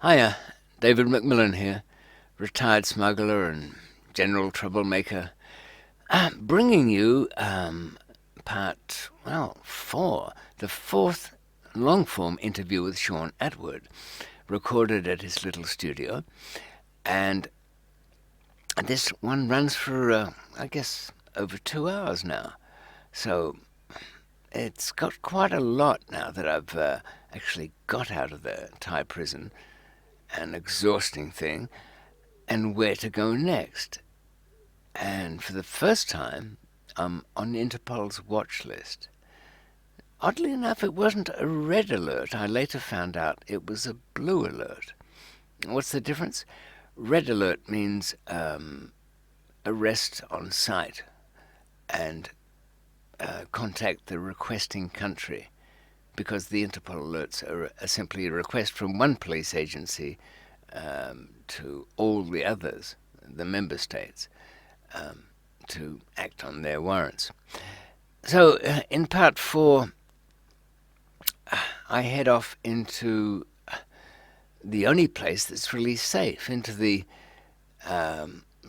Hiya, David McMillan here, retired smuggler and general troublemaker, bringing you four, the fourth long-form interview with Shaun Attwood, recorded at his little studio, and this one runs for, I guess, over 2 hours now, so it's got quite a lot now that I've actually got out of the Thai prison, an exhausting thing, and where to go next. And for the first time, I'm on Interpol's watch list. Oddly enough, it wasn't a red alert. I later found out it was a blue alert. What's the difference? Red alert means arrest on sight and contact the requesting country, because the Interpol alerts are simply a request from one police agency to all the others, the member states, to act on their warrants. So in part 4, I head off into the only place that's really safe, into the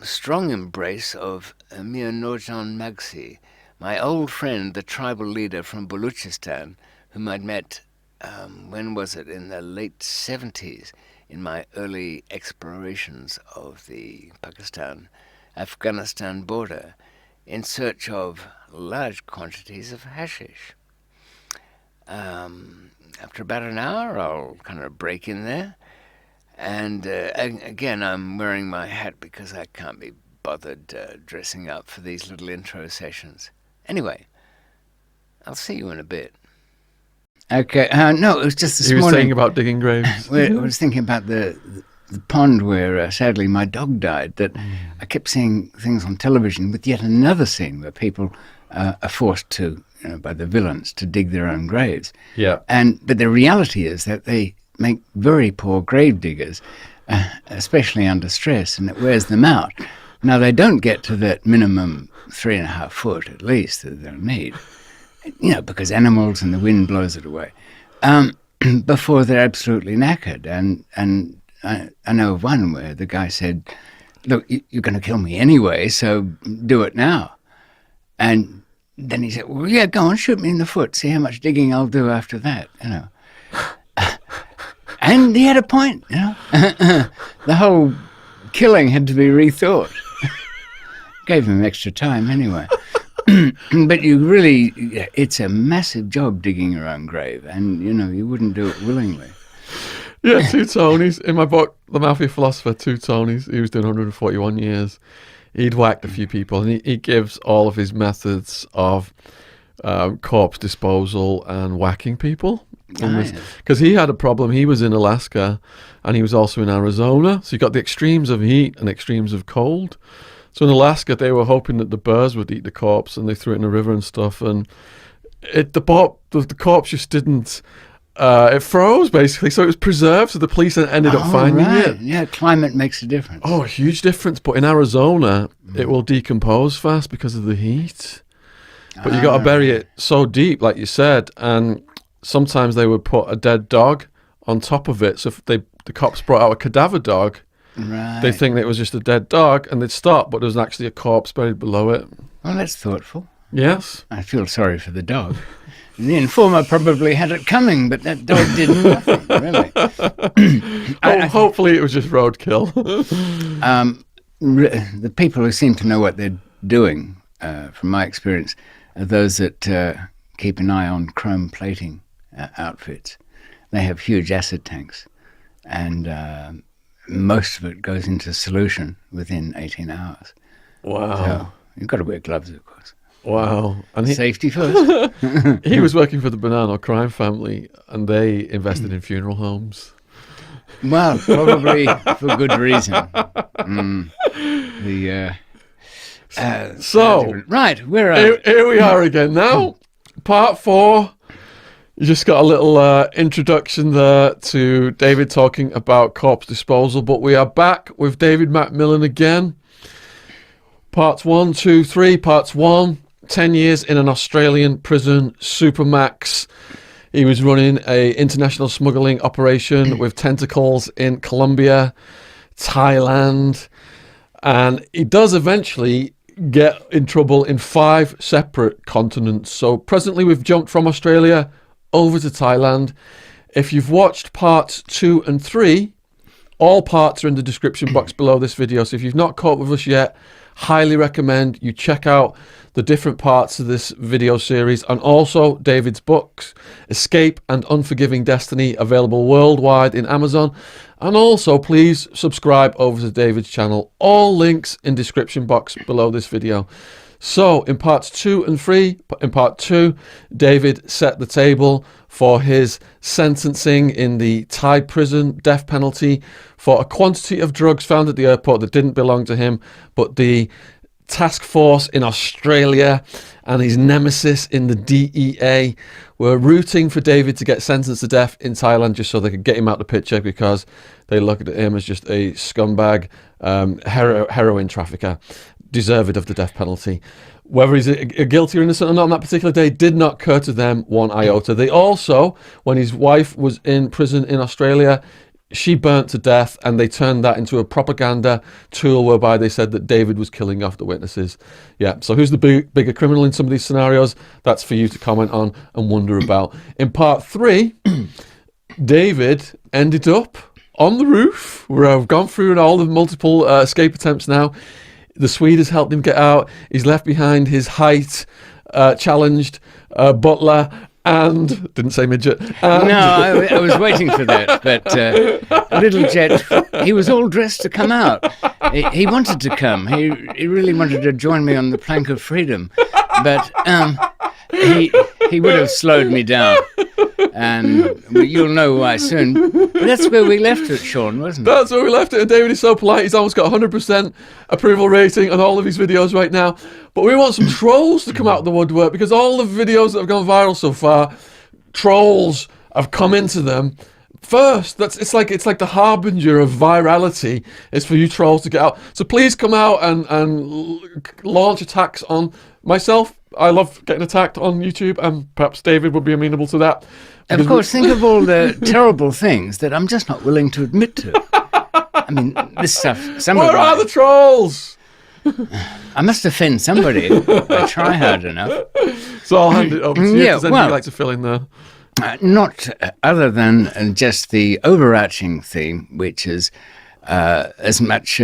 strong embrace of Mir Nurjan Magsi, my old friend, the tribal leader from Baluchistan, whom I'd met, when was it, in the late 70s, in my early explorations of the Pakistan-Afghanistan border, in search of large quantities of hashish. After about an hour, I'll kind of break in there, and again, I'm wearing my hat because I can't be bothered dressing up for these little intro sessions. Anyway, I'll see you in a bit. Okay, no, it was just this morning. You were saying about digging graves. I was thinking about the pond where, sadly, my dog died, that I kept seeing things on television with yet another scene where people are forced to, by the villains, to dig their own graves. Yeah. But the reality is that they make very poor grave diggers, especially under stress, and it wears them out. Now, they don't get to that minimum 3.5 foot, at least, that they'll need, because animals and the wind blows it away, before they're absolutely knackered. And I know of one where the guy said, look, you're going to kill me anyway, so do it now. And then he said, well, yeah, go on, shoot me in the foot, see how much digging I'll do after that, And he had a point, The whole killing had to be rethought. Gave him extra time anyway. But it's a massive job digging your own grave, and, you wouldn't do it willingly. Yeah, two Tonys. In my book, The Mafia Philosopher, two Tonys. He was doing 141 years. He'd whacked a few people, and he gives all of his methods of corpse disposal and whacking people. Because he had a problem. He was in Alaska, and he was also in Arizona. So you got the extremes of heat and extremes of cold. So in Alaska, they were hoping that the bears would eat the corpse, and they threw it in a river and stuff. And the corpse just didn't. It froze, basically, so it was preserved, so the police ended up finding it. Yeah, climate makes a difference. Oh, a huge difference. But in Arizona, it will decompose fast because of the heat. But you got to bury it so deep, like you said, and sometimes they would put a dead dog on top of it. So if the cops brought out a cadaver dog, they think that it was just a dead dog, and they'd stop, but there was actually a corpse buried below it. Well, that's thoughtful. Yes. I feel sorry for the dog. The informer probably had it coming, but that dog did nothing, really. Hopefully it was just roadkill. The people who seem to know what they're doing, from my experience, are those that keep an eye on chrome plating outfits. They have huge acid tanks, and most of it goes into solution within 18 hours. Wow. So you've got to wear gloves, of course. Wow. And safety first. He was working for the Banana crime family, and they invested in funeral homes. Well, probably for good reason. Right, here we are again now. Part 4. You just got a little introduction there to David talking about corpse disposal, but we are back with David McMillan again. Parts 1, 2, 3. Parts 1, 10 years in an Australian prison, Supermax. He was running a international smuggling operation with tentacles in Colombia, Thailand, and he does eventually get in trouble in 5 separate continents. So presently we've jumped from Australia over to Thailand. If you've watched parts 2 and 3, all parts are in the description box below this video. So if you've not caught with us yet, highly recommend you check out the different parts of this video series, and also David's books, Escape and Unforgiving Destiny, available worldwide in Amazon. And also please subscribe over to David's channel. All links in description box below this video. So in parts 2 and 3, in part 2, David set the table for his sentencing in the Thai prison, death penalty, for a quantity of drugs found at the airport that didn't belong to him, but the task force in Australia and his nemesis in the DEA were rooting for David to get sentenced to death in Thailand just so they could get him out the picture, because they looked at him as just a scumbag heroin trafficker, deserved of the death penalty. Whether he's guilty or innocent or not on that particular day did not occur to them one iota. They also, when his wife was in prison in Australia, she burnt to death, and they turned that into a propaganda tool whereby they said that David was killing off the witnesses. Yeah, so who's the bigger criminal in some of these scenarios? That's for you to comment on and wonder about. In part 3, David ended up on the roof, where I've gone through all the multiple escape attempts now. The Swede has helped him get out. He's left behind his height challenged butler, and didn't say midget. And No, I was waiting for that, but little Jet, he was all dressed to come out. He wanted to come. He really wanted to join me on the plank of freedom, but he would have slowed me down, and you'll know why soon. But that's where we left it, Shaun, wasn't it? That's where we left it. And David is so polite. He's almost got 100% approval rating on all of his videos right now. But we want some trolls to come out of the woodwork, because all the videos that have gone viral so far, trolls have come into them first. It's like the harbinger of virality is for you trolls to get out. So please come out and launch attacks on myself. I love getting attacked on YouTube, and perhaps David would be amenable to that. Of course, think of all the terrible things that I'm just not willing to admit to. I mean, this stuff... Where are the trolls? I must offend somebody if I try hard enough. So I'll hand it over to you. Yeah, Does anything you'd like to fill in there? Not other than just the overarching theme, which is as much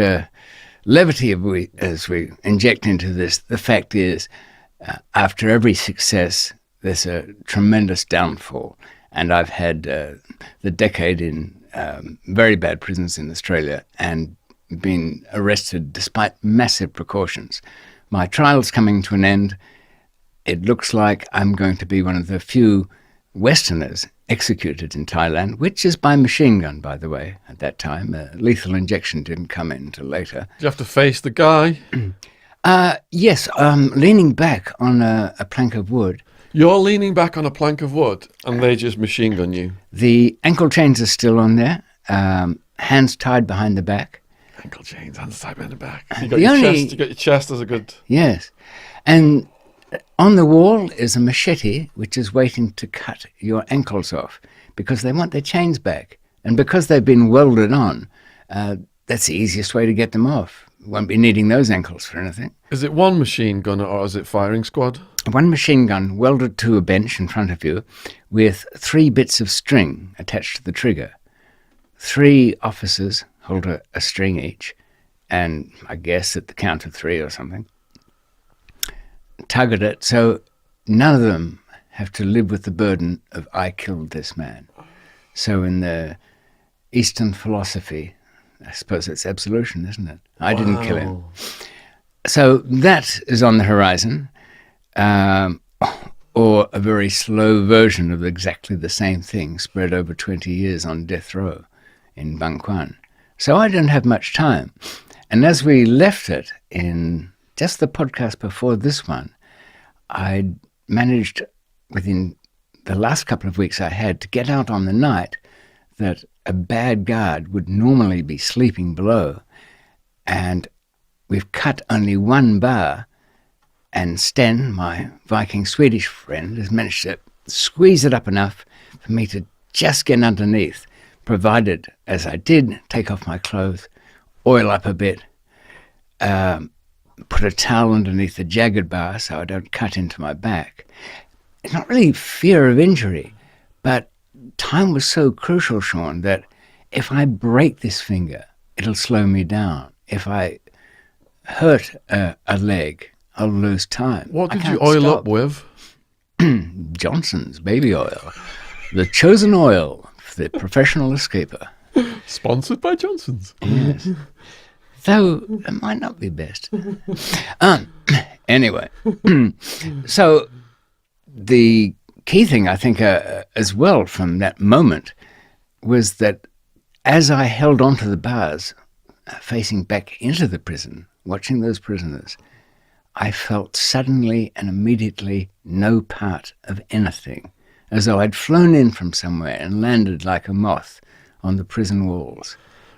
levity as we inject into this. The fact is, after every success, there's a tremendous downfall. And I've had the decade in very bad prisons in Australia and been arrested despite massive precautions. My trial's coming to an end. It looks like I'm going to be one of the few Westerners executed in Thailand, which is by machine gun, by the way, at that time. Lethal injection didn't come in until later. Do you have to face the guy? Yes, leaning back on a plank of wood. You're leaning back on a plank of wood, and they just machine gun you. The ankle chains are still on there, hands tied behind the back. Ankle chains, hands tied behind the back. You The only- got your chest as a good... Yes. And on the wall is a machete, which is waiting to cut your ankles off, because they want their chains back. And because they've been welded on, that's the easiest way to get them off. Won't be needing those ankles for anything. Is it one machine gun, or is it firing squad? One machine gun welded to a bench in front of you with 3 bits of string attached to the trigger. 3 officers hold a string each, and I guess at the count of 3 or something, tug at it, so none of them have to live with the burden of I killed this man. So in the Eastern philosophy, I suppose it's absolution, isn't it? I didn't kill him. So that is on the horizon, or a very slow version of exactly the same thing spread over 20 years on death row in Bangkok. So I don't have much time. And as we left it in just the podcast before this one, I managed within the last couple of weeks I had to get out on the night that a bad guard would normally be sleeping below. And we've cut only 1 bar, and Sten, my Viking Swedish friend, has managed to squeeze it up enough for me to just get underneath, provided, as I did, take off my clothes, oil up a bit, put a towel underneath the jagged bar so I don't cut into my back. It's not really fear of injury, but time was so crucial, Shaun, that if I break this finger, it'll slow me down. If I hurt a leg, I'll lose time. What did you oil up with? Johnson's baby oil. The chosen oil for the professional escaper. Sponsored by Johnson's. Yes. Though it might not be best. Anyway, so the key thing, I think, as well from that moment was that as I held onto the bars, facing back into the prison, watching those prisoners, I felt suddenly and immediately no part of anything, as though I'd flown in from somewhere and landed like a moth on the prison walls.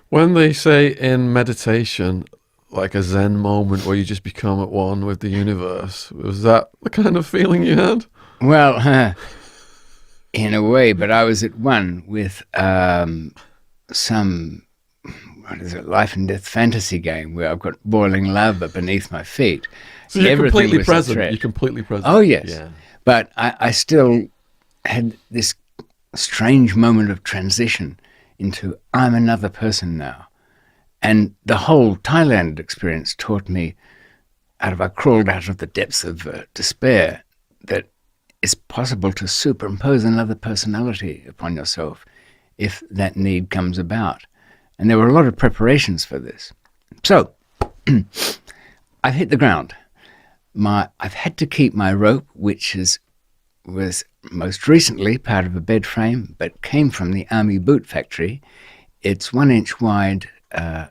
When they say in meditation, like a Zen moment where you just become at one with the universe, was that the kind of feeling you had? Well, in a way, but I was at one with some, what is it, life and death fantasy game where I've got boiling lava beneath my feet. So you're Everything completely was a present. threat. You're completely present. Oh, yes. Yeah. But I still had this strange moment of transition into I'm another person now. And the whole Thailand experience taught me, I crawled out of the depths of despair, that it's possible to superimpose another personality upon yourself if that need comes about. And there were a lot of preparations for this. So I've hit the ground. I've had to keep my rope, which was most recently part of a bed frame, but came from the army boot factory. It's 1 inch wide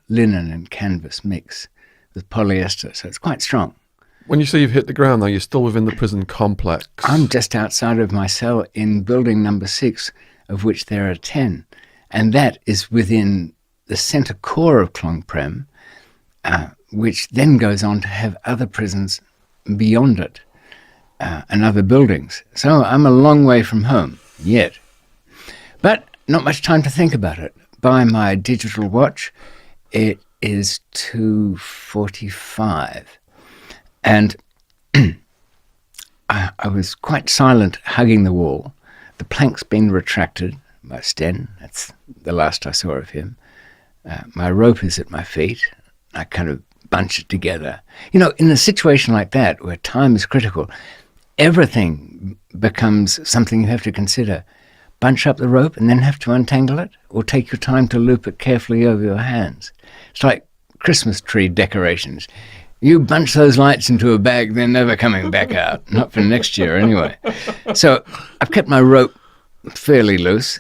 linen and canvas mix with polyester, so it's quite strong. When you say you've hit the ground, though, you're still within the prison complex. I'm just outside of my cell in building number 6, of which there are 10. And that is within the centre core of Klong Prem, which then goes on to have other prisons beyond it and other buildings. So I'm a long way from home, yet. But not much time to think about it. By my digital watch, it is 2:45. And I was quite silent, hugging the wall. The plank's been retracted by Sten. That's the last I saw of him. My rope is at my feet. I kind of bunch it together. You know, in a situation like that, where time is critical, everything becomes something you have to consider. Bunch up the rope and then have to untangle it, or take your time to loop it carefully over your hands. It's like Christmas tree decorations. You bunch those lights into a bag, they're never coming back out. Not for next year, anyway. So I've kept my rope fairly loose,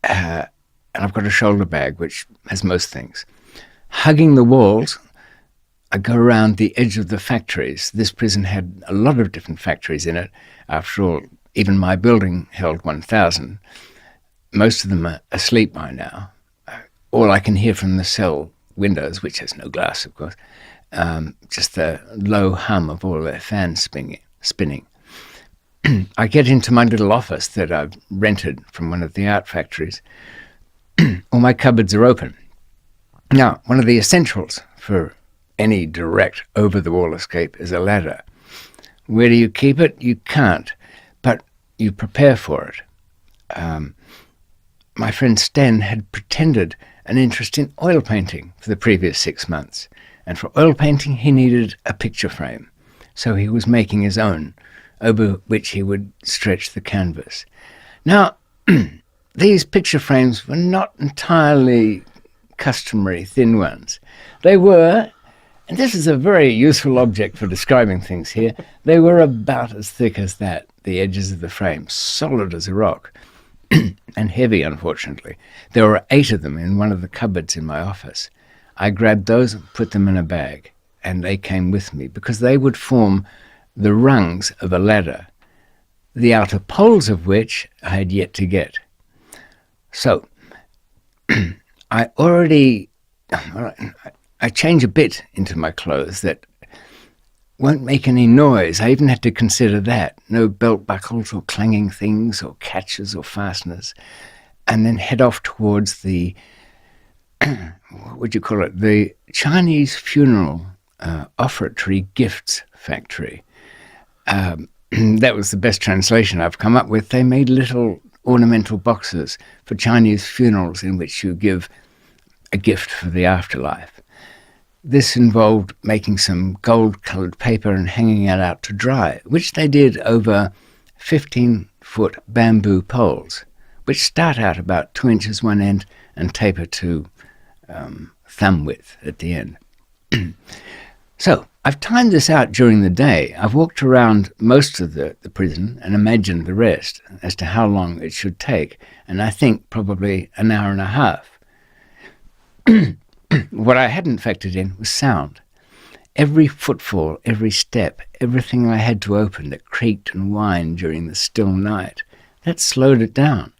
and I've got a shoulder bag, which has most things. Hugging the walls, I go around the edge of the factories. This prison had a lot of different factories in it. After all, even my building held 1,000. Most of them are asleep by now. All I can hear from the cell windows, which has no glass, of course, just the low hum of all their fans spinning. I get into my little office that I've rented from one of the art factories. All my cupboards are open. Now, one of the essentials for any direct over-the-wall escape is a ladder. Where do you keep it? You can't, but you prepare for it. My friend Sten had pretended an interest in oil painting for the previous 6 months, and for oil painting he needed a picture frame, so he was making his own, over which he would stretch the canvas. Now, these picture frames were not entirely customary thin ones. They were, and this is a very useful object for describing things here, they were about as thick as that, the edges of the frame, solid as a rock, and heavy, unfortunately. There were 8 of them in one of the cupboards in my office. I grabbed those and put them in a bag, and they came with me because they would form the rungs of a ladder, the outer poles of which I had yet to get. So, I change a bit into my clothes that won't make any noise. I even had to consider that. No belt buckles or clanging things or catches or fasteners. And then head off towards the, what would you call it, the Chinese funeral offertory gifts factory. That was the best translation I've come up with. They made little ornamental boxes for Chinese funerals in which you give a gift for the afterlife. This involved making some gold-coloured paper and hanging it out to dry, which they did over 15-foot bamboo poles, which start out about 2 inches one end and taper to thumb width at the end. So I've timed this out during the day. I've walked around most of the prison and imagined the rest as to how long it should take, and I think probably an hour and a half. What I hadn't factored in was sound. Every footfall, every step, everything I had to open that creaked and whined during the still night, that slowed it down.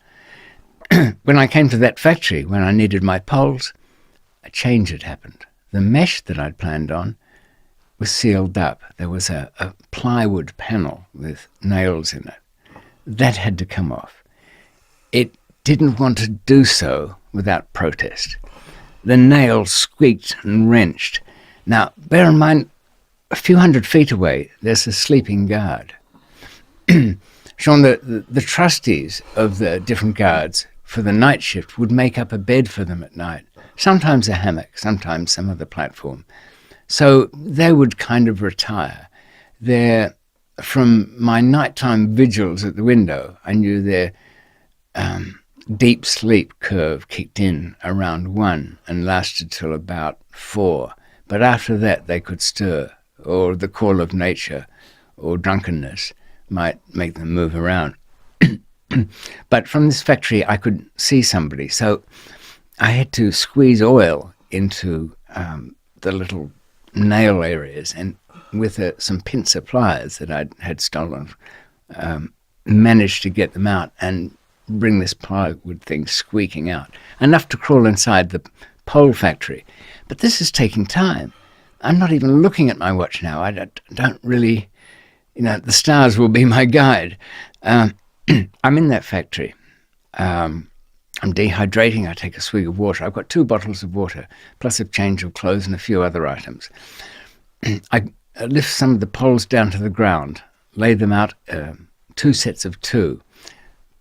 When I came to that factory, when I needed my poles, a change had happened. The mesh that I'd planned on was sealed up. There was a plywood panel with nails in it. That had to come off. It didn't want to do so without protest. The nails squeaked and wrenched. Now, bear in mind, a few hundred feet away, there's a sleeping guard. Shaun, the trustees of the different guards for the night shift would make up a bed for them at night, sometimes a hammock, sometimes some other platform. So they would kind of retire. From my nighttime vigils at the window, I knew their deep sleep curve kicked in around 1 and lasted till about 4. But after that, they could stir, or the call of nature or drunkenness might make them move around. But from this factory, I could see somebody. So I had to squeeze oil into the little nail areas, and with some pincer pliers that I had stolen, managed to get them out and bring this plywood thing squeaking out, enough to crawl inside the pole factory. But this is taking time. I'm not even looking at my watch now. I don't really, the stars will be my guide. I'm in that factory. I'm dehydrating. I take a swig of water. I've got 2 bottles of water, plus a change of clothes and a few other items. I lift some of the poles down to the ground, lay them out, 2 sets of 2,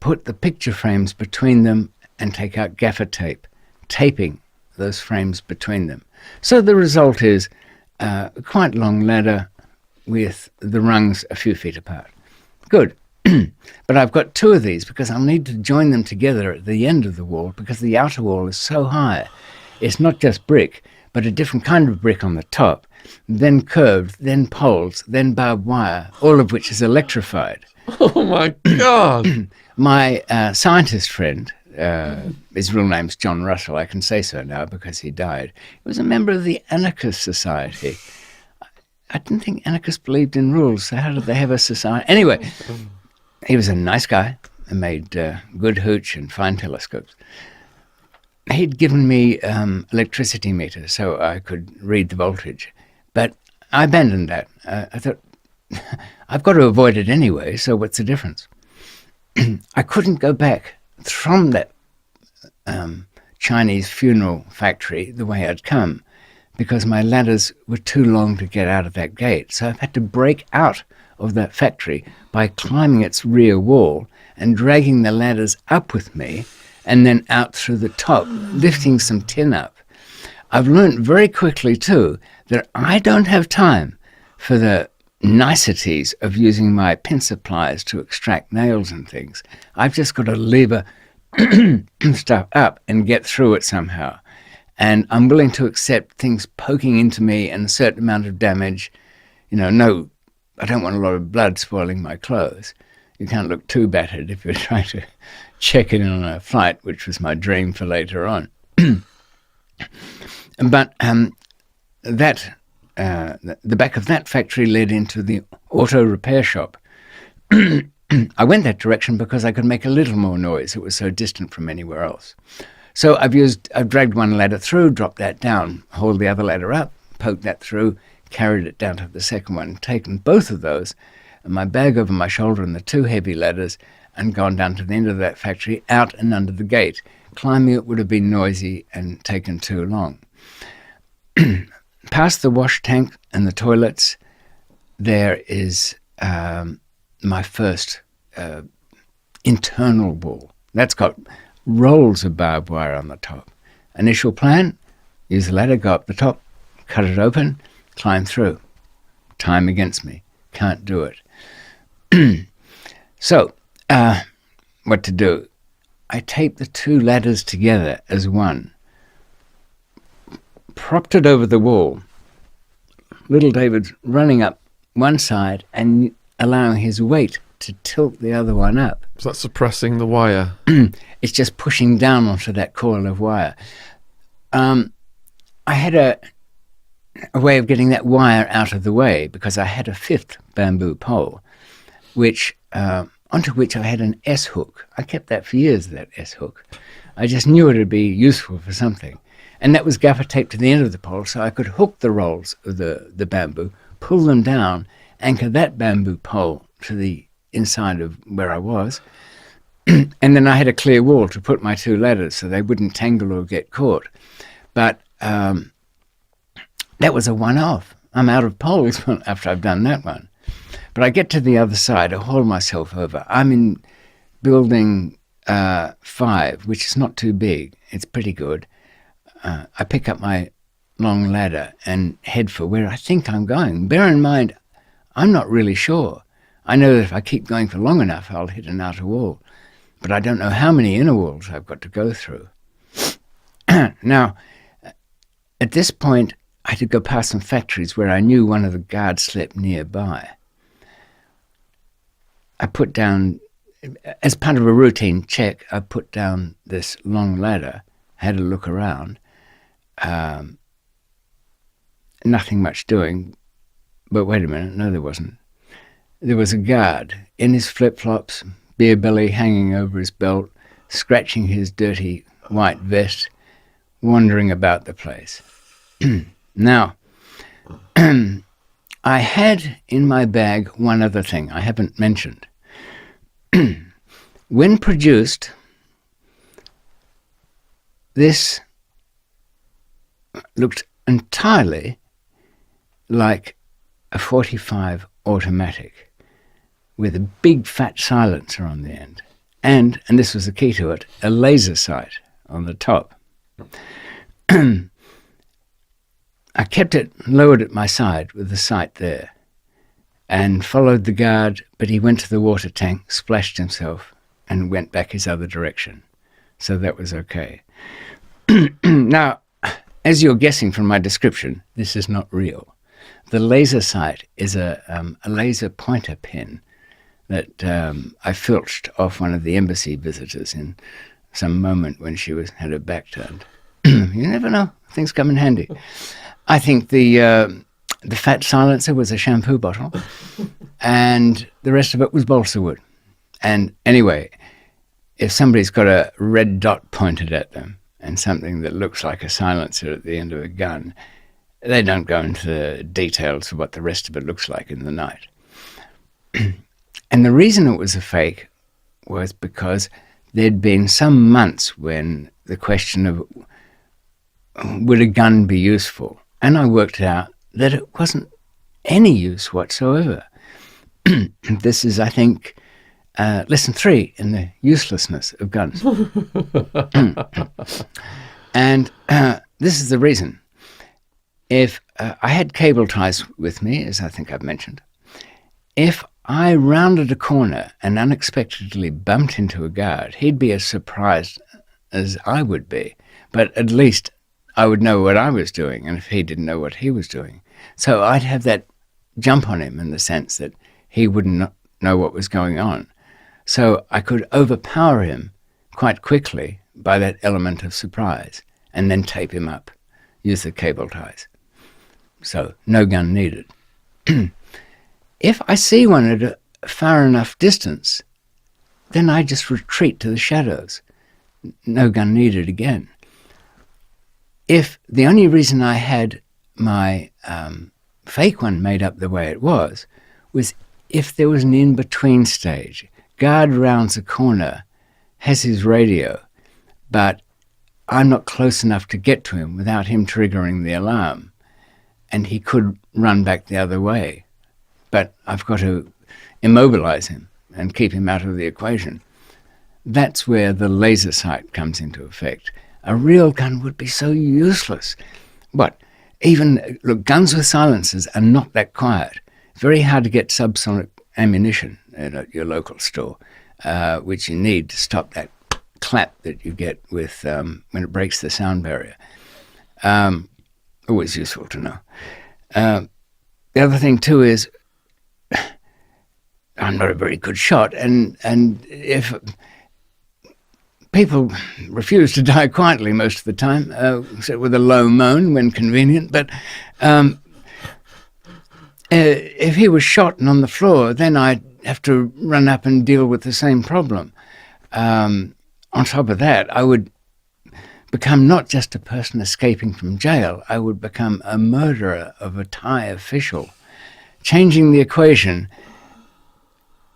put the picture frames between them and take out gaffer tape, taping those frames between them. So the result is a quite long ladder with the rungs a few feet apart. Good. But I've got 2 of these because I'll need to join them together at the end of the wall because the outer wall is so high. It's not just brick, but a different kind of brick on the top, then curved, then poles, then barbed wire, all of which is electrified. Oh my God! My scientist friend, his real name's John Russell, I can say so now because he died. He was a member of the Anarchist Society. I didn't think anarchists believed in rules, so how did they have a society? Anyway, he was a nice guy and made good hooch and fine telescopes. He'd given me electricity meters so I could read the voltage, but I abandoned that. I thought, I've got to avoid it anyway, so what's the difference? I couldn't go back from that Chinese funeral factory the way I'd come because my ladders were too long to get out of that gate. So I've had to break out of that factory by climbing its rear wall and dragging the ladders up with me and then out through the top, lifting some tin up. I've learned very quickly, too, that I don't have time for the niceties of using my pincer pliers to extract nails and things. I've just got to lever stuff up and get through it somehow. And I'm willing to accept things poking into me and a certain amount of damage. No, I don't want a lot of blood spoiling my clothes. You can't look too battered if you're trying to check in on a flight, which was my dream for later on. But the back of that factory led into the auto repair shop. I went that direction because I could make a little more noise. It was so distant from anywhere else. So I've dragged one ladder through, dropped that down, hauled the other ladder up, poked that through, carried it down to the second one, taken both of those, and my bag over my shoulder and the 2 heavy ladders, and gone down to the end of that factory, out and under the gate. Climbing it would have been noisy and taken too long. Past the wash tank and the toilets, there is my first internal wall. That's got rolls of barbed wire on the top. Initial plan, use the ladder, go up the top, cut it open, climb through. Time against me. Can't do it. So, what to do? I taped the 2 ladders together as one, propped it over the wall. Little David's running up one side and allowing his weight to tilt the other one up. So that's suppressing the wire. It's just pushing down onto that coil of wire. I had a way of getting that wire out of the way because I had a 5th bamboo pole, which onto which I had an S-hook. I kept that for years, that S-hook. I just knew it would be useful for something. And that was gaffer taped to the end of the pole, so I could hook the rolls of the bamboo, pull them down, anchor that bamboo pole to the inside of where I was, and then I had a clear wall to put my 2 ladders so they wouldn't tangle or get caught. But that was a one-off. I'm out of poles after I've done that one. But I get to the other side, I haul myself over. I'm in building 5, which is not too big. It's pretty good. I pick up my long ladder and head for where I think I'm going. Bear in mind, I'm not really sure. I know that if I keep going for long enough, I'll hit an outer wall. But I don't know how many inner walls I've got to go through. Now, at this point, I had to go past some factories where I knew one of the guards slept nearby. I put down, as part of a routine check, I put down this long ladder, had a look around. Nothing much doing, but wait a minute, no there wasn't. There was a guard in his flip-flops, beer belly hanging over his belt, scratching his dirty white vest, wandering about the place. Now, I had in my bag one other thing I haven't mentioned. When produced, this looked entirely like a 45 automatic with a big fat silencer on the end. And this was the key to it, a laser sight on the top. I kept it lowered at my side with the sight there and followed the guard, but he went to the water tank, splashed himself, and went back his other direction. So that was okay. Now, as you're guessing from my description, this is not real. The laser sight is a laser pointer pen that I filched off one of the embassy visitors in some moment when she had her back turned. You never know. Things come in handy. I think the fat silencer was a shampoo bottle and the rest of it was balsa wood. And anyway, if somebody's got a red dot pointed at them and something that looks like a silencer at the end of a gun, they don't go into the details of what the rest of it looks like in the night. And the reason it was a fake was because there'd been some months when the question of would a gun be useful? And I worked out that it wasn't any use whatsoever. This is, I think, lesson 3 in the uselessness of guns. And this is the reason. If I had cable ties with me, as I think I've mentioned, if I rounded a corner and unexpectedly bumped into a guard, he'd be as surprised as I would be. But at least I would know what I was doing, and if he didn't know what he was doing. So I'd have that jump on him in the sense that he wouldn't know what was going on. So I could overpower him quite quickly by that element of surprise and then tape him up, use the cable ties. So no gun needed. If I see one at a far enough distance, then I just retreat to the shadows. No gun needed again. If the only reason I had my fake one made up the way it was if there was an in-between stage. Guard rounds the corner, has his radio, but I'm not close enough to get to him without him triggering the alarm. And he could run back the other way. But I've got to immobilize him and keep him out of the equation. That's where the laser sight comes into effect. A real gun would be so useless. Look, guns with silencers are not that quiet. Very hard to get subsonic ammunition at your local store, which you need to stop that clap that you get with when it breaks the sound barrier. Always useful to know. The other thing too is I'm not a very good shot, and if people refuse to die quietly most of the time, except with a low moan when convenient, but if he was shot and on the floor, then I'd have to run up and deal with the same problem. On top of that, I would become not just a person escaping from jail, I would become a murderer of a Thai official, changing the equation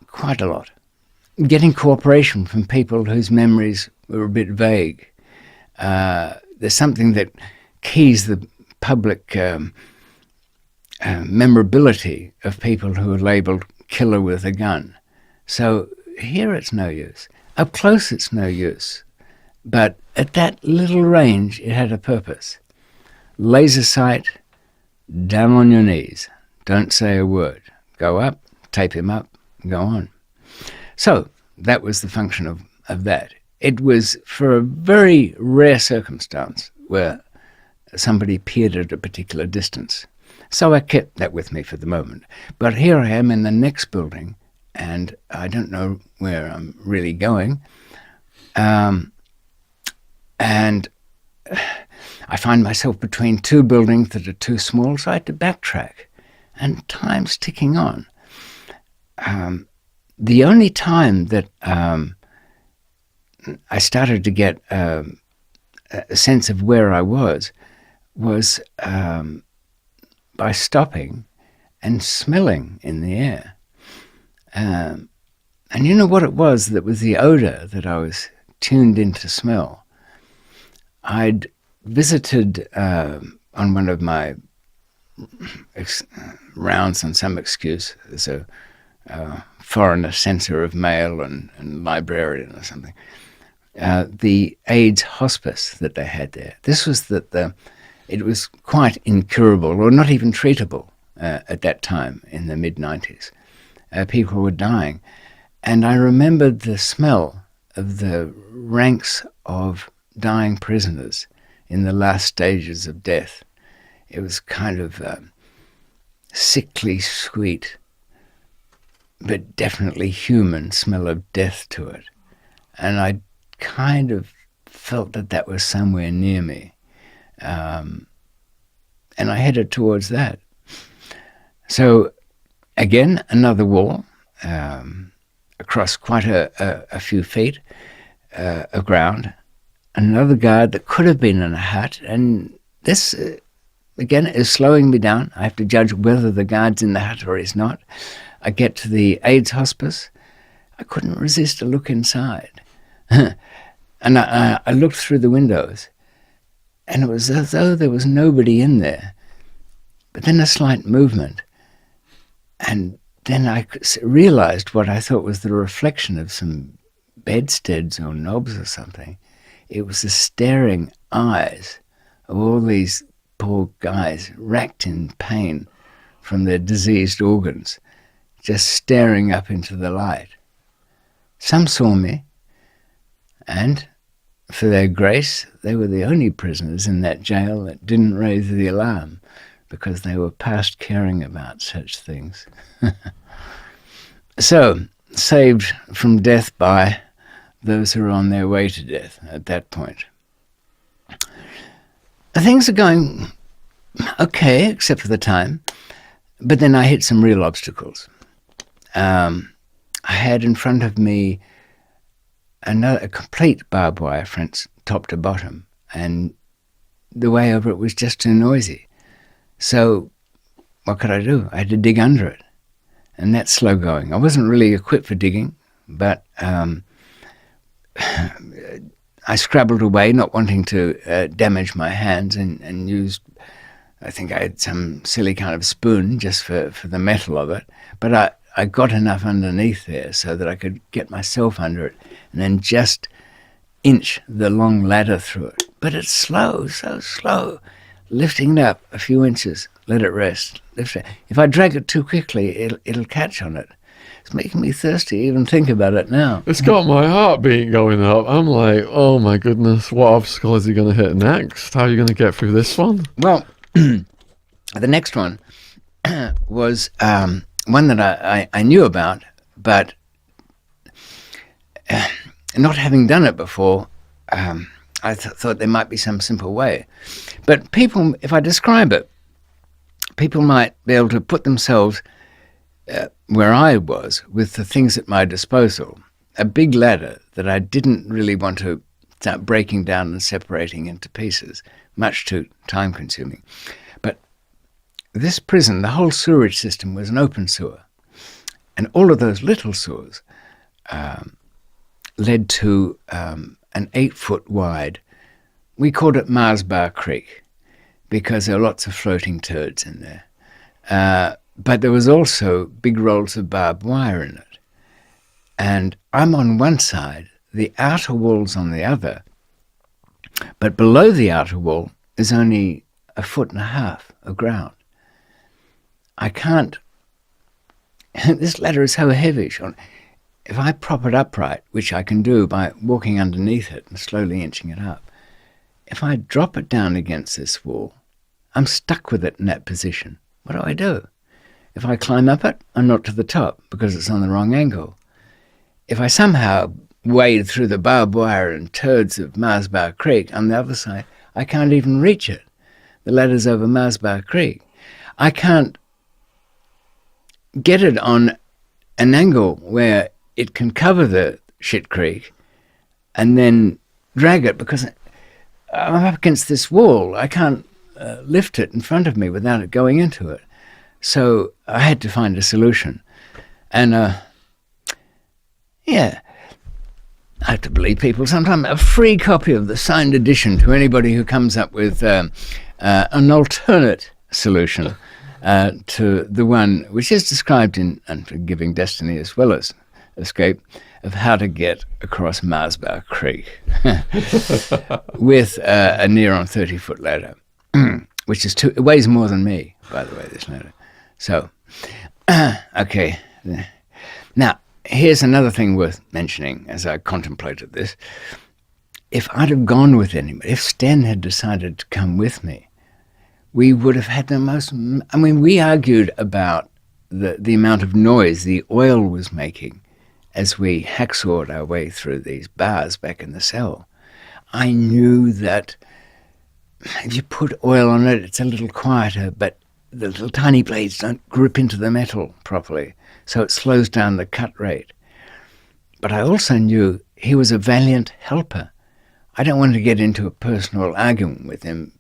quite a lot. Getting cooperation from people whose memories were a bit vague. There's something that keys the public memorability of people who are labelled killer with a gun. So here it's no use. Up close it's no use. But at that little range it had a purpose. Laser sight, down on your knees. Don't say a word. Go up, tape him up, go on. So that was the function of that. It was for a very rare circumstance where somebody peered at a particular distance. So I kept that with me for the moment. But here I am in the next building, and I don't know where I'm really going. And I find myself between two buildings that are too small, so I had to backtrack. And time's ticking on. The only time that I started to get a sense of where I was by stopping and smelling in the air. And you know what it was that was the odor that I was tuned in to smell? I'd visited on one of my rounds on some excuse as a foreigner censor of mail and librarian or something, the AIDS hospice that they had there. This was it was quite incurable or not even treatable at that time in the mid-90s. People were dying. And I remembered the smell of the ranks of dying prisoners in the last stages of death. It was kind of sickly sweet, but definitely human smell of death to it. And I kind of felt that was somewhere near me. And I headed towards that. So again, another wall, across quite a few feet of ground. Another guard that could have been in a hut. And this, again, is slowing me down. I have to judge whether the guard's in the hut or he's not. I get to the AIDS hospice. I couldn't resist a look inside. And I looked through the windows, and it was as though there was nobody in there. But then a slight movement. And then I realized what I thought was the reflection of some bedsteads or knobs or something. It was the staring eyes of all these poor guys racked in pain from their diseased organs, just staring up into the light. Some saw me, and for their grace, they were the only prisoners in that jail that didn't raise the alarm, because they were past caring about such things. So, saved from death by those who are on their way to death at that point. Things are going okay, except for the time, but then I hit some real obstacles. I had in front of me a complete barbed wire fence, top to bottom, and the way over it was just too noisy. So what could I do? I had to dig under it. And that's slow going. I wasn't really equipped for digging, but I scrabbled away, not wanting to damage my hands, and used, I think I had some silly kind of spoon just for the metal of it. But I got enough underneath there so that I could get myself under it and then just inch the long ladder through it. But it's slow, so slow. Lifting it up a few inches, let it rest. Lift it. If I drag it too quickly, it'll catch on it. It's making me thirsty to even think about it now. It's got my heartbeat going up. I'm like, oh my goodness, what obstacle is he going to hit next? How are you going to get through this one? Well, the next one was one that I knew about, but not having done it before, I thought there might be some simple way. But people, if I describe it, people might be able to put themselves where I was with the things at my disposal. A big ladder that I didn't really want to start breaking down and separating into pieces, much too time-consuming. But this prison, the whole sewerage system was an open sewer. And all of those little sewers led to an 8-foot wide, we called it Mars Bar Creek, because there were lots of floating turds in there. But there was also big rolls of barbed wire in it. And I'm on one side, the outer wall's on the other, but below the outer wall is only 1.5 feet of ground. I can't... This ladder is so heavy, Shaun. If I prop it upright, which I can do by walking underneath it and slowly inching it up, if I drop it down against this wall, I'm stuck with it in that position. What do I do? If I climb up it, I'm not to the top because it's on the wrong angle. If I somehow wade through the barbed wire and turds of Mars Bar Creek on the other side, I can't even reach it. The ladder's over Mars Bar Creek. I can't get it on an angle where it can cover the shit creek and then drag it because I'm up against this wall. I can't lift it in front of me without it going into it. So I had to find a solution. And yeah, I have to believe people sometimes. A free copy of the signed edition to anybody who comes up with an alternate solution to the one which is described in Unforgiving Destiny as well as Escape, of how to get across Mars Bar Creek with a near on 30-foot ladder, which is it weighs more than me, by the way, this ladder. So, okay. Now, here's another thing worth mentioning as I contemplated this. If I'd have gone with anybody, if Sten had decided to come with me, we would have had the most... I mean, we argued about the amount of noise the oil was making as we hacksawed our way through these bars back in the cell. I knew that if you put oil on it, it's a little quieter, but the little tiny blades don't grip into the metal properly, so it slows down the cut rate. But I also knew he was a valiant helper. I don't want to get into a personal argument with him,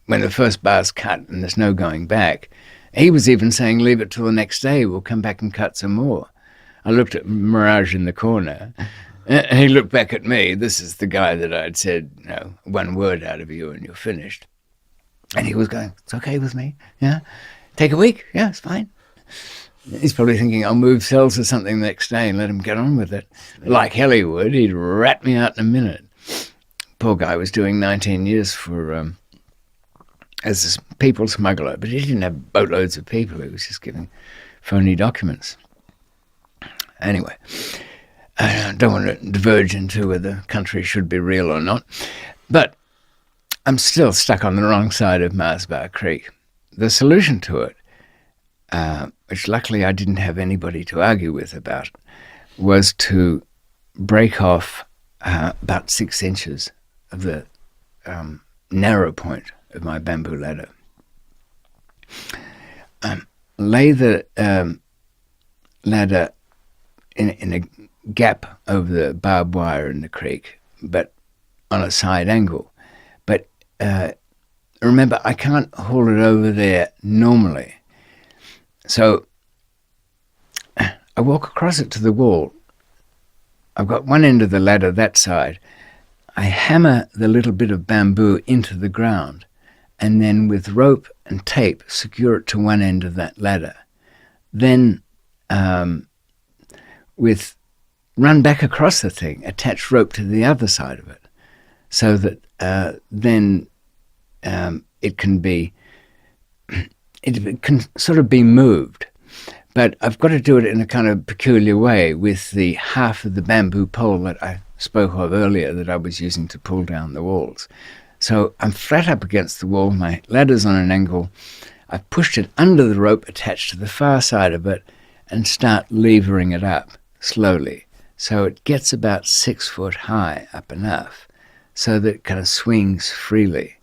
when the first bar's cut and there's no going back. He was even saying, leave it till the next day, we'll come back and cut some more. I looked at Mirage in the corner, and he looked back at me. This is the guy that I'd said, one word out of you and you're finished. And he was going, it's okay with me, yeah? Take a week, yeah, it's fine. He's probably thinking, I'll move cells or something the next day and let him get on with it. Like hell he would, he'd rat me out in a minute. Poor guy was doing 19 years for as a people smuggler, but he didn't have boatloads of people. He was just giving phony documents. Anyway, I don't want to diverge into whether the country should be real or not, but I'm still stuck on the wrong side of Mars Bar Creek. The solution to it, which luckily I didn't have anybody to argue with about, was to break off about 6 inches of the narrow point of my bamboo ladder. Lay the ladder in a gap over the barbed wire in the creek, but on a side angle. But remember, I can't haul it over there normally So I walk across it to the wall. I've got one end of the ladder that side. I hammer the little bit of bamboo into the ground, and then with rope and tape secure it to one end of that ladder. Then run back across the thing, attach rope to the other side of it, so that then it can sort of be moved. But I've got to do it in a kind of peculiar way with the half of the bamboo pole that I spoke of earlier that I was using to pull down the walls. So I'm flat up against the wall, my ladder's on an angle. I've pushed it under the rope attached to the far side of it and start levering it up slowly. So it gets about 6 foot high up enough so that it kind of swings freely.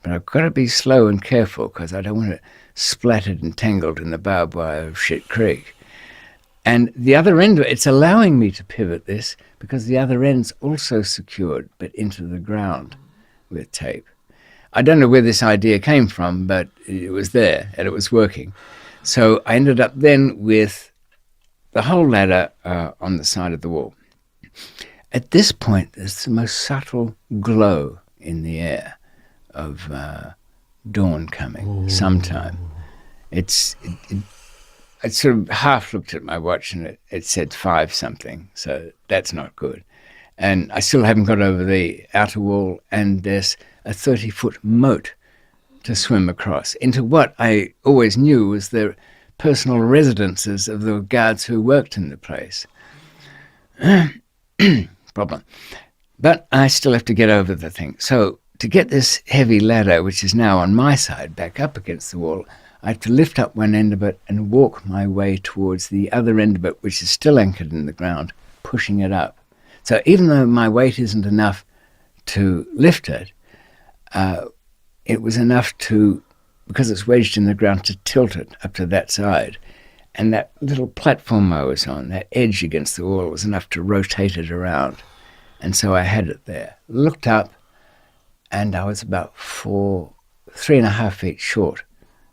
But I've got to be slow and careful because I don't want it splattered and tangled in the barbed wire of Shit Creek. And the other end, it's allowing me to pivot this because the other end's also secured but into the ground with tape. I don't know where this idea came from, but it was there and it was working. So I ended up then with the whole ladder on the side of the wall. At this point, there's the most subtle glow in the air of dawn coming sometime. I sort of half looked at my watch and it said 5 something, so that's not good. And I still haven't got over the outer wall, and there's a 30-foot moat to swim across into what I always knew was the personal residences of the guards who worked in the place. Problem. But I still have to get over the thing. So to get this heavy ladder, which is now on my side, back up against the wall, I have to lift up one end of it and walk my way towards the other end of it, which is still anchored in the ground, pushing it up. So even though my weight isn't enough to lift it, it was enough to, because it's wedged in the ground, to tilt it up to that side. And that little platform I was on, that edge against the wall, was enough to rotate it around. And so I had it there. Looked up, and I was about 3.5 feet short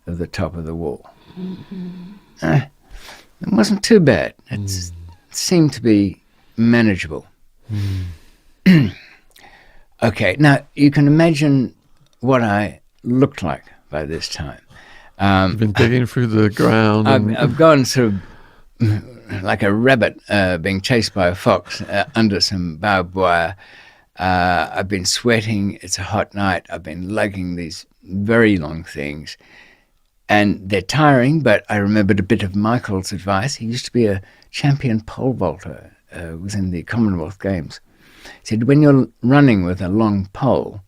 of the top of the wall. It wasn't too bad. It seemed to be manageable. Okay, now you can imagine what I looked like by this time. You've been digging through the ground. I've gone sort of like a rabbit being chased by a fox under some barbed wire. I've been sweating. It's a hot night. I've been lugging these very long things. And they're tiring, but I remembered a bit of Michael's advice. He used to be a champion pole vaulter, was in the Commonwealth Games. He said, when you're running with a long pole,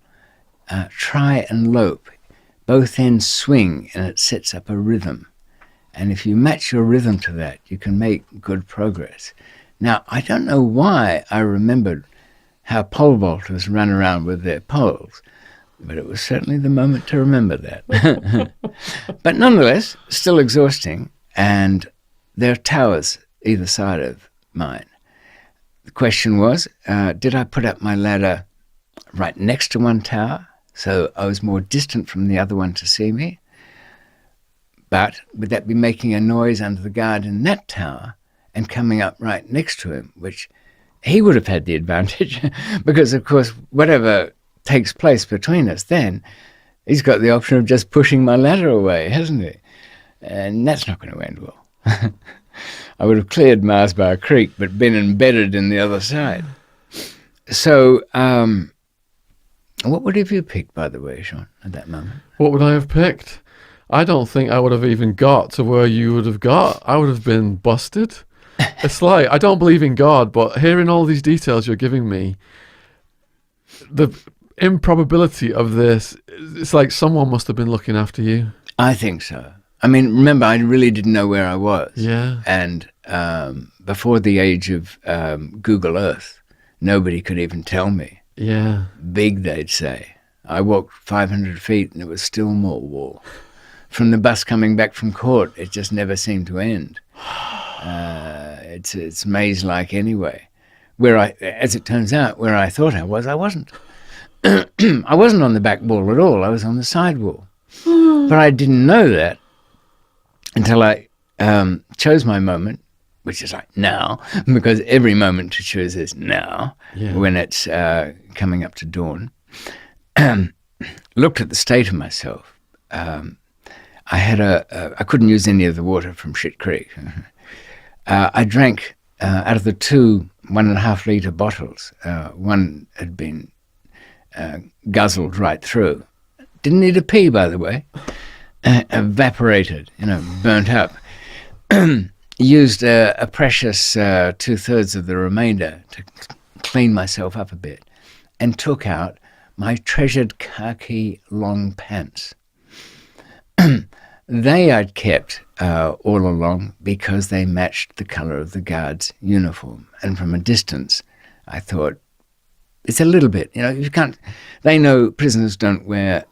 try and lope. Both ends swing and it sets up a rhythm. And if you match your rhythm to that, you can make good progress. Now, I don't know why I remembered how pole vaulters run around with their poles, but it was certainly the moment to remember that. But nonetheless, still exhausting, and there are towers either side of mine. The question was, did I put up my ladder right next to one tower, so I was more distant from the other one to see me? But would that be making a noise under the guard in that tower and coming up right next to him, which he would have had the advantage because, of course, whatever takes place between us then, he's got the option of just pushing my ladder away, hasn't he? And that's not going to end well. I would have cleared Mars Bar Creek, but been embedded in the other side. So, what would have you picked, by the way, Shaun, at that moment? What would I have picked? I don't think I would have even got to where you would have got. I would have been busted. It's like, I don't believe in God, but hearing all these details you're giving me, the improbability of this, it's like someone must have been looking after you. I think so. I mean, remember, I really didn't know where I was. Yeah. And before the age of Google Earth, nobody could even tell me. Yeah. Big, they'd say. I walked 500 feet and it was still more wall. From the bus coming back from court, it just never seemed to end. It's maze-like anyway. As it turns out, where I thought I wasn't. I wasn't on the back wall at all. I was on the side wall. But I didn't know that until I chose my moment, which is like now, because every moment to choose is now, when it's coming up to dawn. Looked at the state of myself. I couldn't use any of the water from Shit Creek. I drank out of the 2 1.5 litre bottles. One had been guzzled right through. Didn't need a pee, by the way. Evaporated, burnt up. Used a precious 2/3 of the remainder to clean myself up a bit, and took out my treasured khaki long pants. They I'd kept all along because they matched the colour of the guard's uniform. And from a distance, I thought, it's a little bit, you can't. They know prisoners don't wear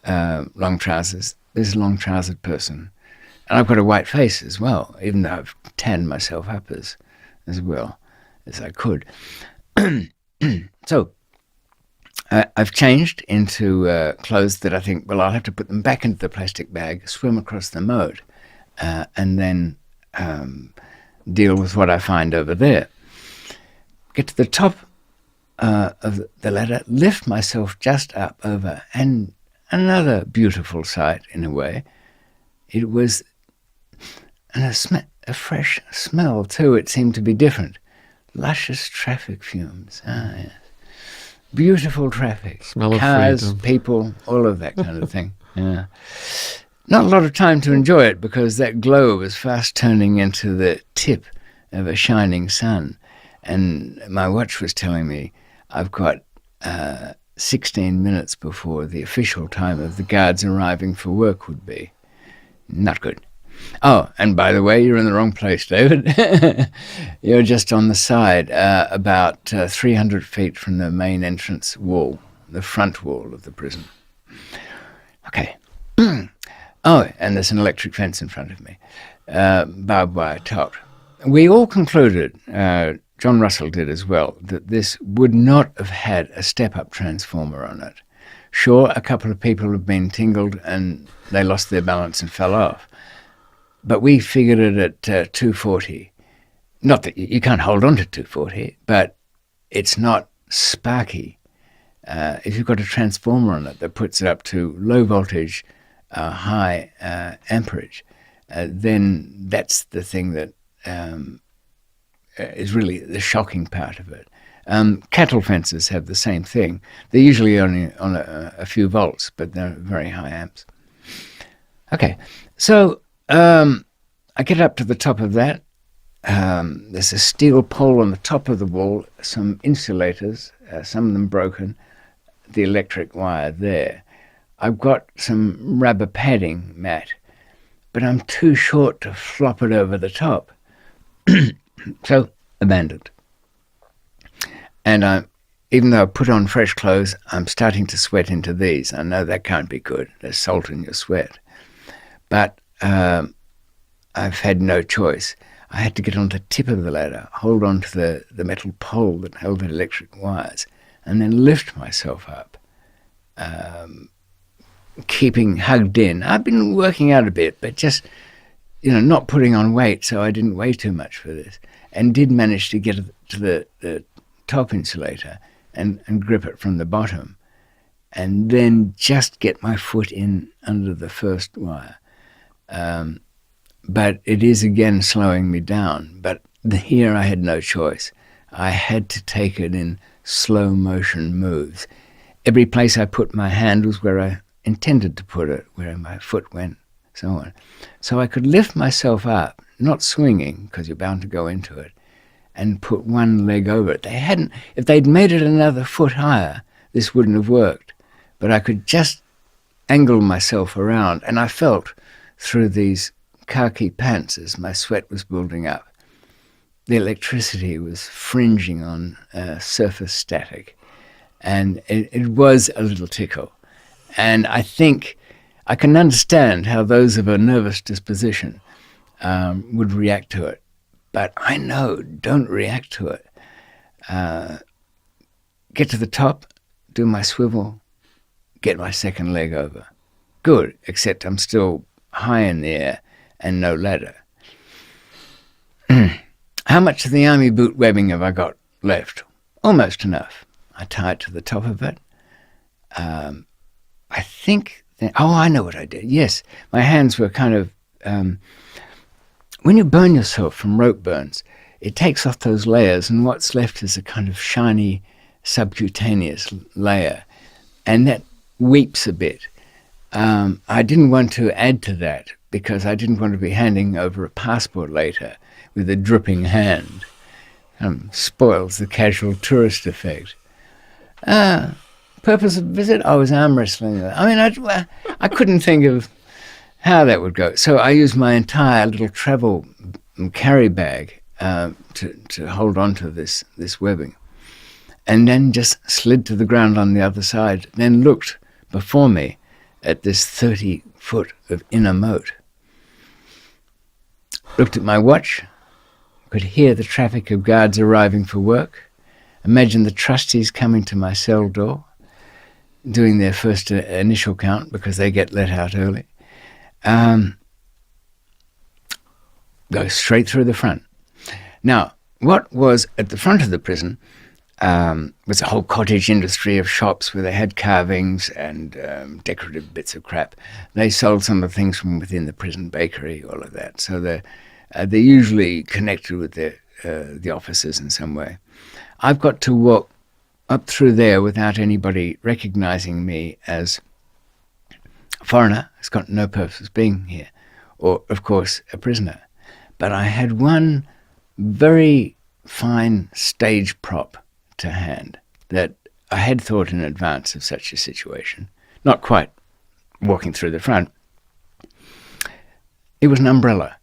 long trousers. There's a long-trousered person. And I've got a white face as well, even though I've tanned myself up as well as I could. So I've changed into clothes that I think, well, I'll have to put them back into the plastic bag, swim across the moat, and then deal with what I find over there. Get to the top of the ladder, lift myself just up over, and another beautiful sight in a way. It was a fresh smell too. It seemed to be different. Luscious traffic fumes. Yes. Beautiful traffic. Smell of cars, freedom. people, all of that kind of thing. Yeah. Not a lot of time to enjoy it because that glow was fast turning into the tip of a shining sun. And my watch was telling me I've got 16 minutes before the official time of the guards arriving for work would be. Not good. Oh, and by the way, you're in the wrong place, David. You're just on the side, about 300 feet from the main entrance wall, the front wall of the prison. Okay. Oh, and there's an electric fence in front of me, barbed wire topped. We all concluded, John Russell did as well, that this would not have had a step-up transformer on it. Sure, a couple of people have been tingled and they lost their balance and fell off. But we figured it at 240. Not that you can't hold on to 240, but it's not sparky. If you've got a transformer on it that puts it up to low voltage, high amperage, then that's the thing that is really the shocking part of it. Cattle fences have the same thing. They're usually only on a few volts, but they're very high amps. Okay, so I get up to the top of that. There's a steel pole on the top of the wall, some insulators, some of them broken, the electric wire there. I've got some rubber padding mat, but I'm too short to flop it over the top. So, abandoned. And even though I put on fresh clothes, I'm starting to sweat into these. I know that can't be good. There's salt in your sweat. But I've had no choice. I had to get on the tip of the ladder, hold on to the metal pole that held the electric wires, and then lift myself up, keeping hugged in. I've been working out a bit, but just, not putting on weight, so I didn't weigh too much for this, and did manage to get to the top insulator and grip it from the bottom, and then just get my foot in under the first wire. But it is again slowing me down. But here I had no choice. I had to take it in slow motion moves. Every place I put my hand was where I intended to put it, where my foot went, so on. So I could lift myself up, not swinging, because you're bound to go into it, and put one leg over it. If they'd made it another foot higher, this wouldn't have worked. But I could just angle myself around, and I felt through these khaki pants as my sweat was building up. The electricity was fringing on surface static, and it was a little tickle. And I think I can understand how those of a nervous disposition would react to it. But I know, don't react to it. Get to the top, do my swivel, get my second leg over. Good, except I'm still high in the air and no ladder. How much of the army boot webbing have I got left? Almost enough. I tie it to the top of it. I think... I know what I did. Yes, my hands were kind of... when you burn yourself from rope burns, it takes off those layers, and what's left is a kind of shiny subcutaneous layer, and that weeps a bit. I didn't want to add to that because I didn't want to be handing over a passport later with a dripping hand. Spoils the casual tourist effect. Purpose of visit? I was arm wrestling. I mean, I couldn't think of how that would go. So I used my entire little travel carry bag to hold on to this webbing, and then just slid to the ground on the other side, then looked before me at this 30 foot of inner moat. Looked at my watch, could hear the traffic of guards arriving for work, imagined the trustees coming to my cell door, doing their first initial count because they get let out early. Go straight through the front. Now, what was at the front of the prison was a whole cottage industry of shops where they had carvings and decorative bits of crap. They sold some of the things from within the prison bakery, all of that. So they're usually connected with the officers in some way. I've got to walk up through there without anybody recognizing me as a foreigner who's got no purpose of being here, or, of course, a prisoner. But I had one very fine stage prop to hand that I had thought in advance of such a situation, not quite walking through the front. It was an umbrella,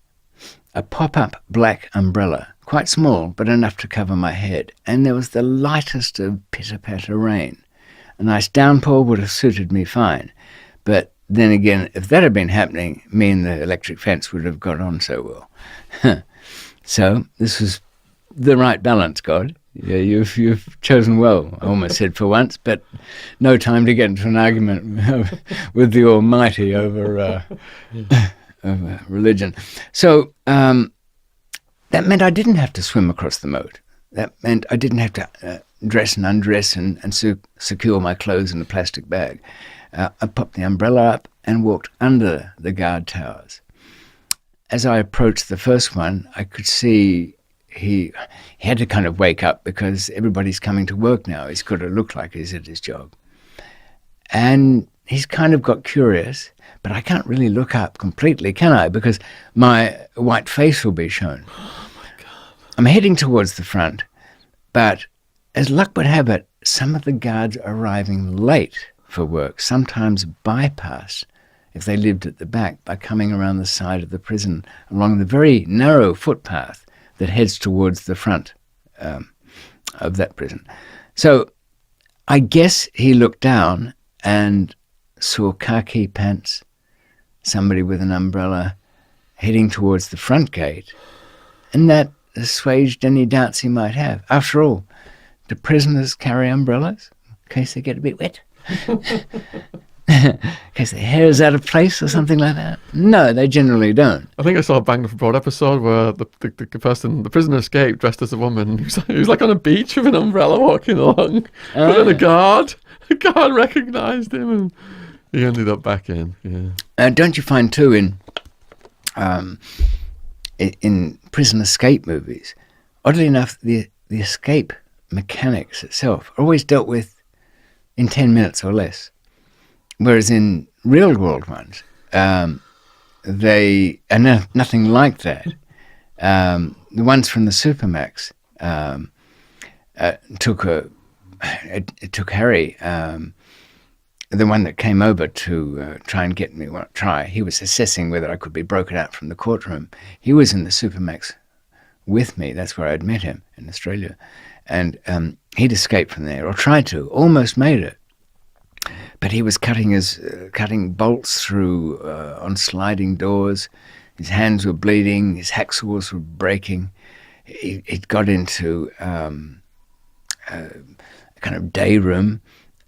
a pop-up black umbrella, quite small, but enough to cover my head, and there was the lightest of pitter-patter rain. A nice downpour would have suited me fine, but then again, if that had been happening, me and the electric fence would have got on so well. So this was the right balance, God. Yeah, you've chosen well, I almost said for once, but no time to get into an argument with the Almighty over religion. So that meant I didn't have to swim across the moat. That meant I didn't have to dress and undress and secure my clothes in a plastic bag. I popped the umbrella up and walked under the guard towers. As I approached the first one, I could see he had to kind of wake up because everybody's coming to work now. He's got to look like he's at his job. And he's kind of got curious, but I can't really look up completely, can I? Because my white face will be shown. Oh, my God. I'm heading towards the front, but as luck would have it, some of the guards are arriving late for work, sometimes bypassed if they lived at the back by coming around the side of the prison along the very narrow footpath that heads towards the front of that prison. So I guess he looked down and saw khaki pants, somebody with an umbrella heading towards the front gate, and that assuaged any doubts he might have. After all, do prisoners carry umbrellas in case they get a bit wet? In case their hair is out of place or something like that? No, they generally don't. I think I saw a Bang for Broad episode where the prisoner escaped dressed as a woman. He was like on a beach with an umbrella walking along. But then a guard recognised him and he ended up back in. Yeah. Don't you find too in prison escape movies, oddly enough, the escape mechanics itself are always dealt with in 10 minutes or less. Whereas in real-world ones, they are nothing like that. The ones from the Supermax took Harry, the one that came over to try and get me. He was assessing whether I could be broken out from the courtroom. He was in the Supermax with me. That's where I'd met him in Australia, and he'd escaped from there, or tried to, almost made it. But he was cutting bolts through on sliding doors. His hands were bleeding. His hacksaws were breaking. He'd got into a kind of day room,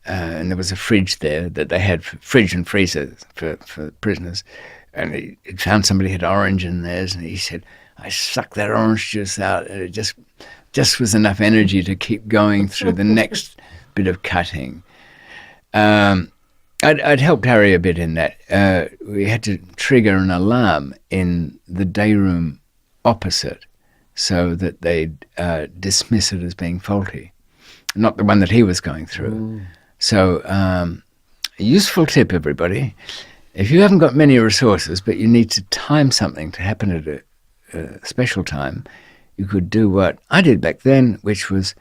and there was a fridge there that they had, fridge and freezer for prisoners. And he'd found somebody had orange in theirs, and he said, I sucked that orange juice out, and it just was enough energy to keep going through the next bit of cutting. I'd helped Harry a bit in that. We had to trigger an alarm in the day room opposite so that they'd dismiss it as being faulty, not the one that he was going through. So a useful tip, everybody. If you haven't got many resources, but you need to time something to happen at a special time, you could do what I did back then, which was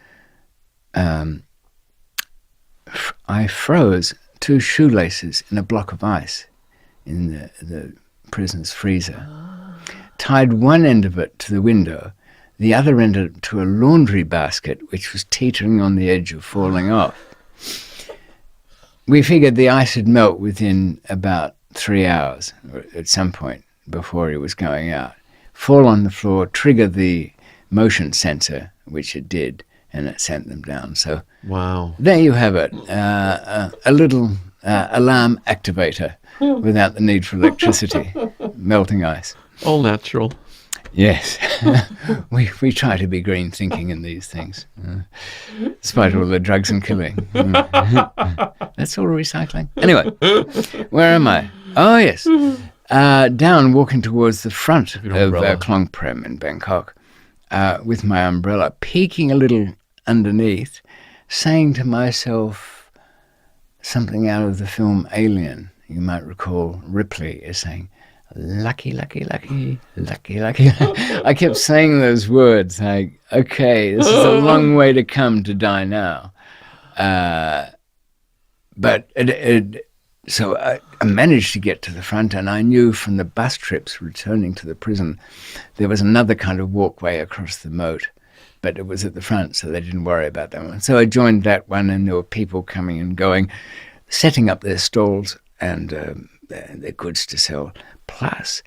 I froze 2 shoelaces in a block of ice in the prison's freezer, tied one end of it to the window, the other end of it to a laundry basket, which was teetering on the edge of falling off. We figured the ice would melt within about 3 hours, or at some point before he was going out. Fall on the floor, trigger the motion sensor, which it did, and it sent them down. So Wow. there you have it, a little alarm activator without the need for electricity, melting ice. All natural. Yes, we try to be green thinking in these things, despite all the drugs and killing. That's all recycling. Anyway, where am I? Oh, yes. Down, walking towards the front of Klong Prem in Bangkok with my umbrella, peeking a little underneath, saying to myself something out of the film Alien. You might recall Ripley is saying, lucky, lucky, lucky, lucky, lucky. I kept saying those words like, okay, this is a long way to come to die now. But so I managed to get to the front, and I knew from the bus trips returning to the prison, there was another kind of walkway across the moat, but it was at the front, so they didn't worry about that one. So I joined that one, and there were people coming and going, setting up their stalls and their goods to sell. Plus,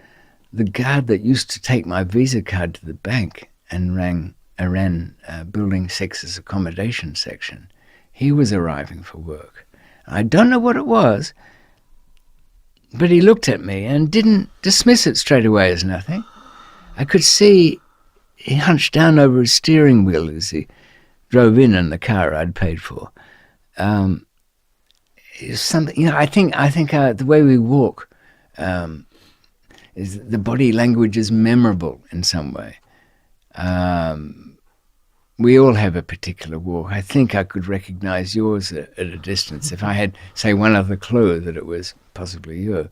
the guard that used to take my Visa card to the bank and ran Building 6's accommodation section, he was arriving for work. I don't know what it was, but he looked at me and didn't dismiss it straight away as nothing. I could see he hunched down over his steering wheel as he drove in the car I'd paid for. Something, I think the way we walk is the body language is memorable in some way. We all have a particular walk. I think I could recognize yours at a distance if I had, say, one other clue that it was possibly you.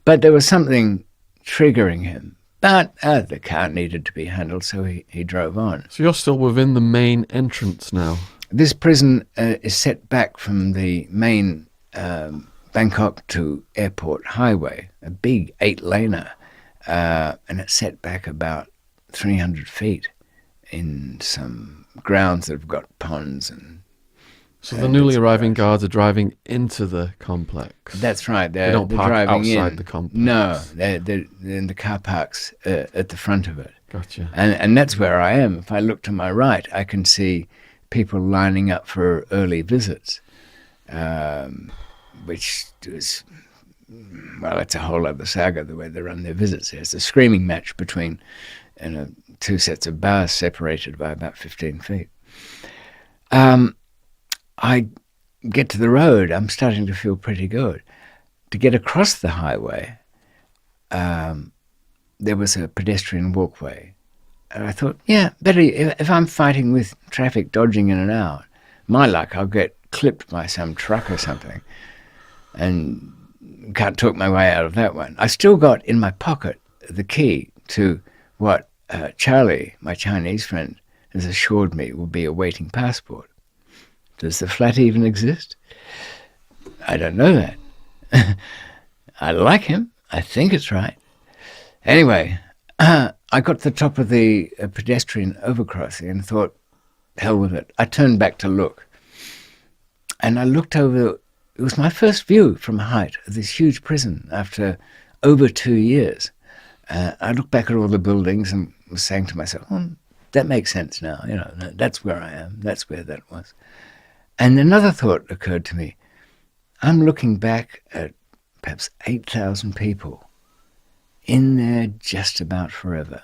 But there was something triggering him. But the car needed to be handled, so he drove on. So you're still within the main entrance now? This prison is set back from the main Bangkok to airport highway, a big 8-laner, and it's set back about 300 feet in some grounds that have got ponds and. So the newly arriving guards are driving into the complex. That's right. They don't park driving outside the complex. No, they're in the car parks at the front of it. Gotcha. And that's where I am. If I look to my right, I can see people lining up for early visits, which is, well, it's a whole other saga, the way they run their visits. There's a screaming match between 2 sets of bars separated by about 15 feet. I get to the road. I'm starting to feel pretty good. To get across the highway, there was a pedestrian walkway. And I thought, yeah, better if I'm fighting with traffic dodging in and out, my luck, I'll get clipped by some truck or something and can't talk my way out of that one. I still got in my pocket the key to what Charlie, my Chinese friend, has assured me will be a waiting passport. Does the flat even exist? I don't know that. I like him. I think it's right. Anyway, I got to the top of the pedestrian overcrossing and thought, hell with it. I turned back to look. And I looked over. It was my first view from height of this huge prison after over 2 years. I looked back at all the buildings and was saying to myself, that makes sense now. You know, that's where I am. That's where that was. And another thought occurred to me. I'm looking back at perhaps 8,000 people in there just about forever.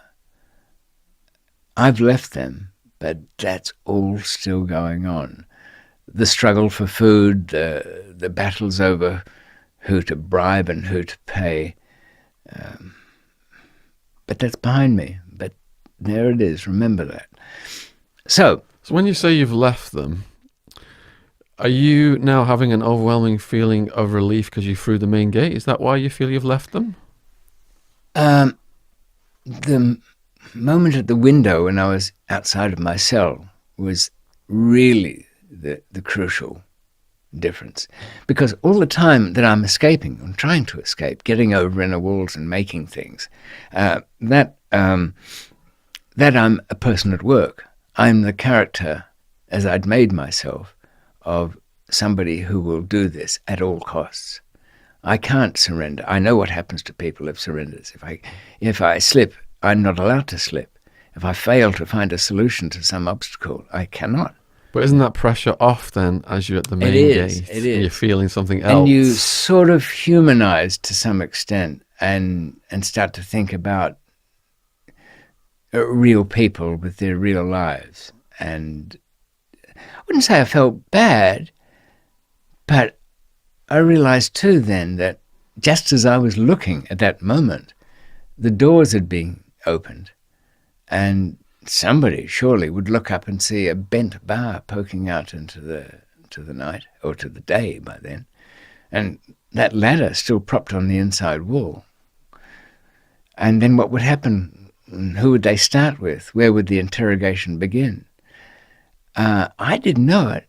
I've left them, but that's all still going on. The struggle for food, the battles over who to bribe and who to pay. But that's behind me. But there it is. Remember that. So when you say you've left them, are you now having an overwhelming feeling of relief because you threw the main gate? Is that why you feel you've left them? The moment at the window when I was outside of my cell was really the crucial difference. Because all the time that I'm escaping, I'm trying to escape, getting over inner walls and making things, that I'm a person at work. I'm the character, as I'd made myself, of somebody who will do this at all costs. I can't surrender. I know what happens to people if surrenders. If I slip, I'm not allowed to slip. If I fail to find a solution to some obstacle, I cannot. But isn't that pressure off then as you're at the main gate? It is. You're feeling something else. And you sort of humanize to some extent and start to think about real people with their real lives. And I wouldn't say I felt bad, but I realized too then that just as I was looking at that moment, the doors had been opened and somebody surely would look up and see a bent bar poking out into the night, or to the day by then, and that ladder still propped on the inside wall. And then what would happen? Who would they start with? Where would the interrogation begin? I didn't know it,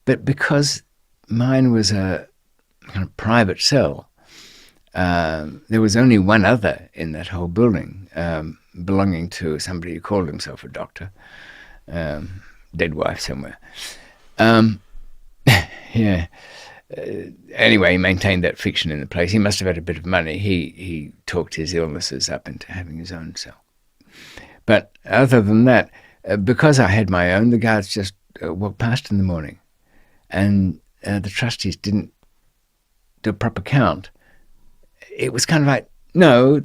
but because mine was a kind of private cell, there was only one other in that whole building, belonging to somebody who called himself a doctor, dead wife somewhere. Yeah. Anyway, he maintained that fiction in the place. He must have had a bit of money. He talked his illnesses up into having his own cell. But other than that, because I had my own, the guards just walked past in the morning, and the trustees didn't do a proper count. It was kind of like, no,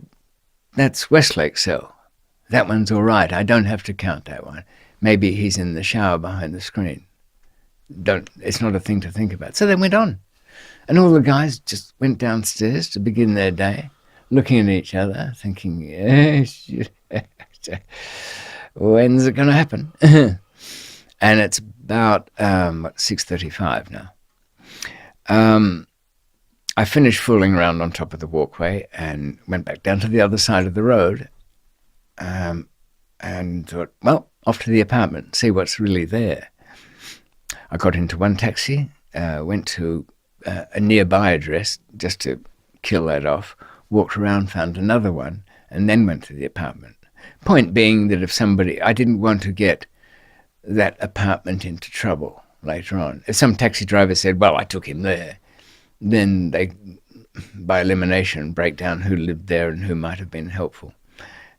that's Westlake's cell. That one's all right. I don't have to count that one. Maybe he's in the shower behind the screen. It's not a thing to think about. So they went on. And all the guys just went downstairs to begin their day, looking at each other, thinking, when's it going to happen? And it's about 6:35 now. I finished fooling around on top of the walkway and went back down to the other side of the road, and thought, well, off to the apartment, see what's really there. I got into one taxi, went to a nearby address just to kill that off, walked around, found another one, and then went to the apartment. Point being that I didn't want to get that apartment into trouble later on. If some taxi driver said, well, I took him there, then they, by elimination, break down who lived there and who might have been helpful.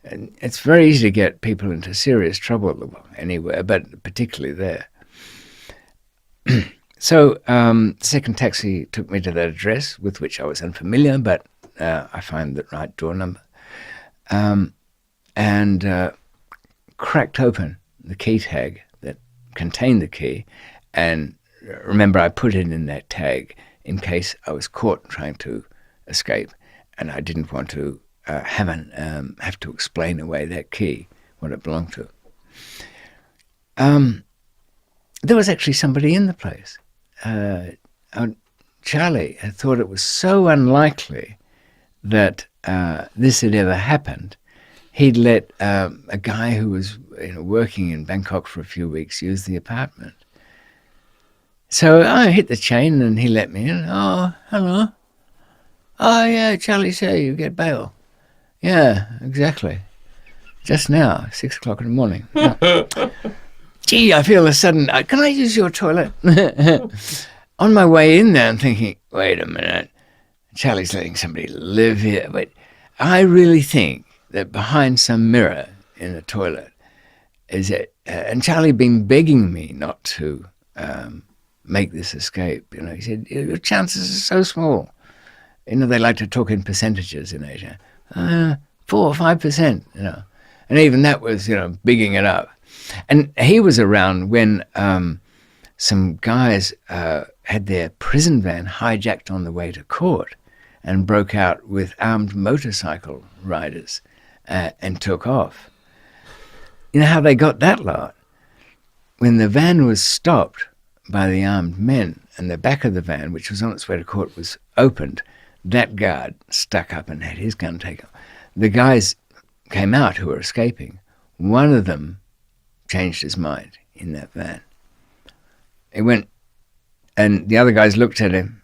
And it's very easy to get people into serious trouble anywhere, but particularly there. So the second taxi took me to that address, with which I was unfamiliar, but I found the right door number, and cracked open the key tag that contained the key. And remember, I put it in that tag in case I was caught trying to escape, and I didn't want to have to explain away that key, what it belonged to. There was actually somebody in the place. Charlie had thought it was so unlikely that this had ever happened. He'd let a guy who was working in Bangkok for a few weeks use the apartment. So I hit the chain and he let me in. Oh, hello. Oh, yeah, Charlie said you get bail. Yeah, exactly. Just now, 6 o'clock in the morning. Gee, I feel a sudden, can I use your toilet? On my way in there, I'm thinking, wait a minute, Charlie's letting somebody live here. But I really think that behind some mirror in the toilet is it, and Charlie had been begging me not to make this escape. He said, your chances are so small. They like to talk in percentages in Asia. 4 or 5%, And And even that was, bigging it up. And he was around when some guys had their prison van hijacked on the way to court and broke out with armed motorcycle riders and took off. You know how they got that lot? When the van was stopped by the armed men and the back of the van, which was on its way to court, was opened, that guard stuck up and had his gun taken. The guys came out who were escaping. One of them changed his mind in that van. He went, and the other guys looked at him,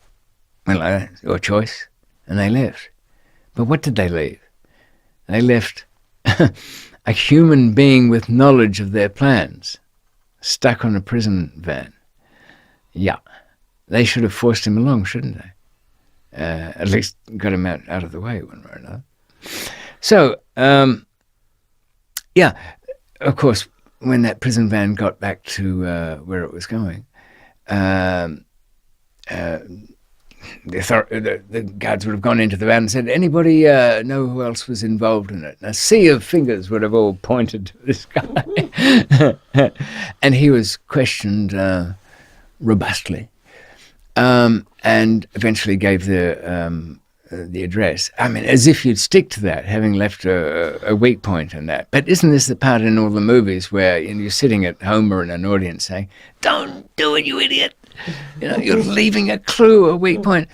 went like that, your choice, and they left. But what did they leave? They left a human being with knowledge of their plans, stuck on a prison van. Yeah, they should have forced him along, shouldn't they? At least got him out of the way one way or another. So, yeah, of course, when that prison van got back to where it was going, the guards would have gone into the van and said, anybody know who else was involved in it? And a sea of fingers would have all pointed to this guy. And he was questioned robustly, and eventually gave the address. I mean, as if you'd stick to that, having left a weak point in that. But isn't this the part in all the movies where you're sitting at home or in an audience saying, don't do it, you idiot. You're leaving a clue, a weak point.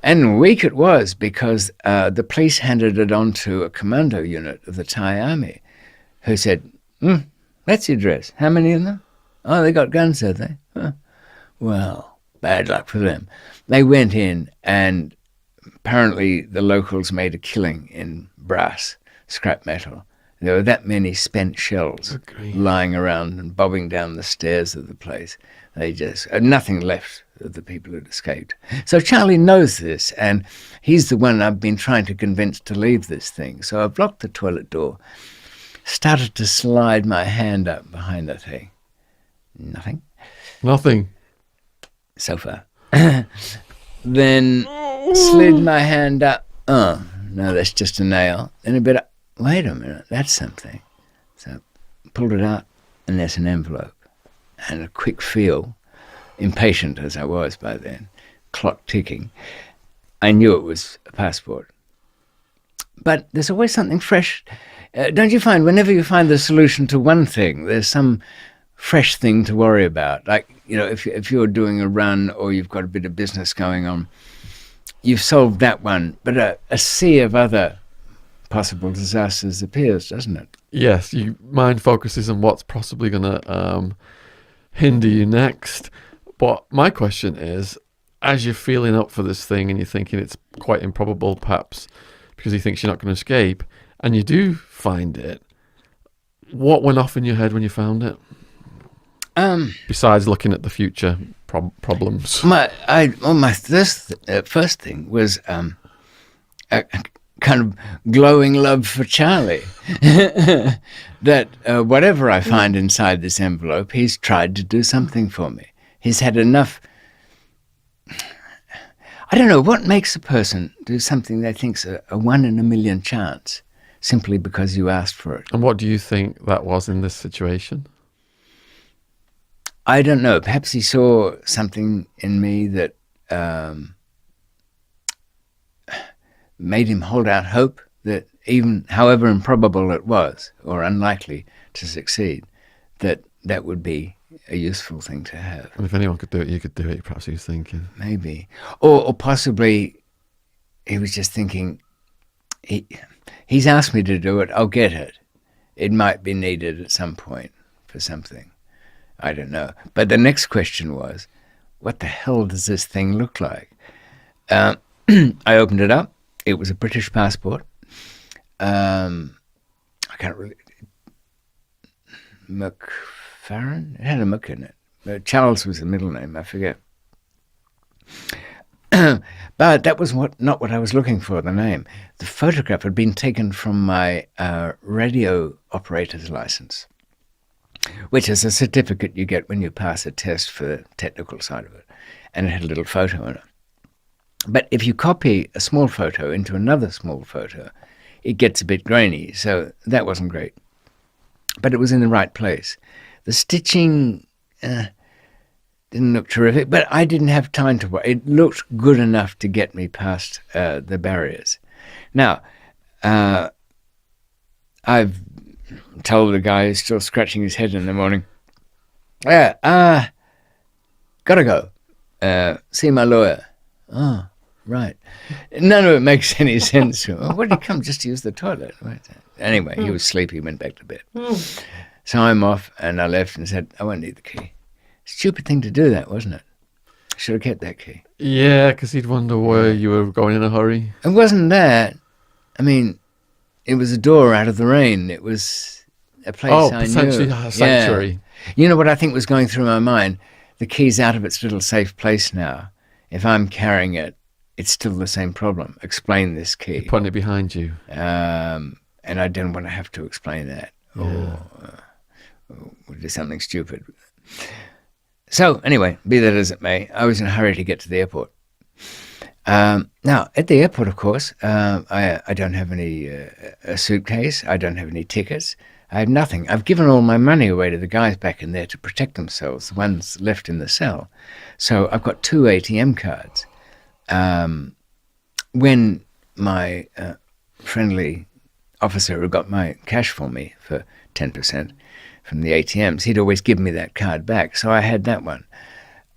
And weak it was because the police handed it on to a commando unit of the Thai army who said, that's the address. How many of them? Oh, they got guns, have they? Huh. Well, bad luck for them. They went in and apparently the locals made a killing in brass, scrap metal. There were that many spent shells lying around and bobbing down the stairs of the place. They just, nothing left of the people who'd escaped. So Charlie knows this, and he's the one I've been trying to convince to leave this thing. So I've locked the toilet door, started to slide my hand up behind the thing. Nothing. So far. Then slid my hand up. Oh, no, that's just a nail. Then a bit up. Wait a minute, that's something. So pulled it out, and there's an envelope. And a quick feel, impatient as I was by then, clock ticking, I knew it was a passport. But there's always something fresh. Don't you find whenever you find the solution to one thing, there's some fresh thing to worry about? Like, if you're doing a run or you've got a bit of business going on, you've solved that one, but a sea of other possible disasters appears, doesn't it? Yes, your mind focuses on what's possibly going to hinder you next. But my question is, as you're feeling up for this thing and you're thinking it's quite improbable, perhaps because you think you're not going to escape, and you do find it, what went off in your head when you found it? Besides looking at the future problems. My first thing was a kind of glowing love for Charlie. That whatever I find inside this envelope, he's tried to do something for me. He's had enough. I don't know, what makes a person do something they think's a 1 in a million chance simply because you asked for it? And what do you think that was in this situation? I don't know. Perhaps he saw something in me that made him hold out hope that even however improbable it was or unlikely to succeed, that would be a useful thing to have. And if anyone could do it, you could do it, perhaps he was thinking. Maybe. Or possibly he was just thinking, he's asked me to do it, I'll get it. It might be needed at some point for something. I don't know. But the next question was, what the hell does this thing look like? I opened it up. It was a British passport. I can't really... McFarren? It had a Mc in it. Charles was the middle name, I forget. But that was not what I was looking for, the name. The photograph had been taken from my radio operator's license, which is a certificate you get when you pass a test for the technical side of it. And it had a little photo in it. But if you copy a small photo into another small photo, it gets a bit grainy, so that wasn't great. but it was in the right place. The stitching didn't look terrific, but I didn't have time to work. It looked good enough to get me past the barriers. Now, I've told the guy who's still scratching his head in the morning, gotta go. See my lawyer. Oh, right. None of it makes any sense. Oh, why did he come just to use the toilet? Anyway, he was sleepy, went back to bed. So I'm off, and I left and said, I won't need the key. Stupid thing to do that, wasn't it? Should have kept that key. Yeah, because he'd wonder why you were going in a hurry. It wasn't that. I mean, it was a door out of the rain. It was a place I potentially knew. a sanctuary. Yeah. You know what I think was going through my mind? The key's out of its little safe place now. If I'm carrying it, it's still the same problem. Explain this key. You're putting it behind you. And I didn't want to have to explain that. Yeah. Or do something stupid. So anyway, be that as it may, I was in a hurry to get to the airport. Now, at the airport, of course, I don't have any a suitcase. I don't have any tickets. I have nothing. I've given all my money away to the guys back in there to protect themselves, the ones left in the cell. So I've got 2 ATM cards. When my friendly officer who got my cash for me for 10% from the ATMs, he'd always give me that card back. So I had that one.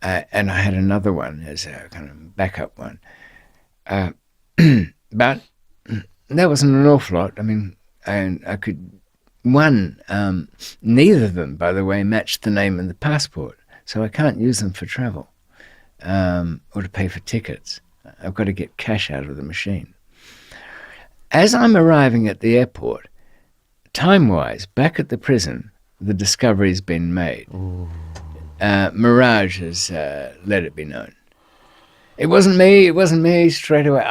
And I had another one as a kind of backup one. But that wasn't an awful lot. I mean, I could... neither of them, by the way, matched the name in the passport. So I can't use them for travel or to pay for tickets. I've got to get cash out of the machine. As I'm arriving at the airport, time-wise, back at the prison, the discovery's been made. Mirage has let it be known. It wasn't me straight away.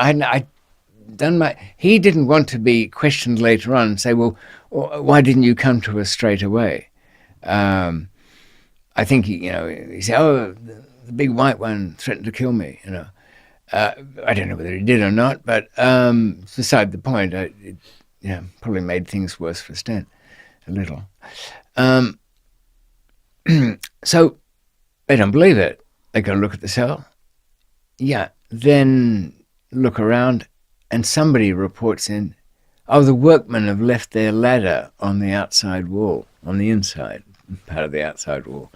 He didn't want to be questioned later on and say, well, why didn't you come to us straight away? I think, he said, oh, the big white one threatened to kill me, I don't know whether he did or not, but beside the point, it probably made things worse for Stan, a little. So they don't believe it. They go look at the cell. Yeah, then look around, and somebody reports in, oh, the workmen have left their ladder on the outside wall, on the inside part of the outside wall.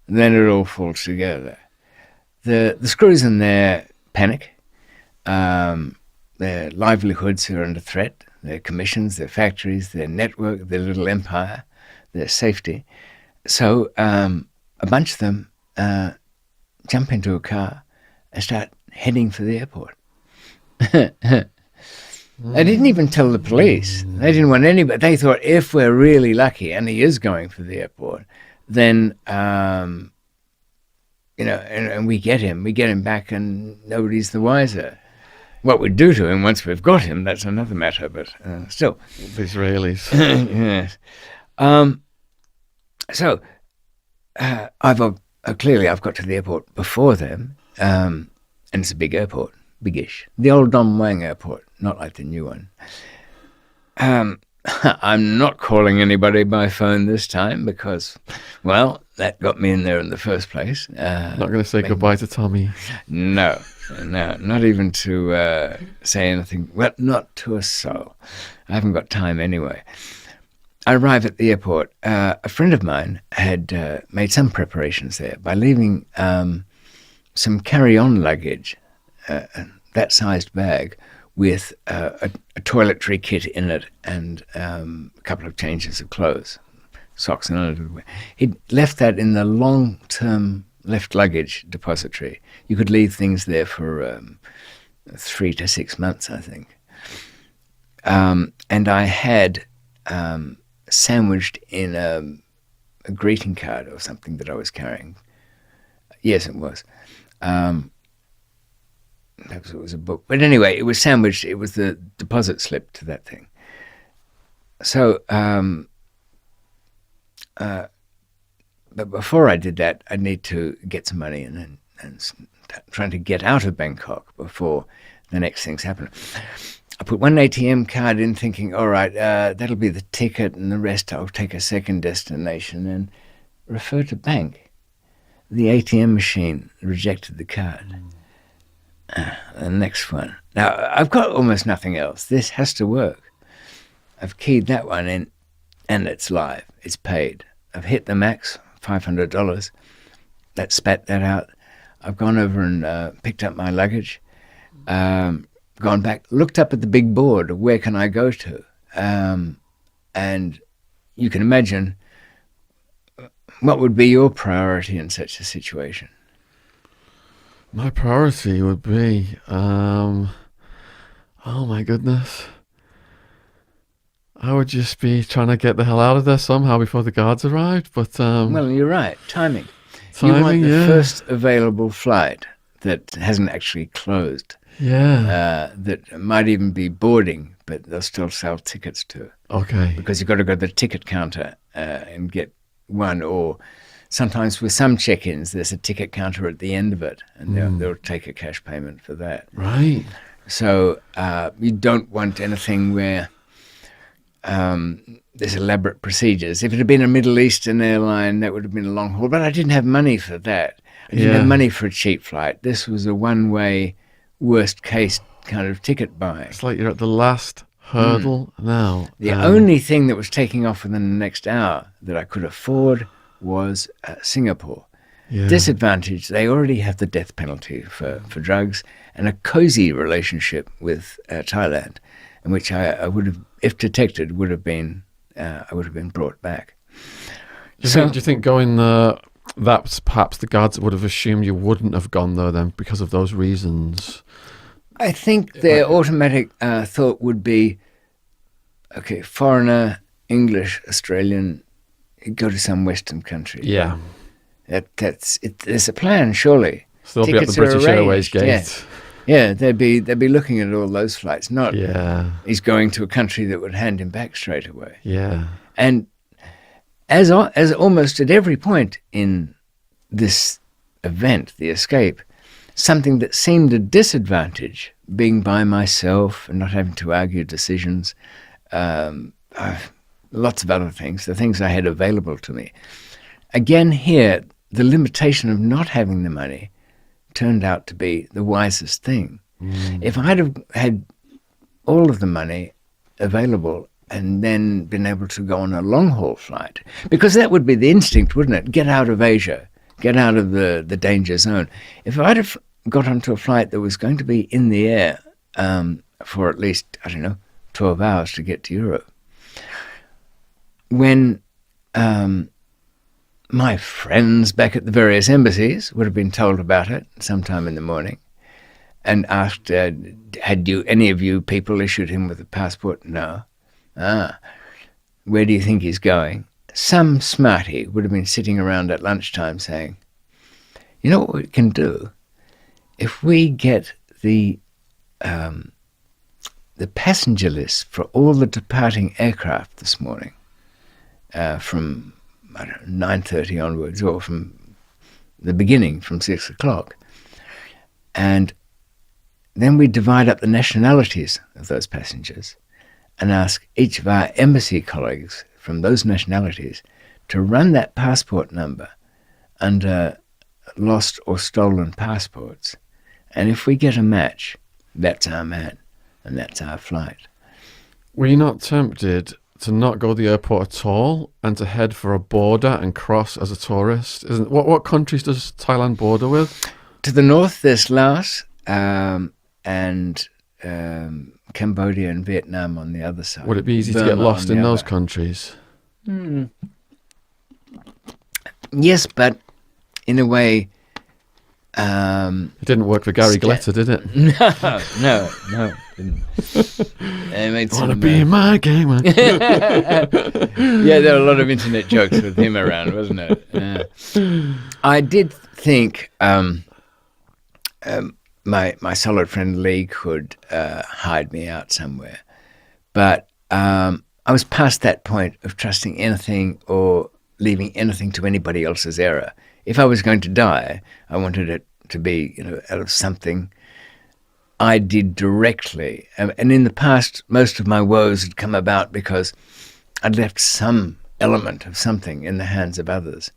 And then it all falls together. The screws in there panic. Their livelihoods are under threat. Their commissions, their factories, their network, their little empire, their safety. So a bunch of them jump into a car and start heading for the airport. They didn't even tell the police. They didn't want anybody. They thought if we're really lucky, and he is going for the airport, then, and we get him back and nobody's the wiser. What we do to him once we've got him, that's another matter, but still. The Israelis. Yes. So, clearly I've got to the airport before them, and it's a big airport, biggish. The old Don Muang airport, not like the new one. I'm not calling anybody by phone this time because, well, that got me in there in the first place. Not going to say goodbye to Tommy. No, not even to say anything. Well, not to a soul. I haven't got time anyway. I arrive at the airport. A friend of mine had made some preparations there by leaving some carry-on luggage, that sized bag, with a toiletry kit in it and a couple of changes of clothes, socks and underwear. He'd left that in the long-term left luggage depository. You could leave things there for 3 to 6 months, I think. And I had sandwiched in a greeting card or something that I was carrying. Yes, it was. Perhaps it was a book. But anyway, it was sandwiched. It was the deposit slip to that thing. So, but before I did that, I'd need to get some money and trying to get out of Bangkok before the next things happen. I put one ATM card in thinking, all right, that'll be the ticket and the rest I'll take a second destination and refer to bank. The ATM machine rejected the card. The next one. Now, I've got almost nothing else. This has to work. I've keyed that one in and it's live. It's paid. I've hit the max, $500. That spat that out. I've gone over and picked up my luggage, gone back, looked up at the big board of where can I go to. And you can imagine what would be your priority in such a situation. My priority would be, oh my goodness. I would just be trying to get the hell out of there somehow before the guards arrived. But well, you're right. Timing. You want the first available flight that hasn't actually closed. Yeah. That might even be boarding, but they'll still sell tickets to. Okay. Because you've got to go to the ticket counter and get one, or sometimes with some check-ins, there's a ticket counter at the end of it, and they'll take a cash payment for that. Right. So you don't want anything where there's elaborate procedures. If it had been a Middle Eastern airline, that would have been a long haul, but I didn't have money for that. I didn't have money for a cheap flight. This was a one-way, worst-case kind of ticket buy. It's like you're at the last hurdle now. The only thing that was taking off within the next hour that I could afford was Singapore. Yeah. Disadvantage, they already have the death penalty for drugs and a cozy relationship with Thailand, in which I would have, if detected, would have been brought back. Do you think going there, that's perhaps the guards would have assumed you wouldn't have gone there then because of those reasons? I think their automatic thought would be, okay, foreigner, English, Australian, go to some Western country. Yeah. That's it. There's a plan, surely. So they'll be at the British Airways gate. Yeah, they'd be looking at all those flights. Not he's going to a country that would hand him back straight away. Yeah. And as almost at every point in this event, the escape, something that seemed a disadvantage, being by myself and not having to argue decisions, lots of other things, the things I had available to me. Again here, the limitation of not having the money turned out to be the wisest thing. If I'd have had all of the money available and then been able to go on a long-haul flight, because that would be the instinct, wouldn't it? Get out of Asia, get out of the danger zone. If I'd have got onto a flight that was going to be in the air for at least, 12 hours to get to Europe, when my friends back at the various embassies would have been told about it sometime in the morning and asked, had any of you people issued him with a passport? No. Where do you think he's going? Some smarty would have been sitting around at lunchtime saying, you know what we can do? If we get the passenger list for all the departing aircraft this morning from 9:30 onwards, or from the beginning, from 6 o'clock, and then we divide up the nationalities of those passengers and ask each of our embassy colleagues from those nationalities to run that passport number under lost or stolen passports. And if we get a match, that's our man and that's our flight. Were you not tempted to not go to the airport at all and to head for a border and cross as a tourist? What countries does Thailand border with? To the north, there's Laos and Cambodia and Vietnam on the other side. Would it be easy to get lost in those countries? Yes, but in a way... it didn't work for Gary Glitter, did it? No. I want to be my gamer. Yeah, there were a lot of internet jokes with him around, wasn't it? I did think my solid friend Lee could hide me out somewhere, but I was past that point of trusting anything or leaving anything to anybody else's error. If I was going to die, I wanted it to be, out of something I did directly. And in the past, most of my woes had come about because I'd left some element of something in the hands of others.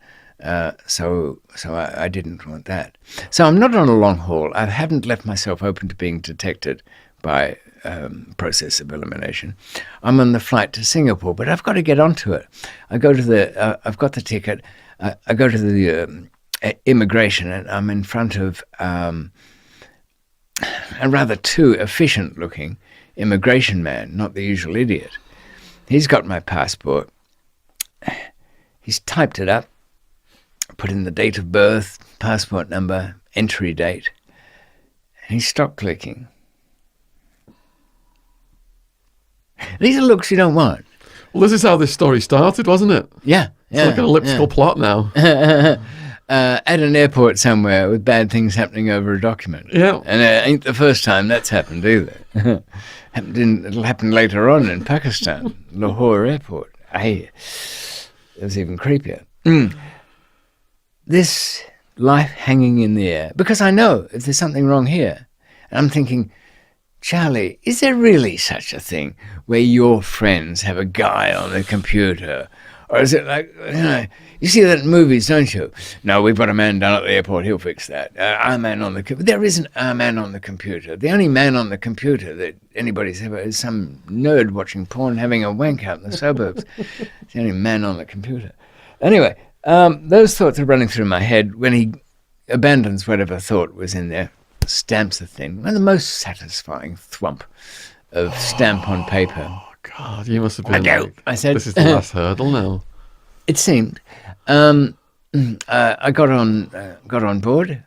So I didn't want that. So I'm not on a long haul. I haven't left myself open to being detected by process of elimination. I'm on the flight to Singapore, but I've got to get onto it. I go to the. I've got the ticket. I go to the immigration, and I'm in front of a rather too efficient-looking immigration man, not the usual idiot. He's got my passport. He's typed it up, put in the date of birth, passport number, entry date, and he stopped clicking. These are looks you don't want. Well, this is how this story started, wasn't it? Yeah. It's like an elliptical plot now. At an airport somewhere with bad things happening over a document. Yeah. And it ain't the first time that's happened either. It'll happen later on in Pakistan, Lahore airport. It was even creepier. This life hanging in the air, because I know if there's something wrong here, and I'm thinking, Charlie, is there really such a thing where your friends have a guy on the computer? Or is it like, you see that in movies, don't you? No, we've got a man down at the airport, he'll fix that. Our man on the computer. There isn't a man on the computer. The only man on the computer that anybody's ever is some nerd watching porn having a wank out in the suburbs. It's the only man on the computer. Anyway, those thoughts are running through my head when he abandons whatever thought was in there, stamps the thing. One of the most satisfying thwump of stamp on paper. Oh, God, you must have been I said, this is the last hurdle now. It seemed. I got on board,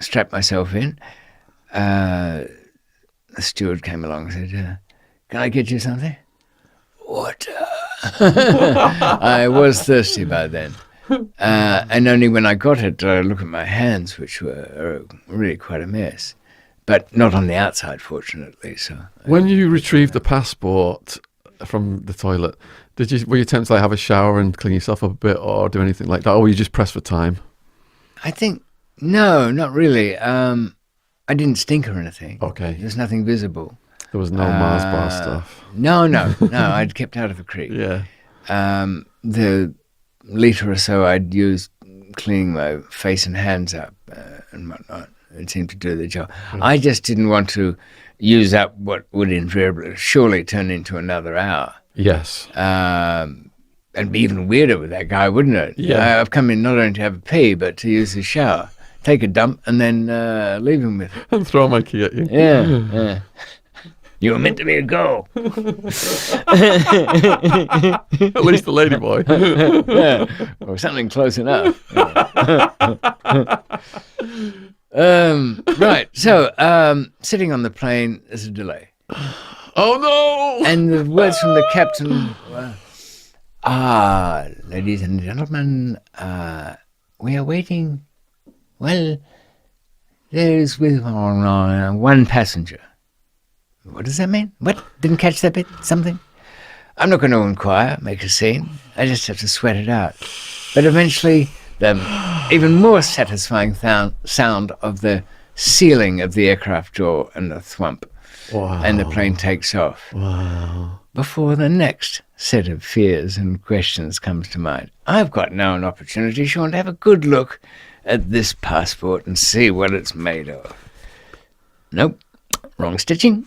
strapped myself in. The steward came along and said, can I get you something? Water. I was thirsty by then. And only when I got it did I look at my hands, which were really quite a mess. But not on the outside, fortunately. So when you retrieved the passport from the toilet, were you tempted to have a shower and clean yourself up a bit, or do anything like that, or were you just pressed for time? I think no, not really. I didn't stink or anything. Okay, there's nothing visible. There was no Mars bar stuff. No. I'd kept out of the creek. Yeah. The litre or so I'd used cleaning my face and hands up and whatnot. It seemed to do the job. I just didn't want to use up what would invariably surely turn into another hour. Yes. And be even weirder with that guy, wouldn't it? Yeah. I've come in not only to have a pee, but to use his shower, take a dump, and then leave him with it. And throw my key at you. Yeah. You were meant to be a girl. At least the lady boy. Yeah. Or something close enough. Right. So, sitting on the plane, there's a delay. Oh, no! And the words from the captain were, ladies and gentlemen, we are waiting. Well, there's with one passenger. What does that mean? What? Didn't catch that bit? Something? I'm not going to inquire, make a scene. I just have to sweat it out. But eventually, the even more satisfying sound of the sealing of the aircraft door and the thwump. Wow. And the plane takes off. Wow. Before the next set of fears and questions comes to mind, I've got now an opportunity, Shaun, to have a good look at this passport and see what it's made of. Nope. Wrong stitching.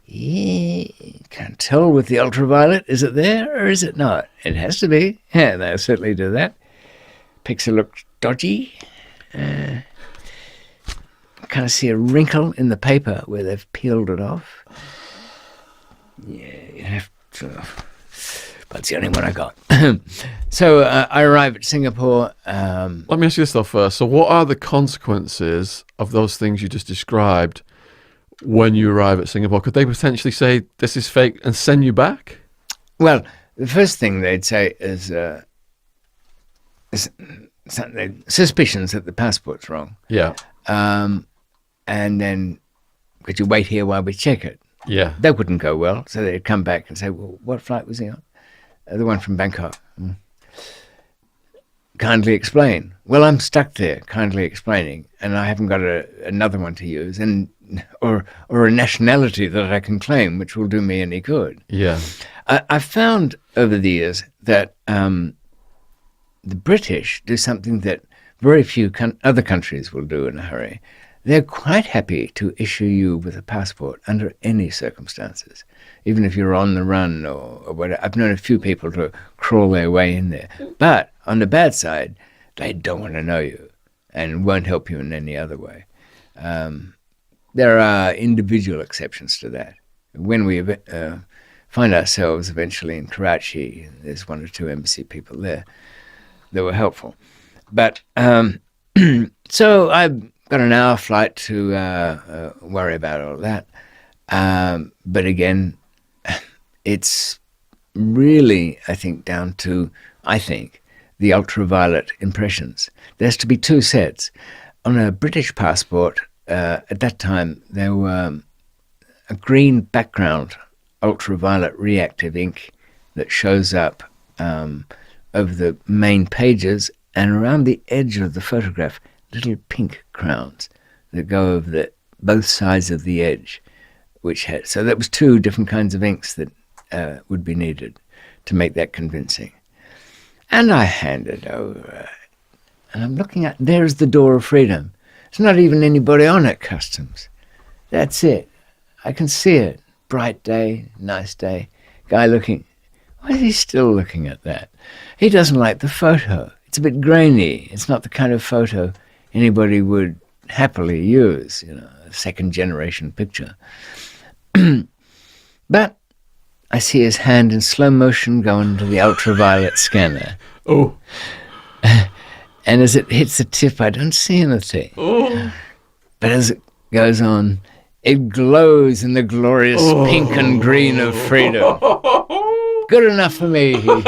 Yeah, can't tell with the ultraviolet. Is it there or is it not? It has to be. Yeah, they'll certainly do that. Picture looks dodgy. I kind of see a wrinkle in the paper where they've peeled it off. Yeah, you have to. But it's the only one I got. So I arrive at Singapore. Let me ask you this though first. So what are the consequences of those things you just described when you arrive at Singapore? Could they potentially say this is fake and send you back? Well, the first thing they'd say is suspicions that the passport's wrong. Yeah. And then, could you wait here while we check it? Yeah. That wouldn't go well. So they'd come back and say, well, what flight was he on? The one from Bangkok. kindly explain. Well, I'm stuck there, kindly explaining, and I haven't got another one to use, or a nationality that I can claim, which will do me any good. Yeah. I've found over the years that the British do something that very few other countries will do in a hurry. They're quite happy to issue you with a passport under any circumstances, even if you're on the run or whatever. I've known a few people to crawl their way in there. But on the bad side, they don't want to know you and won't help you in any other way. There are individual exceptions to that. When we find ourselves eventually in Karachi, there's one or two embassy people there that were helpful. But so I've got an hour flight to worry about all that. But again, it's really, I think, down to, the ultraviolet impressions. There's to be two sets. On a British passport, at that time, there were a green background ultraviolet reactive ink that shows up over the main pages, and around the edge of the photograph, little pink crowns that go over both sides of the edge, so that was two different kinds of inks that would be needed to make that convincing. And I hand it over, and I'm looking at, there's the door of freedom. There's not even anybody on at customs. That's it. I can see it. Bright day, nice day. Guy looking. Why is he still looking at that? He doesn't like the photo. It's a bit grainy. It's not the kind of photo anybody would happily use, a second-generation picture. But I see his hand in slow motion go into the ultraviolet scanner. Oh. And as it hits the tip, I don't see anything. Oh. But as it goes on, it glows in the glorious pink and green of freedom. Good enough for me, he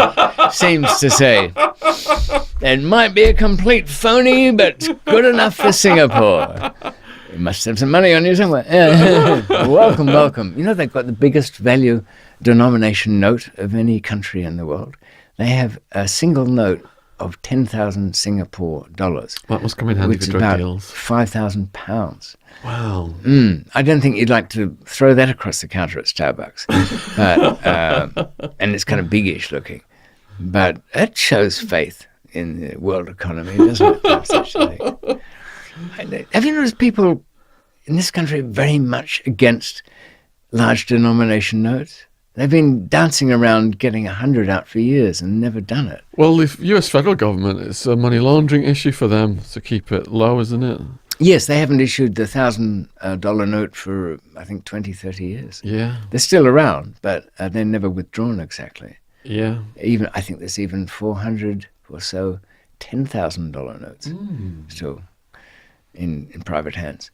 seems to say. It might be a complete phony, but it's good enough for Singapore. You must have some money on you somewhere. Welcome, welcome. They've got the biggest value denomination note of any country in the world. They have a single note of 10,000 Singapore dollars. That must come in handy for drug deals. £5,000. Wow. I don't think you'd like to throw that across the counter at Starbucks. But, and it's kind of biggish looking. But it shows faith in the world economy, doesn't it? Have such a thing. Have you noticed people in this country are very much against large denomination notes? They've been dancing around getting 100 out for years and never done it. Well, the US federal government, it's a money laundering issue for them to keep it low, isn't it? Yes, they haven't issued the $1,000 note for, I think, 20, 30 years. Yeah. They're still around, but they're never withdrawn exactly. Yeah. I think there's even 400 or so $10,000 notes still in private hands.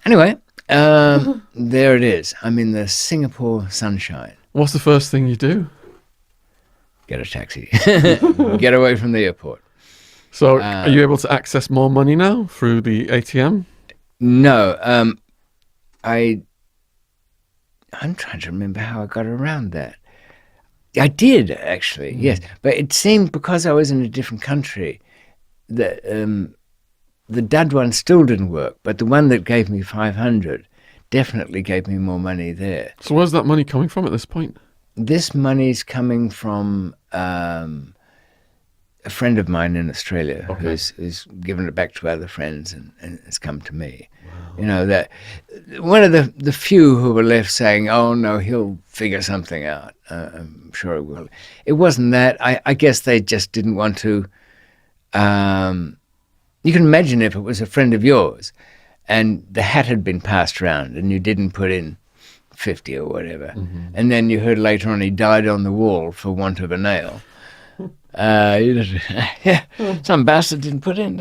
Anyway, there it is. I'm in the Singapore sunshine. What's the first thing you do? Get a taxi. Get away from the airport. So are you able to access more money now through the ATM? No. I'm trying to remember how I got around that. I did, actually, yes. But it seemed because I was in a different country that the dud one still didn't work, but the one that gave me 500 definitely gave me more money there. So where's that money coming from at this point? This money's coming from a friend of mine in Australia who's given it back to other friends and it's come to me. Wow. That one of the few who were left saying, oh, no, he'll figure something out. I'm sure he will. It wasn't that. I guess they just didn't want to. You can imagine if it was a friend of yours and the hat had been passed around and you didn't put in 50 or whatever, and then you heard later on he died on the wall for want of a nail. Some bastard didn't put in.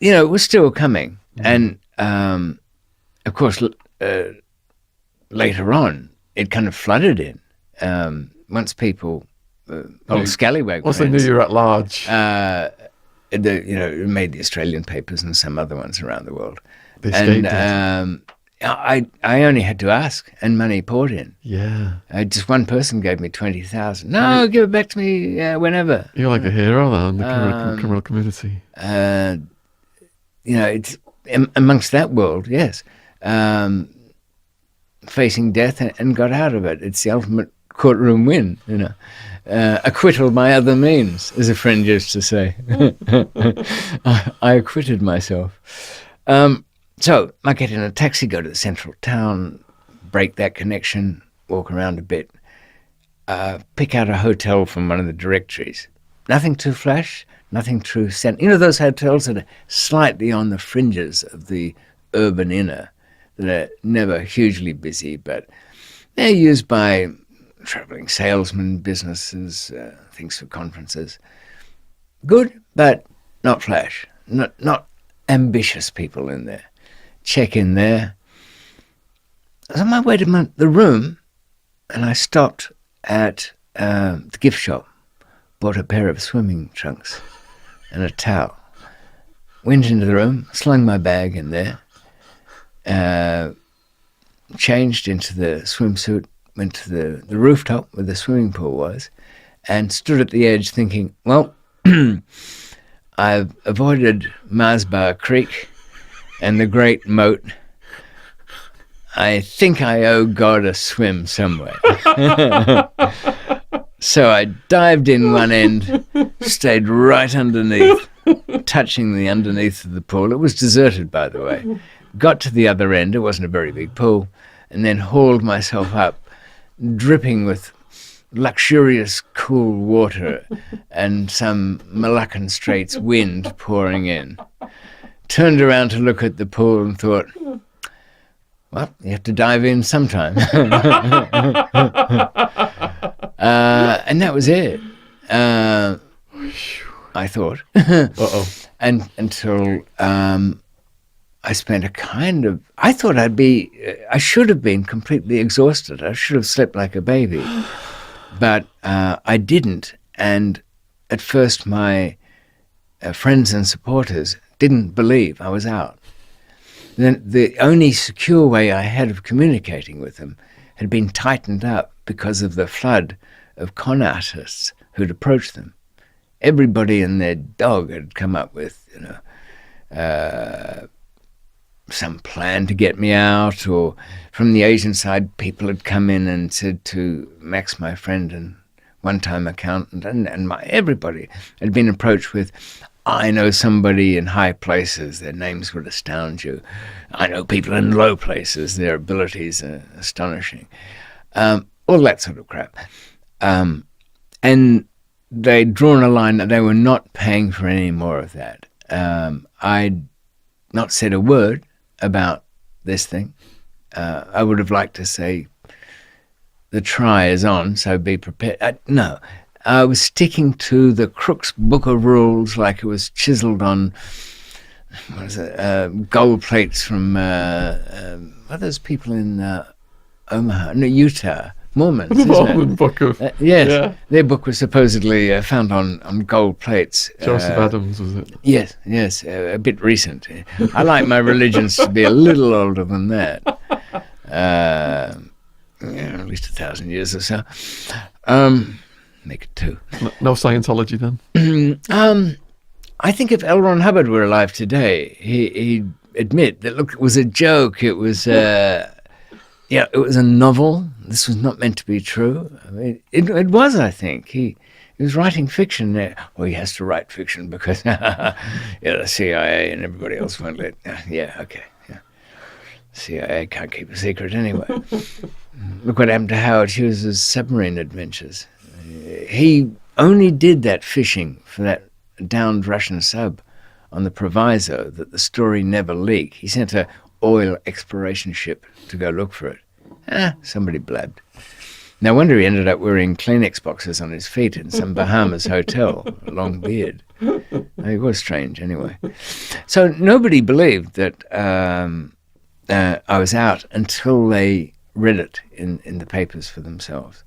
It was still coming. And, of course, later on, it kind of flooded in. Once people, scallywag once they knew you were at large. It made the Australian papers and some other ones around the world. They stated. I only had to ask, and money poured in. Yeah. Just one person gave me 20,000. No, give it back to me whenever. You're like a hero now in the criminal community. It's amongst that world, yes. Facing death and got out of it. It's the ultimate courtroom win, acquittal by other means, as a friend used to say. I acquitted myself. So I get in a taxi, go to the central town, break that connection, walk around a bit, pick out a hotel from one of the directories. Nothing too flash, nothing too those hotels that are slightly on the fringes of the urban inner, that are never hugely busy, but they're used by traveling salesmen, businesses, things for conferences. Good, but not flash. Not ambitious people in there. Check in there. I was on my way to the room, and I stopped at the gift shop, bought a pair of swimming trunks and a towel. Went into the room, slung my bag in there, changed into the swimsuit, went to the rooftop where the swimming pool was, and stood at the edge thinking, well, I've avoided Marsbar Creek and the Great Moat. I think I owe God a swim somewhere. So I dived in one end, stayed right underneath, touching the underneath of the pool. It was deserted, by the way. Got to the other end, it wasn't a very big pool, and then hauled myself up, dripping with luxurious cool water and some Malaccan Straits wind pouring in. Turned around to look at the pool and thought, well, you have to dive in sometime. And that was it. I thought. Uh-oh. And until I spent I thought I should have been completely exhausted. I should have slept like a baby. But I didn't. And at first my friends and supporters didn't believe I was out. Then the only secure way I had of communicating with them had been tightened up because of the flood of con artists who'd approached them. Everybody and their dog had come up with, some plan to get me out, or from the Asian side, people had come in and said to Max, my friend and one-time accountant, and everybody had been approached with, I know somebody in high places, their names would astound you. I know people in low places, their abilities are astonishing. All that sort of crap. And they'd drawn a line that they were not paying for any more of that. I'd not said a word about this thing. I would have liked to say, the try is on, so be prepared. No. I was sticking to the Crook's Book of Rules like it was chiseled on, gold plates from, what are those people in Omaha? No, Utah. Mormons, The isn't Mormon it? book of... Yes. Yeah. Their book was supposedly found on gold plates. Joseph Adams, was it? Yes, a bit recent. I like my religions to be a little older than that. At least 1,000 years or so. Make it 2. No Scientology then? I think if L. Ron Hubbard were alive today, he'd admit that, look, it was a joke. It was, it was a novel. This was not meant to be true. I mean, it was, I think. He was writing fiction there. Well, he has to write fiction because the CIA and everybody else won't let... okay. CIA can't keep a secret anyway. Look what happened to Howard Hughes' submarine adventures. He only did that fishing for that downed Russian sub on the proviso that the story never leak. He sent a oil exploration ship to go look for it. Somebody blabbed. No wonder he ended up wearing Kleenex boxes on his feet in some Bahamas hotel, a long beard. It was strange anyway. So nobody believed that I was out until they read it in the papers for themselves.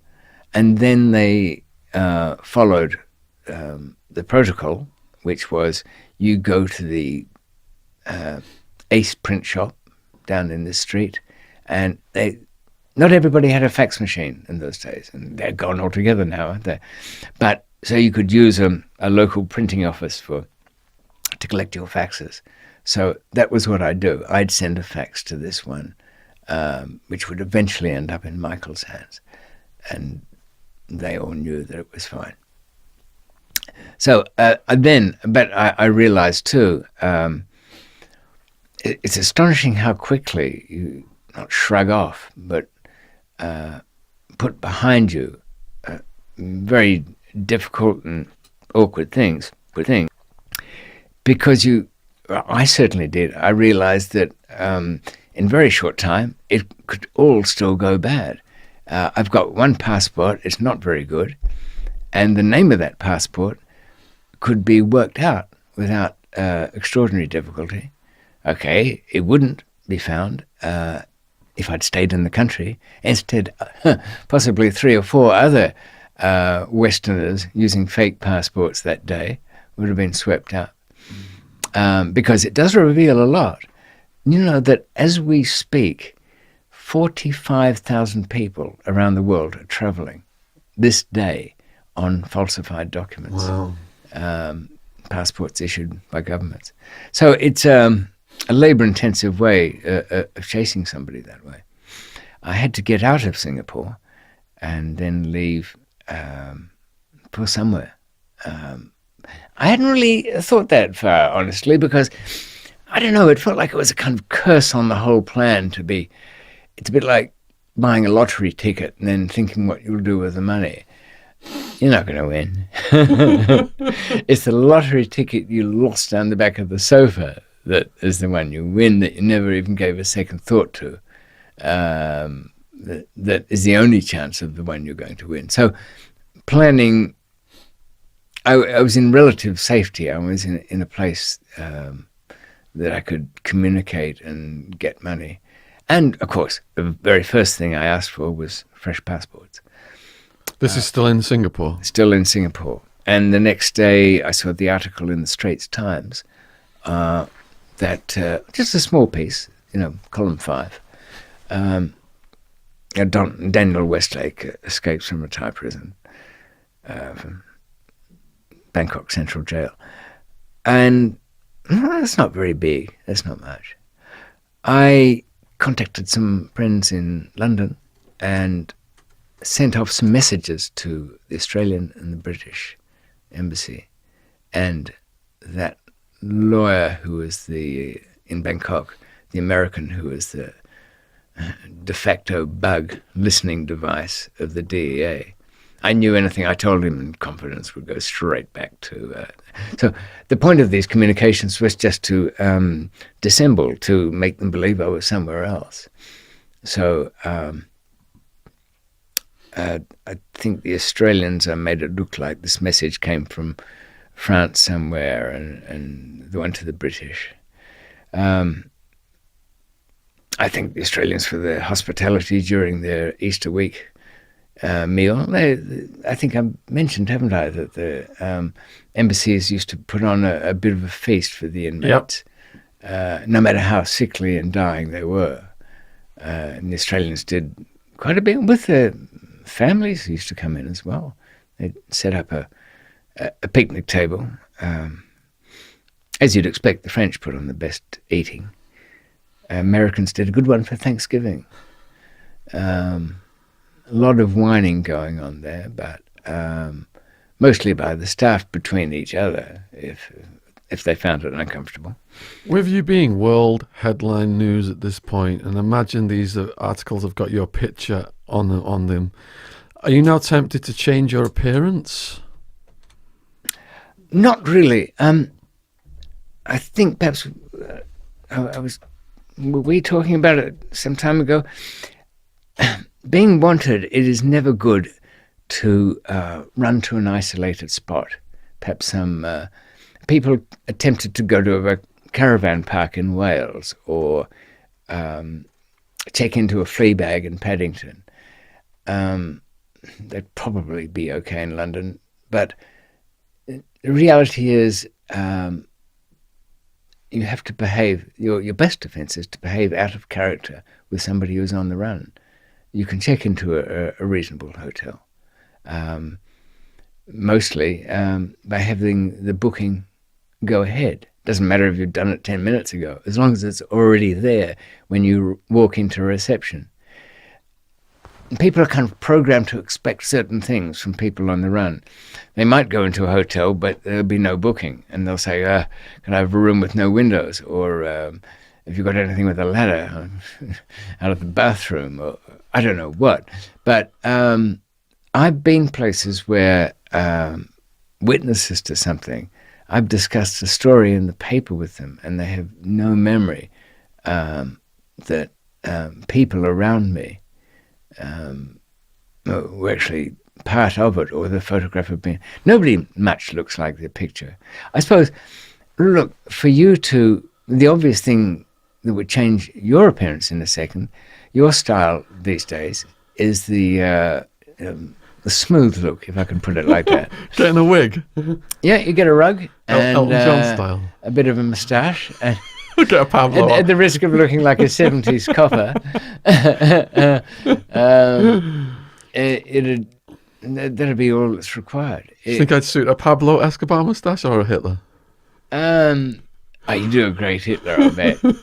And then they followed the protocol, which was you go to the Ace print shop down in this street, And not everybody had a fax machine in those days, and they're gone altogether now, aren't they? But so you could use a local printing office to collect your faxes. So that was what I'd do. I'd send a fax to this one, which would eventually end up in Michael's hands, and they all knew that it was fine. So but I realized too, it's astonishing how quickly you not shrug off, but put behind you very difficult and awkward things, because I certainly did. I realized that in very short time, it could all still go bad. I've got one passport, it's not very good, and the name of that passport could be worked out without extraordinary difficulty. Okay, it wouldn't be found if I'd stayed in the country. Instead, possibly 3 or 4 other Westerners using fake passports that day would have been swept up. Because it does reveal a lot. You know that as we speak, 45,000 people around the world are traveling this day on falsified documents. Wow. Passports issued by governments. So it's a labor-intensive way of chasing somebody that way. I had to get out of Singapore and then leave for somewhere. I hadn't really thought that far, honestly, because, I don't know, it felt like it was a kind of curse on the whole plan to be. It's a bit like buying a lottery ticket and then thinking what you'll do with the money. You're not going to win. It's the lottery ticket you lost down the back of the sofa that is the one you win, that you never even gave a second thought to. That is the only chance of the one you're going to win. So planning, I was in relative safety. I was in a place that I could communicate and get money. And, of course, the very first thing I asked for was fresh passports. This is still in Singapore? Still in Singapore. And the next day I saw the article in the Straits Times that, just a small piece, column 5, Daniel Westlake escapes from a Thai prison, from Bangkok Central Jail. And that's not very big. That's not much. I contacted some friends in London and sent off some messages to the Australian and the British embassy. And that lawyer who was in Bangkok, the American who was the de facto bug listening device of the DEA, I knew anything I told him in confidence would go straight back to... So the point of these communications was just to dissemble, to make them believe I was somewhere else. So I think the Australians made it look like this message came from France somewhere, and the one to the British. I think the Australians, for their hospitality during their Easter week meal, I think I mentioned, haven't I, that the embassies used to put on a bit of a feast for the inmates, no matter how sickly and dying they were. And the Australians did quite a bit with their families who used to come in as well. They'd set up a picnic table. As you'd expect, the French put on the best eating. Americans did a good one for Thanksgiving. A lot of whining going on there, but mostly by the staff between each other, if they found it uncomfortable. With you being world headline news at this point, and imagine these articles have got your picture on them, are you now tempted to change your appearance? Not really. I think perhaps were we talking about it some time ago? Being wanted, it is never good to run to an isolated spot. Perhaps some people attempted to go to a caravan park in Wales or check into a flea bag in Paddington. They'd probably be okay in London, but the reality is, you have to behave. Your best defense is to behave out of character with somebody who's on the run. You can check into a reasonable hotel, mostly by having the booking go ahead. Doesn't matter if you've done it 10 minutes ago, as long as it's already there when you walk into reception. People are kind of programmed to expect certain things from people on the run. They might go into a hotel, but there'll be no booking, and they'll say, can I have a room with no windows? Or if you've got anything with a ladder out of the bathroom, or I don't know what. But I've been places where witnesses to something, I've discussed a story in the paper with them, and they have no memory that people around me were actually part of it, or the photograph had been. Nobody much looks like the picture. I suppose, look, for you to, the obvious thing that would change your appearance in a second, your style these days, is the smooth look, if I can put it like that. Getting a wig. Yeah, you get a rug and Elton John style. A bit of a moustache. And Get a Pablo. at the risk of looking like a 70s copper, that'd be all that's required. Do you think I'd suit a Pablo Escobar moustache or a Hitler? You do a great Hitler, I bet. No,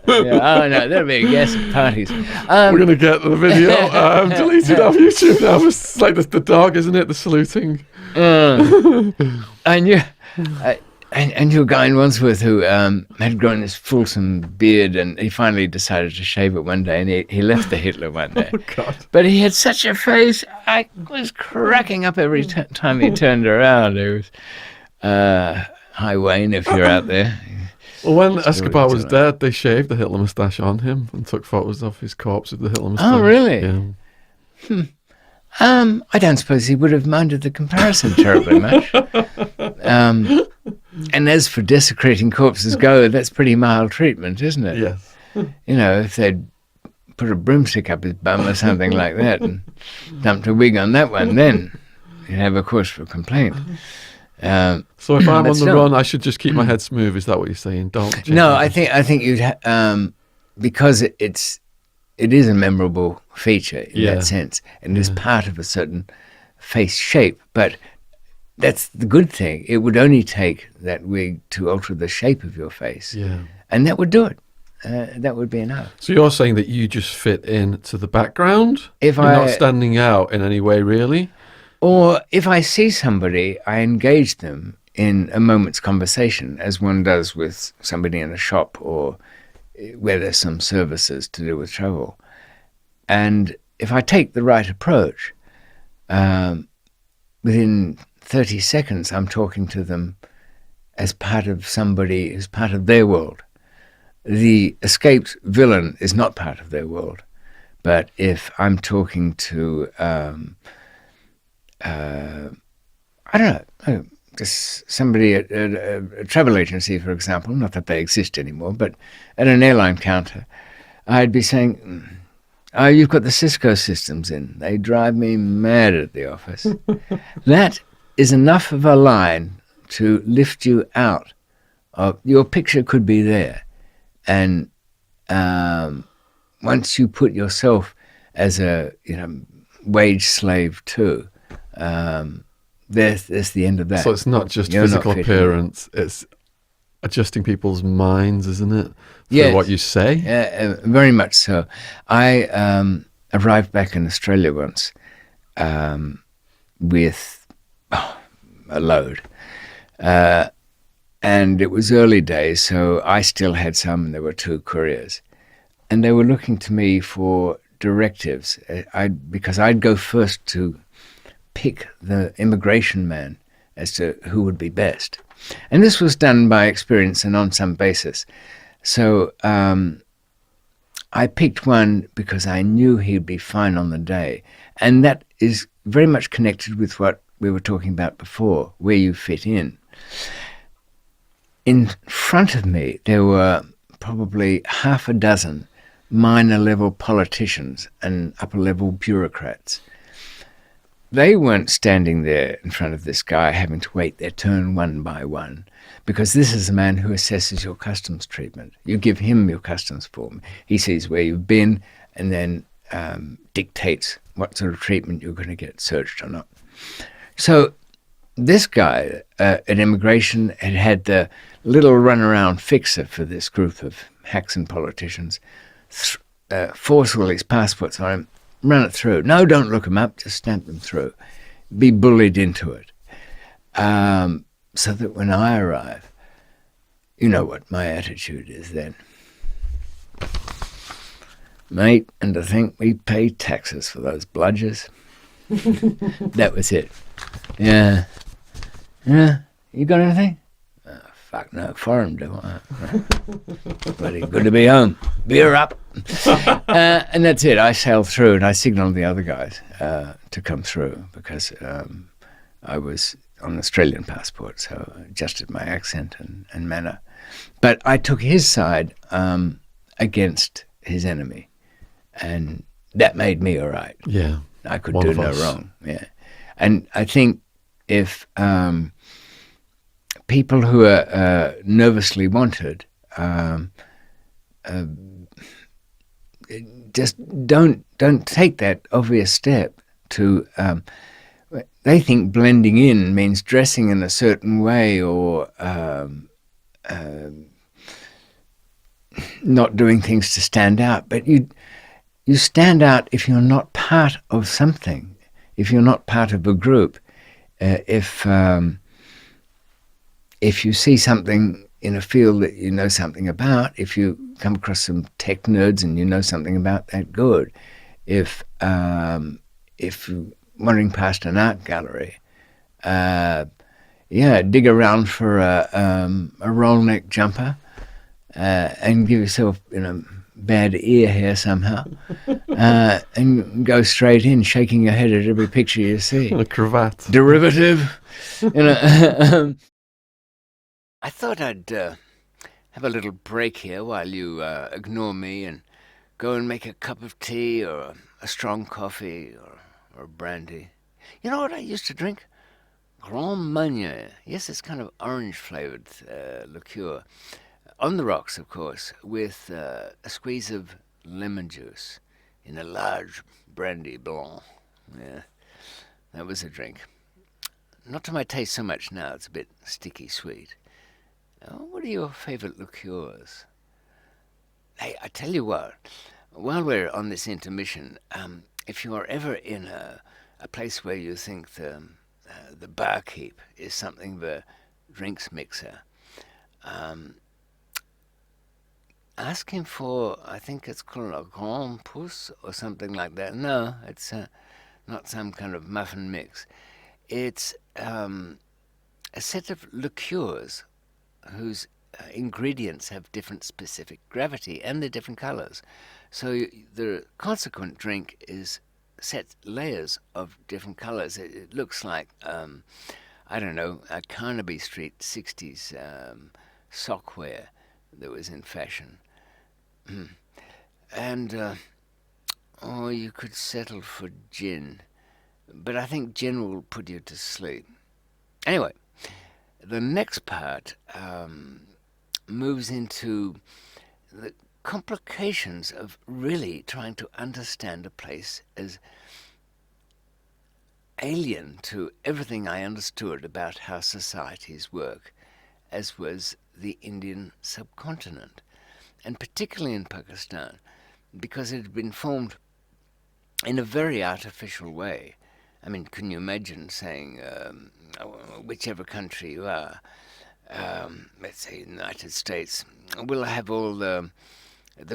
that'll be a guess at parties. We're going to get the video deleted off YouTube now. It's like the dog, isn't it? The saluting. I knew a guy in Wandsworth who had grown this fulsome beard, and he finally decided to shave it one day, and he left the Hitler one day. Oh, God. But he had such a face, I was cracking up every time he turned around. It was, hi Wayne, if you're out there. Well, when Escobar was dead, they shaved the Hitler moustache on him and took photos of his corpse with the Hitler moustache. Oh, really? Yeah. I don't suppose he would have minded the comparison terribly much. And as for desecrating corpses go, that's pretty mild treatment, isn't it? Yes. You know, if they'd put a broomstick up his bum or something like that and dumped a wig on that one, then you'd have a cause for complaint. So if I'm on the run, I should just keep my head smooth. Is that what you're saying? Don't. No, I think you'd because it is a memorable feature in that sense, and it is part of a certain face shape. But that's the good thing. It would only take that wig to alter the shape of your face, and that would do it. That would be enough. So you're saying that you just fit into the background? You're not standing out in any way, really? Or if I see somebody, I engage them in a moment's conversation, as one does with somebody in a shop or where there's some services to do with travel. And if I take the right approach, within 30 seconds, I'm talking to them as part of somebody who's part of their world. The escaped villain is not part of their world. But if I'm talking to I don't know, just somebody at a travel agency, for example, not that they exist anymore, but at an airline counter, I'd be saying, you've got the Cisco systems in. They drive me mad at the office. That is enough of a line to lift you out. Your picture could be there. And once you put yourself as a wage slave too, there's the end of that. So it's not just physical appearance, it's adjusting people's minds, isn't it? For what you say? Yeah, very much so. I arrived back in Australia once with a load. And it was early days, so I still had some, and there were 2 couriers. And they were looking to me for directives, because I'd go first to pick the immigration man as to who would be best. And this was done by experience and on some basis. So I picked one because I knew he'd be fine on the day. And that is very much connected with what we were talking about before, where you fit in. In front of me, there were probably half a dozen minor-level politicians and upper-level bureaucrats. They weren't standing there in front of this guy having to wait their turn one by one, because this is a man who assesses your customs treatment. You give him your customs form. He sees where you've been and then dictates what sort of treatment you're going to get, searched or not. So this guy at immigration had the little runaround fixer for this group of hacks and politicians, force all these passports on him, run it through. No, don't look them up, just stamp them through. Be bullied into it. So that when I arrive, you know what my attitude is then. Mate, and to think we pay taxes for those bludgers. That was it. Yeah. Yeah, you got anything? Oh, fuck no, foreign do I? Bloody good to be home. Beer up. And that's it. I sailed through and I signalled the other guys to come through because I was on an Australian passport, so I adjusted my accent and manner. But I took his side against his enemy, and that made me all right. Yeah. I could do no wrong. Yeah. And I think if people who are nervously wanted just don't take that obvious step to they think blending in means dressing in a certain way or not doing things to stand out. But you stand out if you're not part of something, if you're not part of a group. If you see something in a field that you know something about, if you come across some tech nerds and you know something about that, good. If you're wandering past an art gallery, dig around for a roll neck jumper and give yourself bad ear hair somehow, and go straight in, shaking your head at every picture you see. A cravat. Derivative. I thought I'd have a little break here while you ignore me and go and make a cup of tea or a strong coffee or a brandy. You know what I used to drink? Grand Marnier. Yes, it's kind of orange-flavoured liqueur. On the rocks, of course, with a squeeze of lemon juice in a large brandy blanc. Yeah, that was a drink. Not to my taste so much now. It's a bit sticky sweet. What are your favourite liqueurs? Hey, I tell you what, while we're on this intermission, if you are ever in a place where you think the barkeep is something of a drinks mixer, ask him for, I think it's called a Grand Pouce or something like that. No, it's not some kind of muffin mix. It's a set of liqueurs whose ingredients have different specific gravity and they're different colours. So the consequent drink is set layers of different colours. It looks like, I don't know, a Carnaby Street 60s sockwear that was in fashion. And, you could settle for gin. But I think gin will put you to sleep. Anyway, the next part moves into the complications of really trying to understand a place as alien to everything I understood about how societies work, as was the Indian subcontinent, and particularly in Pakistan, because it had been formed in a very artificial way. I mean, can you imagine saying, whichever country you are, let's say United States, we'll have all the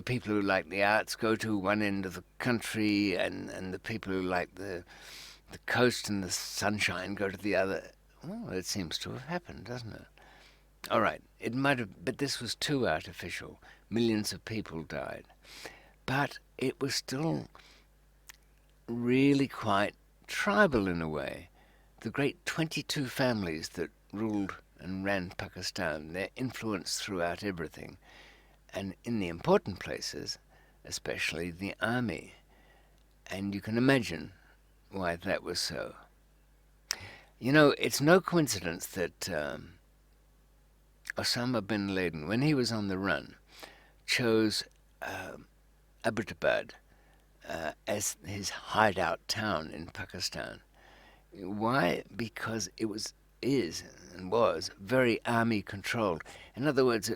people who like the arts go to one end of the country, and the people who like the coast and the sunshine go to the other. Well, it seems to have happened, doesn't it? All right, it might have, but this was too artificial. Millions of people died. But it was still really quite tribal in a way. The great 22 families that ruled and ran Pakistan, their influence throughout everything. And in the important places, especially the army. And you can imagine why that was so. You know, it's no coincidence that Osama bin Laden, when he was on the run, chose Abbottabad as his hideout town in Pakistan. Why? Because it was very army controlled. In other words,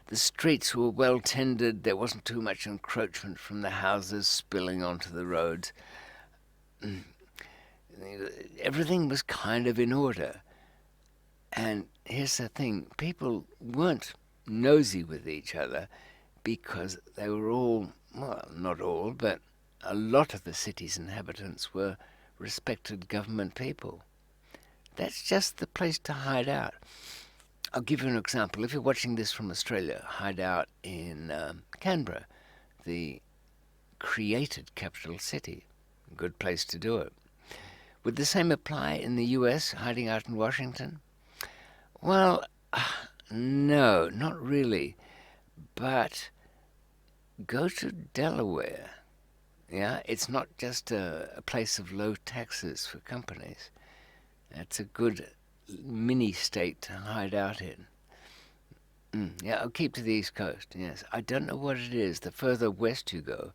the streets were well tended. There wasn't too much encroachment from the houses spilling onto the roads. Everything was kind of in order. And here's the thing, people weren't nosy with each other because they were all, well, not all, but a lot of the city's inhabitants were respected government people. That's just the place to hide out. I'll give you an example. If you're watching this from Australia, hide out in Canberra, the created capital city. A good place to do it. Would the same apply in the US, hiding out in Washington? Well, no, not really. But go to Delaware. Yeah, it's not just a place of low taxes for companies. It's a good mini state to hide out in. Yeah, I'll keep to the East Coast, yes. I don't know what it is. The further west you go,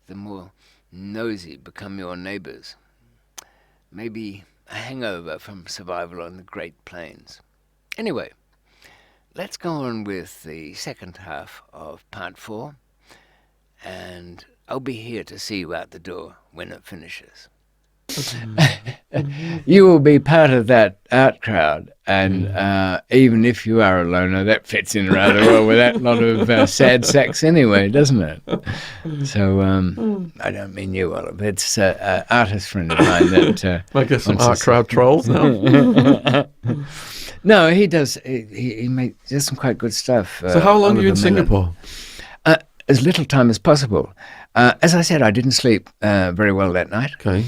the more nosy become your neighbours. Maybe a hangover from survival on the Great Plains. Anyway, let's go on with the second half of part 4, and I'll be here to see you out the door when it finishes. You will be part of that art crowd, and even if you are a loner, that fits in rather well with that lot of sad sacks anyway, doesn't it? So I don't mean you, Oliver. It's an artist friend of mine that I guess some art crowd trolls now. No, he does. He does some quite good stuff. So how long are you in McMillan. Singapore? As little time as possible. As I said, I didn't sleep very well that night. Okay.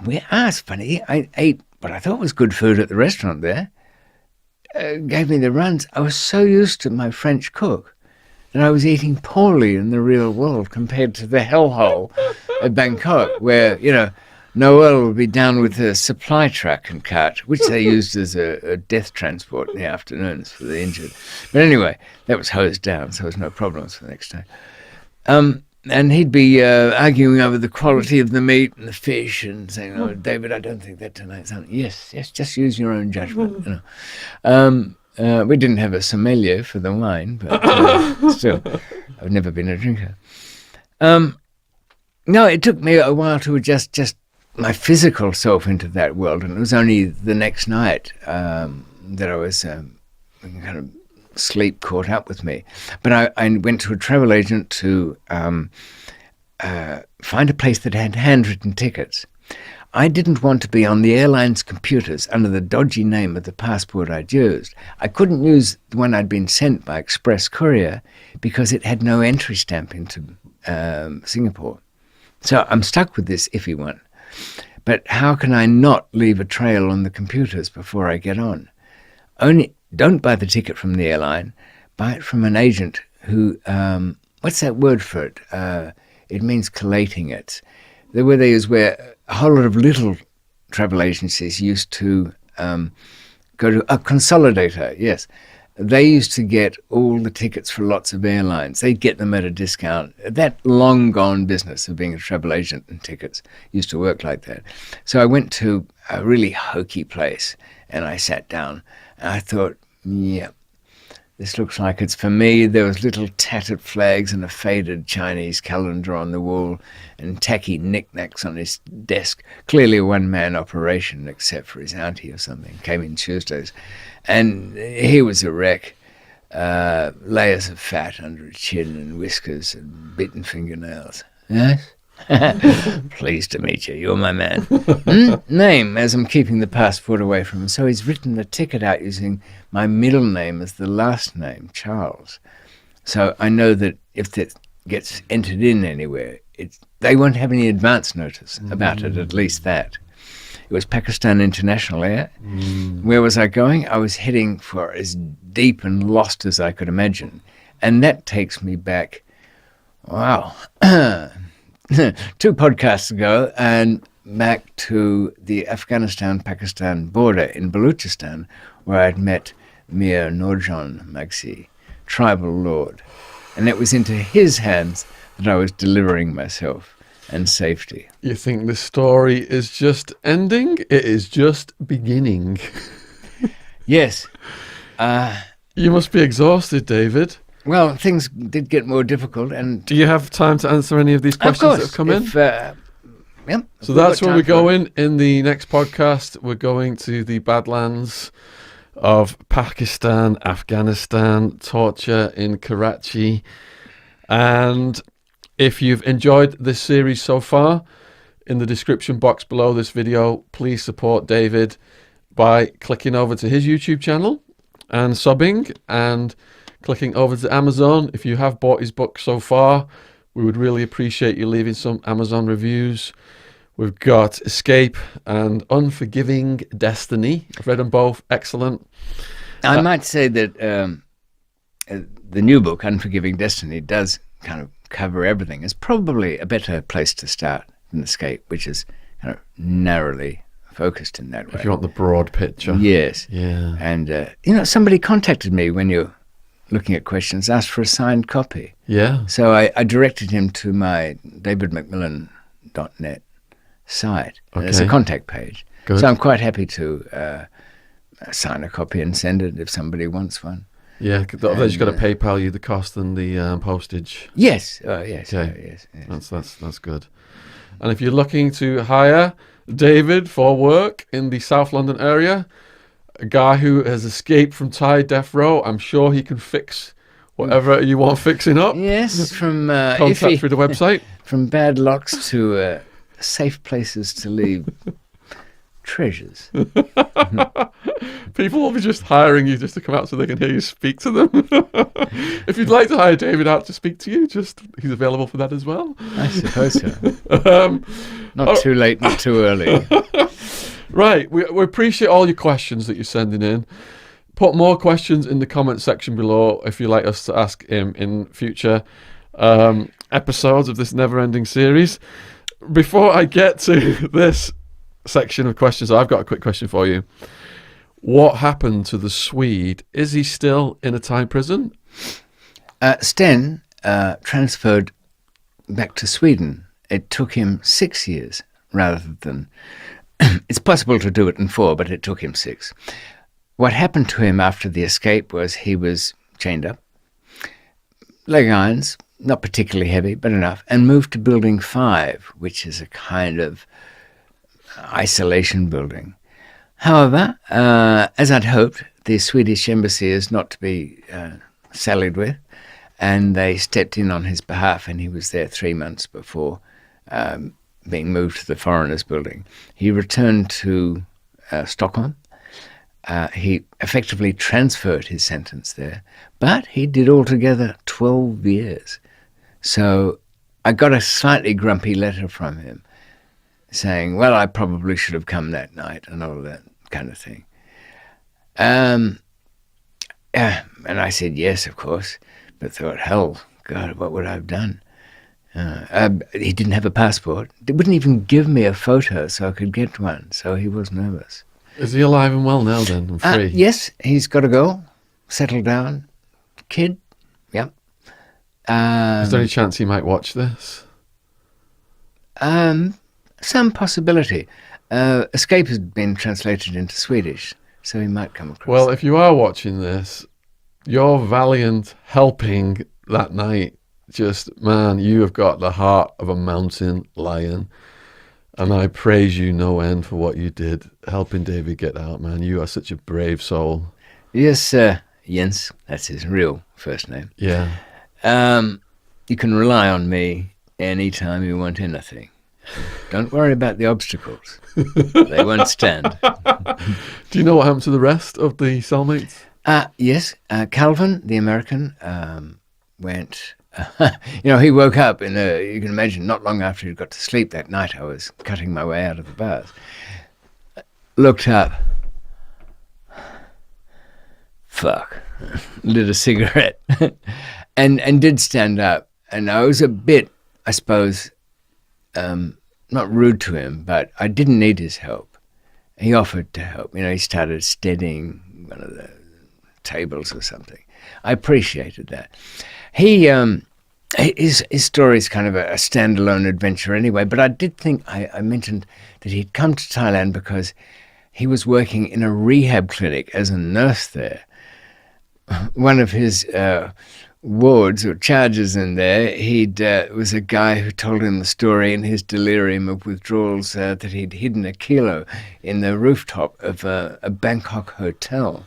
It's funny. I ate what I thought was good food at the restaurant there. Gave me the runs. I was so used to my French cook that I was eating poorly in the real world compared to the hellhole at Bangkok, where, Noel would be down with a supply truck and cart, which they used as a death transport in the afternoons for the injured. But anyway, that was hosed down, so there was no problems for the next day. And he'd be arguing over the quality of the meat and the fish and saying, "Oh, David, I don't think that tonight's on." Yes, just use your own judgment. We didn't have a sommelier for the wine, but still, I've never been a drinker. No, it took me a while to adjust my physical self into that world, and it was only the next night that I was kind of sleep caught up with me. But I went to a travel agent to find a place that had handwritten tickets. I didn't want to be on the airline's computers under the dodgy name of the passport I'd used. I couldn't use the one I'd been sent by express courier because it had no entry stamp into Singapore. So I'm stuck with this iffy one. But how can I not leave a trail on the computers before I get on? Don't buy the ticket from the airline. Buy it from an agent who, what's that word for it? It means collating it. The word they use where a whole lot of little travel agencies used to go to a consolidator, yes. They used to get all the tickets for lots of airlines. They'd get them at a discount. That long-gone business of being a travel agent and tickets used to work like that. So I went to a really hokey place, and I sat down, and I thought, yeah, this looks like it's for me. There was little tattered flags and a faded Chinese calendar on the wall and tacky knickknacks on his desk. Clearly a one-man operation, except for his auntie or something. Came in Tuesdays. And he was a wreck. Layers of fat under his chin and whiskers and bitten fingernails. Yes? Pleased to meet you. You're my man. Name, as I'm keeping the passport away from him. So he's written the ticket out using my middle name as the last name, Charles. So I know that if that gets entered in anywhere, they won't have any advance notice about it, at least that. It was Pakistan International Air. Where was I going? I was heading for as deep and lost as I could imagine. And that takes me back, wow, 2 podcasts ago, and back to the Afghanistan-Pakistan border in Baluchistan, where I'd met Mir Nurjan Magsi, tribal lord. And it was into his hands that I was delivering myself and safety. You think the story is just ending? It is just beginning. Yes. You must be exhausted, David. Well, things did get more difficult. And do you have time to answer any of these questions that have come in? Yep. So that's where we're going in the next podcast. We're going to the Badlands of Pakistan, Afghanistan, torture in Karachi. And if you've enjoyed this series so far, in the description box below this video, please support David by clicking over to his YouTube channel and subbing, and clicking over to Amazon. If you have bought his book so far, we would really appreciate you leaving some Amazon reviews. We've got Escape and Unforgiving Destiny. I've read them both. Excellent. I might say that the new book, Unforgiving Destiny, does kind of cover everything. It's probably a better place to start than Escape, which is kind of narrowly focused in that way. If you want the broad picture. Yes. Yeah. And, somebody contacted me when you're looking at questions, asked for a signed copy. Yeah. So I directed him to my davidmcmillan.net site. Okay. There's a contact page. Good. So I'm quite happy to sign a copy and send it if somebody wants one. Yeah, they've just got to PayPal you the cost and the postage. Yes. Oh, yes. Okay. Yes. That's good. And if you're looking to hire David for work in the South London area, a guy who has escaped from Thai death row, I'm sure he can fix whatever you want fixing up. Yes, from contact through the website. From bad locks to safe places to leave treasures. People will be just hiring you just to come out so they can hear you speak to them. If you'd like to hire David out to speak to you, he's available for that as well. I suppose so. Not too late, not too early. Right, we appreciate all your questions that you're sending in. Put more questions in the comment section below if you'd like us to ask him in future episodes of this never-ending series. Before I get to this section of questions, I've got a quick question for you. What happened to the Swede? Is he still in a Thai prison? Sten transferred back to Sweden. It took him 6 years rather than... It's possible to do it in 4, but it took him 6. What happened to him after the escape was he was chained up, leg irons, not particularly heavy, but enough, and moved to Building 5, which is a kind of isolation building. However, as I'd hoped, the Swedish embassy is not to be sallied with, and they stepped in on his behalf, and he was there 3 months before being moved to the foreigners building. He returned to Stockholm. He effectively transferred his sentence there, but he did altogether 12 years. So I got a slightly grumpy letter from him saying, well, I probably should have come that night and all that kind of thing. And I said yes, of course, but thought, hell, God, what would I have done? He didn't have a passport. They wouldn't even give me a photo so I could get one, so he was nervous. Is he alive and well now then, and free? Yes, he's got to go, settle down, kid, yep. Is there any chance he might watch this? Some possibility. Escape has been translated into Swedish, so he might come across. Well, if you are watching this, your valiant helping that night, man, you have got the heart of a mountain lion. And I praise you no end for what you did, helping David get out, man. You are such a brave soul. Yes, Jens, that's his real first name. Yeah. You can rely on me anytime you want anything. Don't worry about the obstacles. They won't stand. Do you know what happened to the rest of the cellmates? Yes. Calvin, the American, went... he woke up you can imagine, not long after he got to sleep that night. I was cutting my way out of the bars. Looked up. Fuck. Lit a cigarette. and did stand up. And I was a bit, I suppose, not rude to him, but I didn't need his help. He offered to help. He started steadying one of the tables or something. I appreciated that. His story is kind of a standalone adventure anyway, but I did think I mentioned that he'd come to Thailand because he was working in a rehab clinic as a nurse there. One of his wards or charges in there, was a guy who told him the story in his delirium of withdrawals that he'd hidden a kilo in the rooftop of a Bangkok hotel.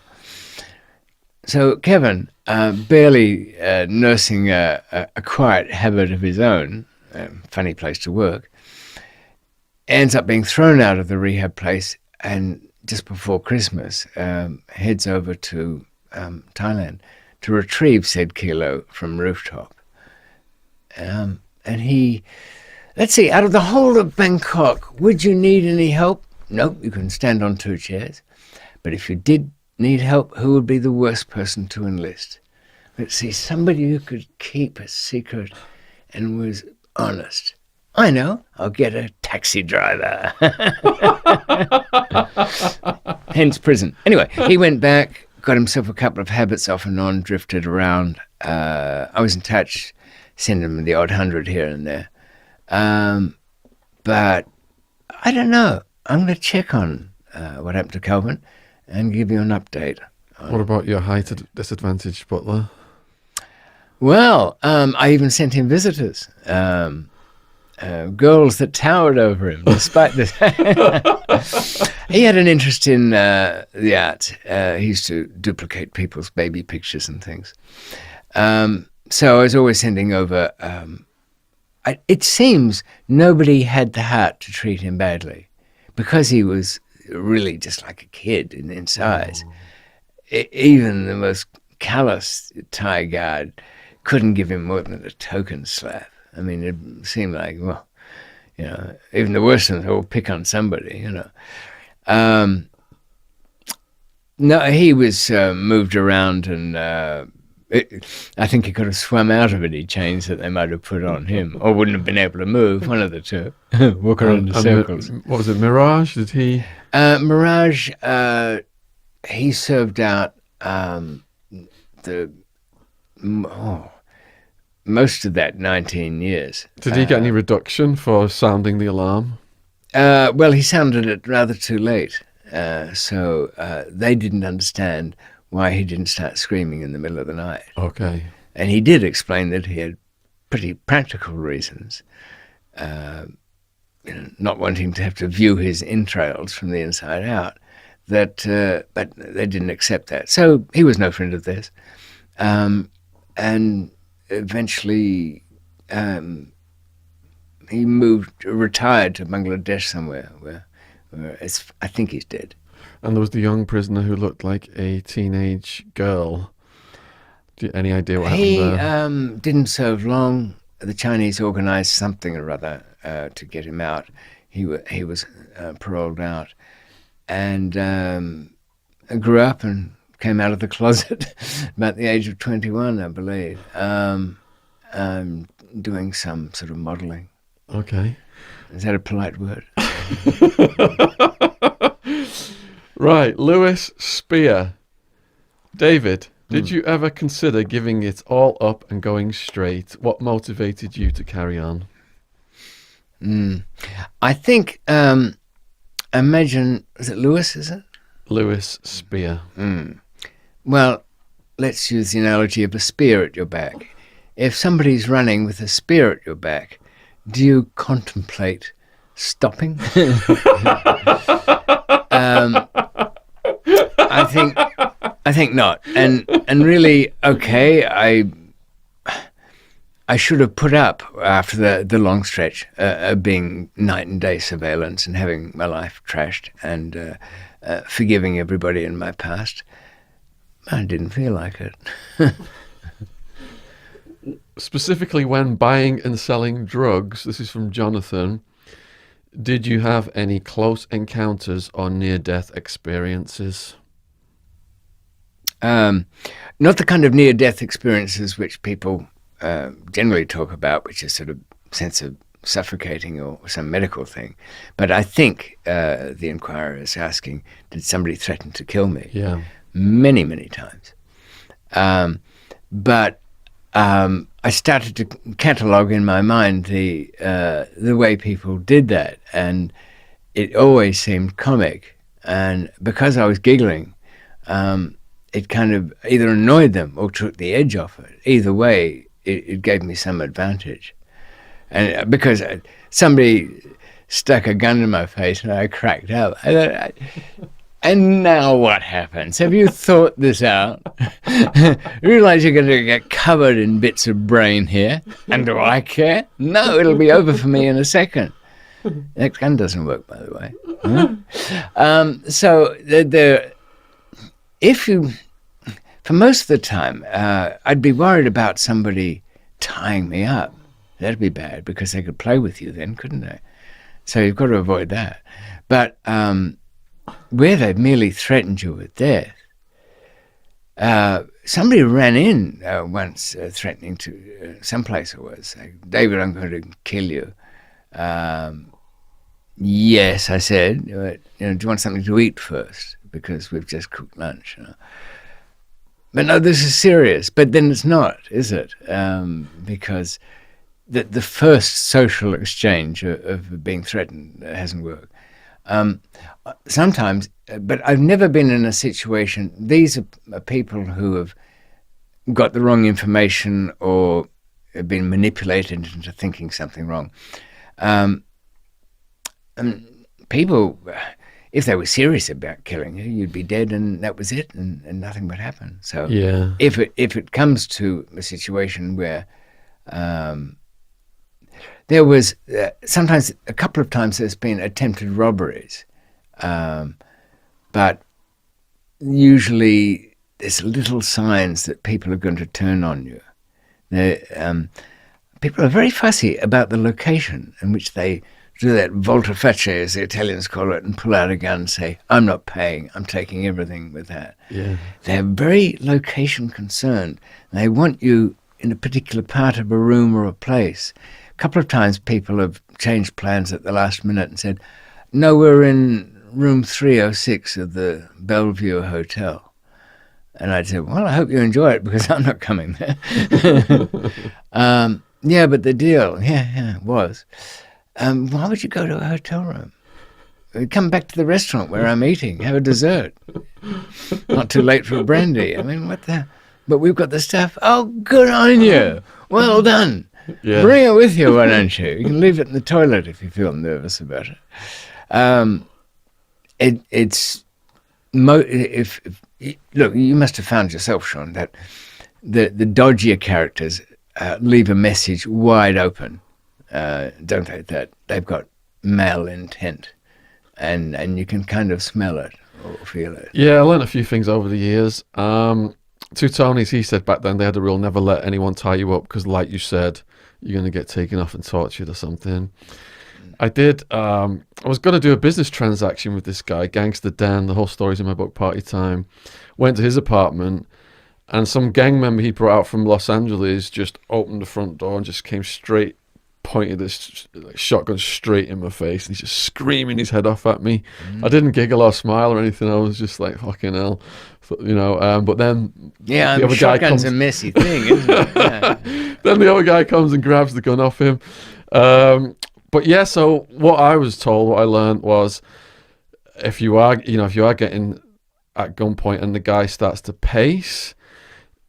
So Kevin, barely nursing a quiet habit of his own, funny place to work, ends up being thrown out of the rehab place, and just before Christmas heads over to Thailand to retrieve said kilo from rooftop. And let's see, out of the whole of Bangkok, would you need any help? Nope, you can stand on 2 chairs. But if you did need help, who would be the worst person to enlist? Let's see, somebody who could keep a secret and was honest. I know, I'll get a taxi driver. Hence prison. Anyway, he went back, got himself a couple of habits off and on, drifted around. I was in touch, sent him the odd 100 here and there. But I don't know. I'm going to check on what happened to Calvin and give you an update. What about your height disadvantaged butler? Well, I even sent him visitors. Girls that towered over him, despite this. He had an interest in the art. He used to duplicate people's baby pictures and things. So I was always sending over. It seems nobody had the heart to treat him badly, because he was really just like a kid in size. Even the most callous Thai guard couldn't give him more than a token slap. I mean, it seemed like, well, even the worst ones will pick on somebody, No, he was moved around, and I think he could have swum out of any chains that they might have put on him, or wouldn't have been able to move, one of the two. Walk around in circles. What was it, Mirage? Did he? Mirage, he served out most of that 19 years. Did he get any reduction for sounding the alarm? Well, he sounded it rather too late. So they didn't understand why he didn't start screaming in the middle of the night. Okay. And he did explain that he had pretty practical reasons, not wanting to have to view his entrails from the inside out. But they didn't accept that. So he was no friend of theirs. And eventually he retired to Bangladesh somewhere where I think he's dead. And there was the young prisoner who looked like a teenage girl. Any idea what happened there? He didn't serve long. The Chinese organized something or other to get him out. He was paroled out, and grew up and came out of the closet about the age of 21, I believe, doing some sort of modeling. Okay. Is that a polite word? Right, Lewis Spear. David, did you ever consider giving it all up and going straight? What motivated you to carry on? I think, imagine, is it Lewis, is it? Lewis Spear. Well, let's use the analogy of a spear at your back. If somebody's running with a spear at your back, do you contemplate stopping? I think not. And really, okay, I should have put up after the long stretch of being night and day surveillance and having my life trashed and forgiving everybody in my past. I didn't feel like it. Specifically when buying and selling drugs, this is from Jonathan, did you have any close encounters or near-death experiences? Not the kind of near-death experiences which people generally talk about, which is sort of sense of suffocating or some medical thing. But I think the inquirer is asking, did somebody threaten to kill me? Yeah. Many, many times. But I started to catalogue in my mind the way people did that, and it always seemed comic. And because I was giggling, it kind of either annoyed them or took the edge off it. Either way, it gave me some advantage. And because somebody stuck a gun in my face and I cracked up. And now what happens? Have you thought this out? Realize you're going to get covered in bits of brain here. And do I care? No, it'll be over for me in a second. That gun doesn't work, by the way. So for most of the time, I'd be worried about somebody tying me up. That'd be bad because they could play with you then, couldn't they? So you've got to avoid that. But where they've merely threatened you with death, somebody ran in once threatening to, someplace I was, saying, David, I'm going to kill you. Yes, I said, do you want something to eat first? Because we've just cooked lunch. But no, this is serious. But then it's not, is it? Because the first social exchange of being threatened hasn't worked. Sometimes, but I've never been in a situation, these are people who have got the wrong information or have been manipulated into thinking something wrong. And people, if they were serious about killing you, you'd be dead and that was it, and nothing would happen. So Yeah. if it comes to a situation where there was sometimes, a couple of times there's been attempted robberies, but usually there's little signs that people are going to turn on you. People are very fussy about the location in which they do that volte-face, as the Italians call it, and pull out a gun and say, I'm not paying, I'm taking everything with that. Yeah. They're very location concerned. They want you in a particular part of a room or a place. A couple of times people have changed plans at the last minute and said, no, we're in room 306 of the Bellevue Hotel. And I'd say, well, I hope you enjoy it because I'm not coming there. Yeah, but the deal, was, why would you go to a hotel room? Come back to the restaurant where I'm eating, have a dessert. Not too late for a brandy. I mean, what the... But we've got the stuff. Oh, good on you. Well done. Yeah. Bring it with you, why don't you? You can leave it in the toilet if you feel nervous about it. Look, you must have found yourself, Shaun, that the dodgier characters leave a message wide open, don't they? That they've got mal intent, and you can kind of smell it or feel it. Yeah, I learned a few things over the years. Two Tonys, he said back then they had a rule, never let anyone tie you up because, like you said, you're going to get taken off and tortured or something. I did. I was going to do a business transaction with this guy, Gangster Dan. The whole story's in my book, Party Time. Went to his apartment, and some gang member he brought out from Los Angeles just opened the front door and just came straight, pointed this shotgun straight in my face, and he's just screaming his head off at me. I didn't giggle or smile or anything. I was just like, fucking hell. But then the other shotgun's a messy thing, isn't it? Yeah. Then the other guy comes and grabs the gun off him. But yeah, so what I was told, what I learned was, if you are getting at gunpoint and the guy starts to pace,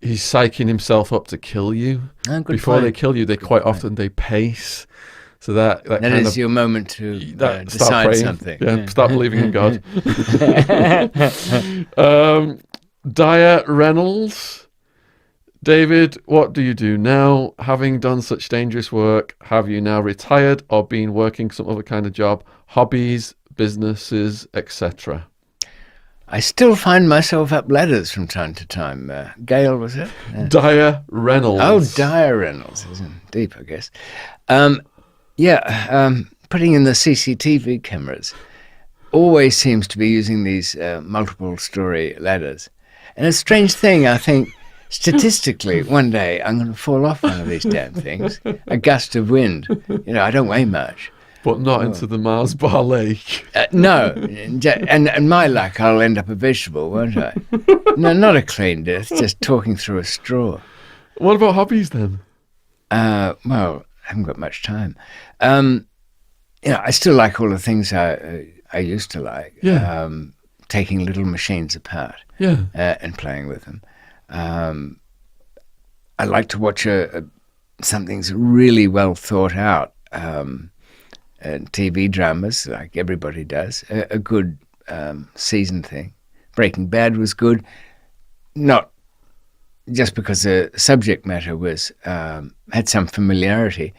he's psyching himself up to kill you. Before they kill you, they quite often they pace. So that is your moment to decide something. Yeah, start believing in God. Dyer Reynolds. David, what do you do now? Having done such dangerous work, have you now retired or been working some other kind of job? Hobbies, businesses, etc.? I still find myself up ladders from time to time. Gail, was it? Dyer Reynolds. Oh, Dyer Reynolds. Isn't deep, I guess. Putting in the CCTV cameras always seems to be using these multiple story ladders. And a strange thing, I think, statistically, one day I'm going to fall off one of these damn things. A gust of wind. I don't weigh much. But not into the Mars Bar Lake. No. And my luck, I'll end up a vegetable, won't I? No, not a clean death, just talking through a straw. What about hobbies then? Well, I haven't got much time. I still like all the things I used to like. Yeah. Taking little machines apart. Yeah. And playing with them. I like to watch something's really well thought out. TV dramas, like everybody does. A good season thing. Breaking Bad was good. Not just because the subject matter was had some familiarity,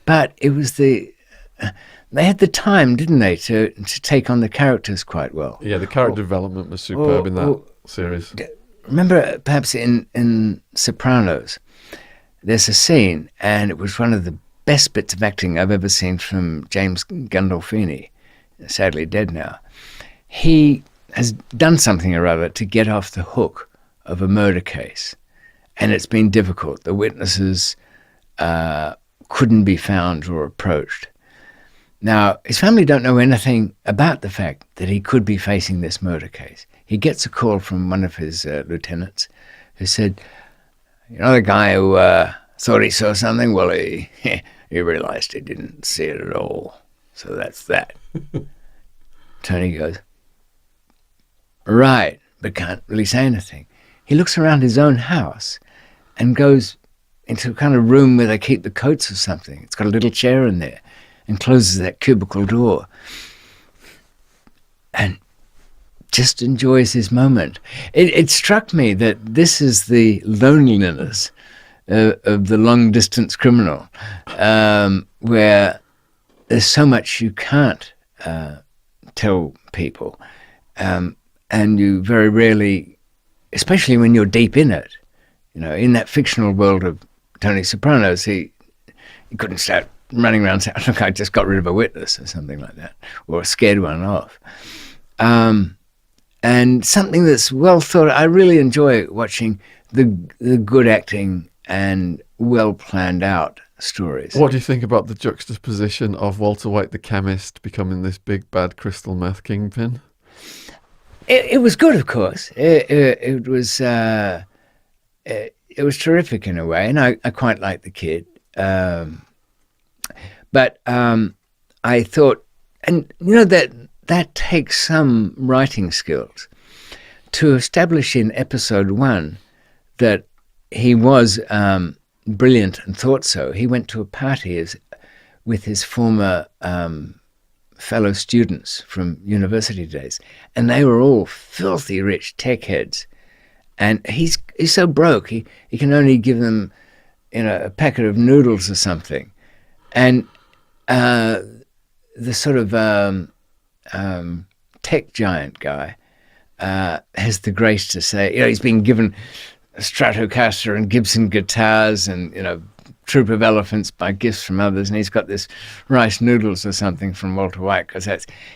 but it was they had the time, didn't they, to take on the characters quite well. Yeah, the character development was superb in that series. Remember, perhaps in Sopranos, there's a scene, and it was one of the best bits of acting I've ever seen from James Gandolfini, sadly dead now. He has done something or other to get off the hook of a murder case, and it's been difficult. The witnesses couldn't be found or approached. Now, his family don't know anything about the fact that he could be facing this murder case. He gets a call from one of his lieutenants who said, the guy who thought he saw something? Well, he realized he didn't see it at all. So that's that. Tony goes, right, but can't really say anything. He looks around his own house and goes into a kind of room where they keep the coats or something. It's got a little chair in there and closes that cubicle door and just enjoys his moment. It struck me that this is the loneliness of the long-distance criminal, where there's so much you can't tell people, and you very rarely, especially when you're deep in it, in that fictional world of Tony Soprano's, he couldn't start running around saying, look, I just got rid of a witness or something like that, or scared one off. And something that's well thought. I really enjoy watching the good acting and well planned out stories. What do you think about the juxtaposition of Walter White, the chemist, becoming this big bad crystal meth kingpin? It was good, of course. It was terrific in a way, and I quite liked the kid. But I thought, and that takes some writing skills to establish in episode 1 that he was brilliant and thought so. He went to a party with his former fellow students from university days, and they were all filthy rich tech heads. And he's so broke, he can only give them a packet of noodles or something. And the sort of tech giant guy has the grace to say, he's been given a Stratocaster and Gibson guitars and, Troop of Elephants by gifts from others, and he's got this rice noodles or something from Walter White, because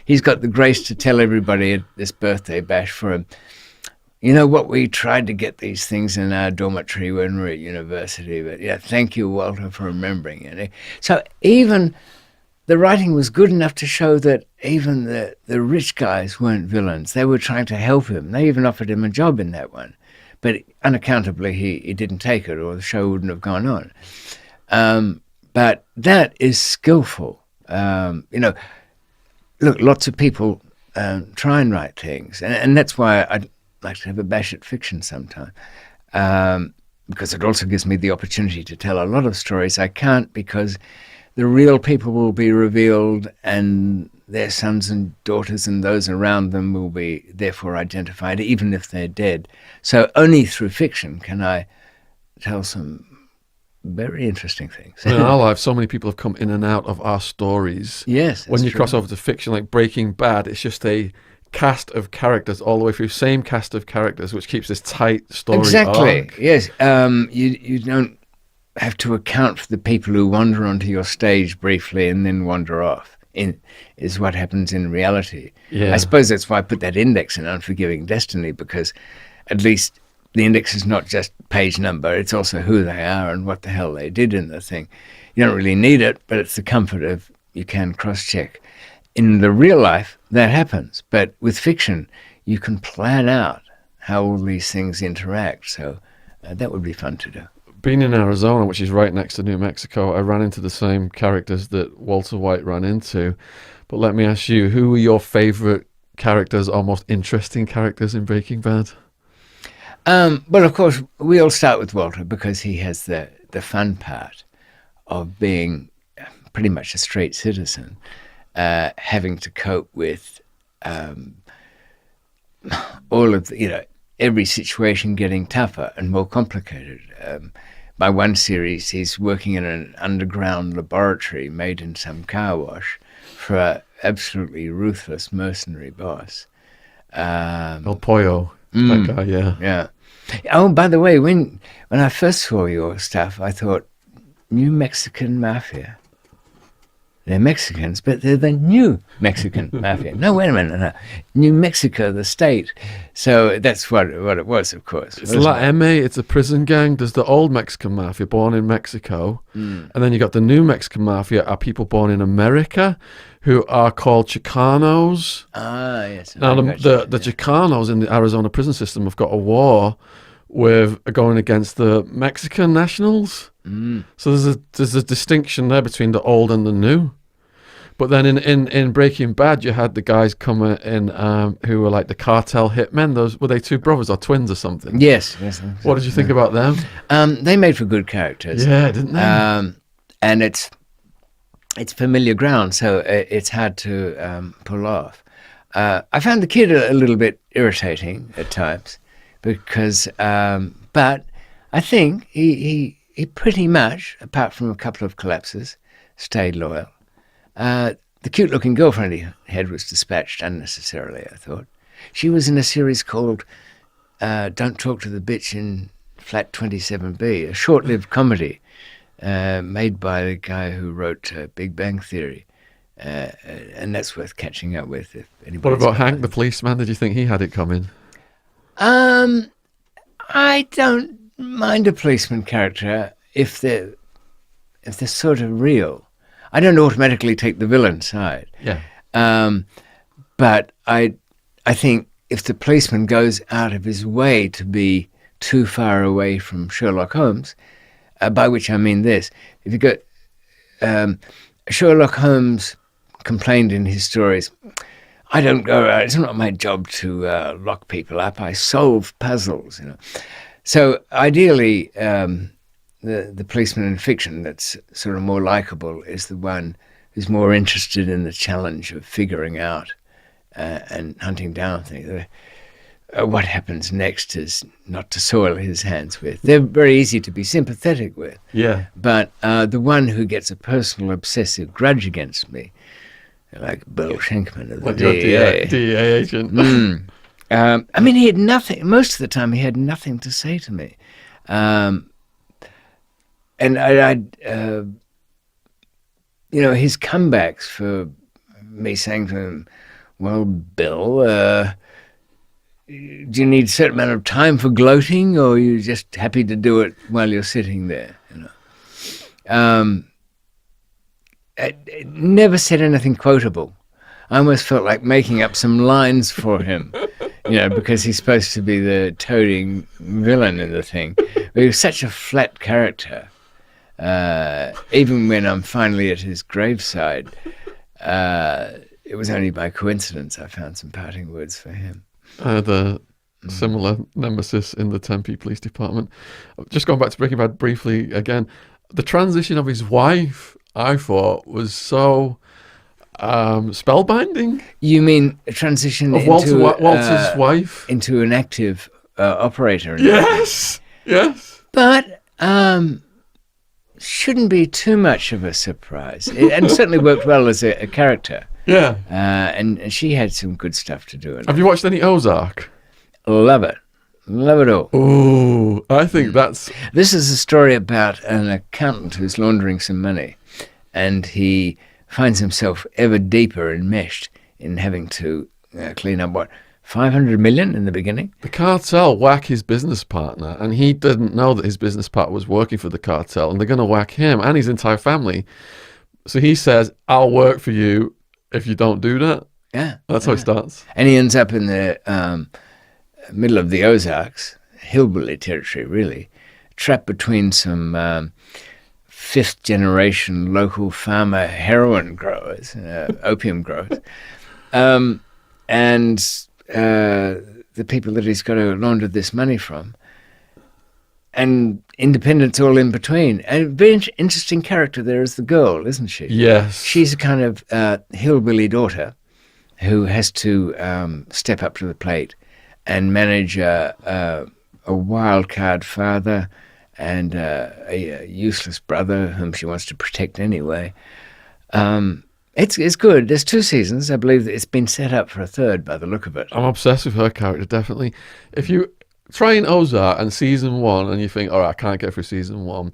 he's got the grace to tell everybody at this birthday bash for him, we tried to get these things in our dormitory when we were at university, but thank you, Walter, for remembering. So even the writing was good enough to show that even the rich guys weren't villains. They were trying to help him. They even offered him a job in that one. But unaccountably, he didn't take it, or the show wouldn't have gone on. But that is skillful. Look, lots of people try and write things. And that's why I'd like to have a bash at fiction sometime. Because it also gives me the opportunity to tell a lot of stories I can't, because the real people will be revealed, and their sons and daughters and those around them will be therefore identified, even if they're dead. So only through fiction can I tell some very interesting things. In our life, so many people have come in and out of our stories. Yes. When you cross over to fiction, like Breaking Bad, it's just a cast of characters all the way through, same cast of characters, which keeps this tight story Exactly, arc. Yes. You don't have to account for the people who wander onto your stage briefly and then wander off. Is what happens in reality. Yeah. I suppose that's why I put that index in Unforgiving Destiny, because at least, the index is not just page number, it's also who they are and what the hell they did in the thing. You don't really need it, but it's the comfort of you can cross-check. In the real life, that happens. But with fiction, you can plan out how all these things interact. So that would be fun to do. Being in Arizona, which is right next to New Mexico, I ran into the same characters that Walter White ran into. But let me ask you, who were your favourite characters or most interesting characters in Breaking Bad? Well, of course, we all start with Walter because he has the fun part of being pretty much a straight citizen, having to cope with all of the, every situation getting tougher and more complicated. By one series, he's working in an underground laboratory made in some car wash for an absolutely ruthless mercenary boss. El Pollo, that guy, yeah. Yeah. Oh, by the way, when I first saw your stuff, I thought, New Mexican Mafia. They're Mexicans, but they're the new Mexican Mafia. No, wait a minute. No. New Mexico, the state. So that's what it was, of course. It's La M. It's a prison gang. There's the old Mexican Mafia born in Mexico. And then you got the new Mexican Mafia are people born in America who are called Chicanos. Ah, yes. Now, the Chicanos in the Arizona prison system have got a war with going against the Mexican nationals. So there's a distinction there between the old and the new. But then in Breaking Bad, you had the guys come in who were like the Cartel Hitmen. Those were they two brothers or twins or something? Yes. What did you think about them? They made for good characters. Yeah, didn't they? And it's familiar ground, so it's hard to pull off. I found the kid a little bit irritating at times because, but I think he pretty much, apart from a couple of collapses, stayed loyal. The cute-looking girlfriend he had was dispatched unnecessarily, I thought. She was in a series called Don't Talk to the Bitch in Flat 27B, a short-lived comedy made by the guy who wrote Big Bang Theory. And that's worth catching up with. If what about Hank the policeman? Did you think he had it coming? I don't mind a policeman character if they're sort of real. I don't automatically take the villain side. Yeah. But I think if the policeman goes out of his way to be too far away from Sherlock Holmes, by which I mean this: if you go, Sherlock Holmes complained in his stories, "I don't go out. It's not my job to lock people up. I solve puzzles." So ideally, the policeman in fiction that's sort of more likable is the one who's more interested in the challenge of figuring out and hunting down things. What happens next is not to soil his hands with. They're very easy to be sympathetic with. Yeah. But the one who gets a personal obsessive grudge against me, like Bill Schenkman of the DEA agent. I mean, he had nothing. Most of the time, he had nothing to say to me. And his comebacks for me saying to him, "Well, Bill, do you need a certain amount of time for gloating, or are you just happy to do it while you're sitting there?" I never said anything quotable. I almost felt like making up some lines for him, because he's supposed to be the toading villain in the thing. But he was such a flat character. Even when I'm finally at his graveside, it was only by coincidence I found some parting words for him. I had a similar nemesis in the Tempe Police Department. Just going back to Breaking Bad briefly again, the transition of his wife, I thought, was so spellbinding. You mean a transition of into Walter's wife into an active operator? Yes. But shouldn't be too much of a surprise. And certainly worked well as a character. Yeah. And she had some good stuff to do. Have you watched any Ozark? Love it. Love it all. Oh, I think that's... This is a story about an accountant who's laundering some money, and he finds himself ever deeper enmeshed in having to clean up what 500 million in the beginning. The cartel whack his business partner, and he didn't know that his business partner was working for the cartel, and they're going to whack him and his entire family. So he says, I'll work for you if you don't do that. Yeah. That's how it starts. And he ends up in the middle of the Ozarks, hillbilly territory, really, trapped between some fifth-generation local farmer heroin growers, opium growers, and the people that he's got to launder this money from, and independents all in between. And a very interesting character there is the girl, isn't she? Yes. She's a kind of hillbilly daughter who has to step up to the plate and manage a wild card father and a useless brother whom she wants to protect anyway. It's good. There's 2 seasons. I believe that it's been set up for a third by the look of it. I'm obsessed with her character, definitely. If you try in Ozark and season 1 and you think, all right, I can't get through season 1,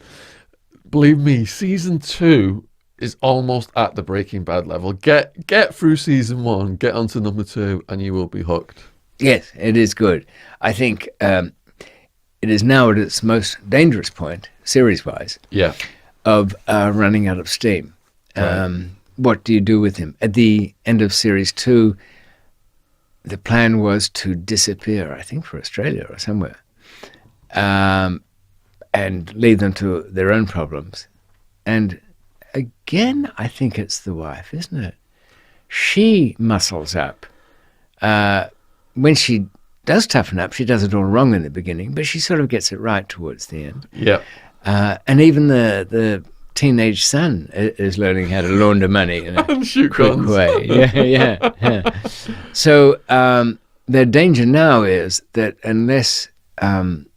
believe me, season 2 is almost at the Breaking Bad level. Get through season 1, get onto number 2, and you will be hooked. Yes, it is good. I think it is now at its most dangerous point, series-wise, of running out of steam. Right. What do you do with him? At the end of series 2, the plan was to disappear, I think, for Australia or somewhere, and leave them to their own problems. And again, I think it's the wife, isn't it? She muscles up. When she does toughen up, she does it all wrong in the beginning, but she sort of gets it right towards the end. Yeah. And even the teenage son is learning how to launder money in a And shoot quick guns. way. Yeah. So the danger now is that unless the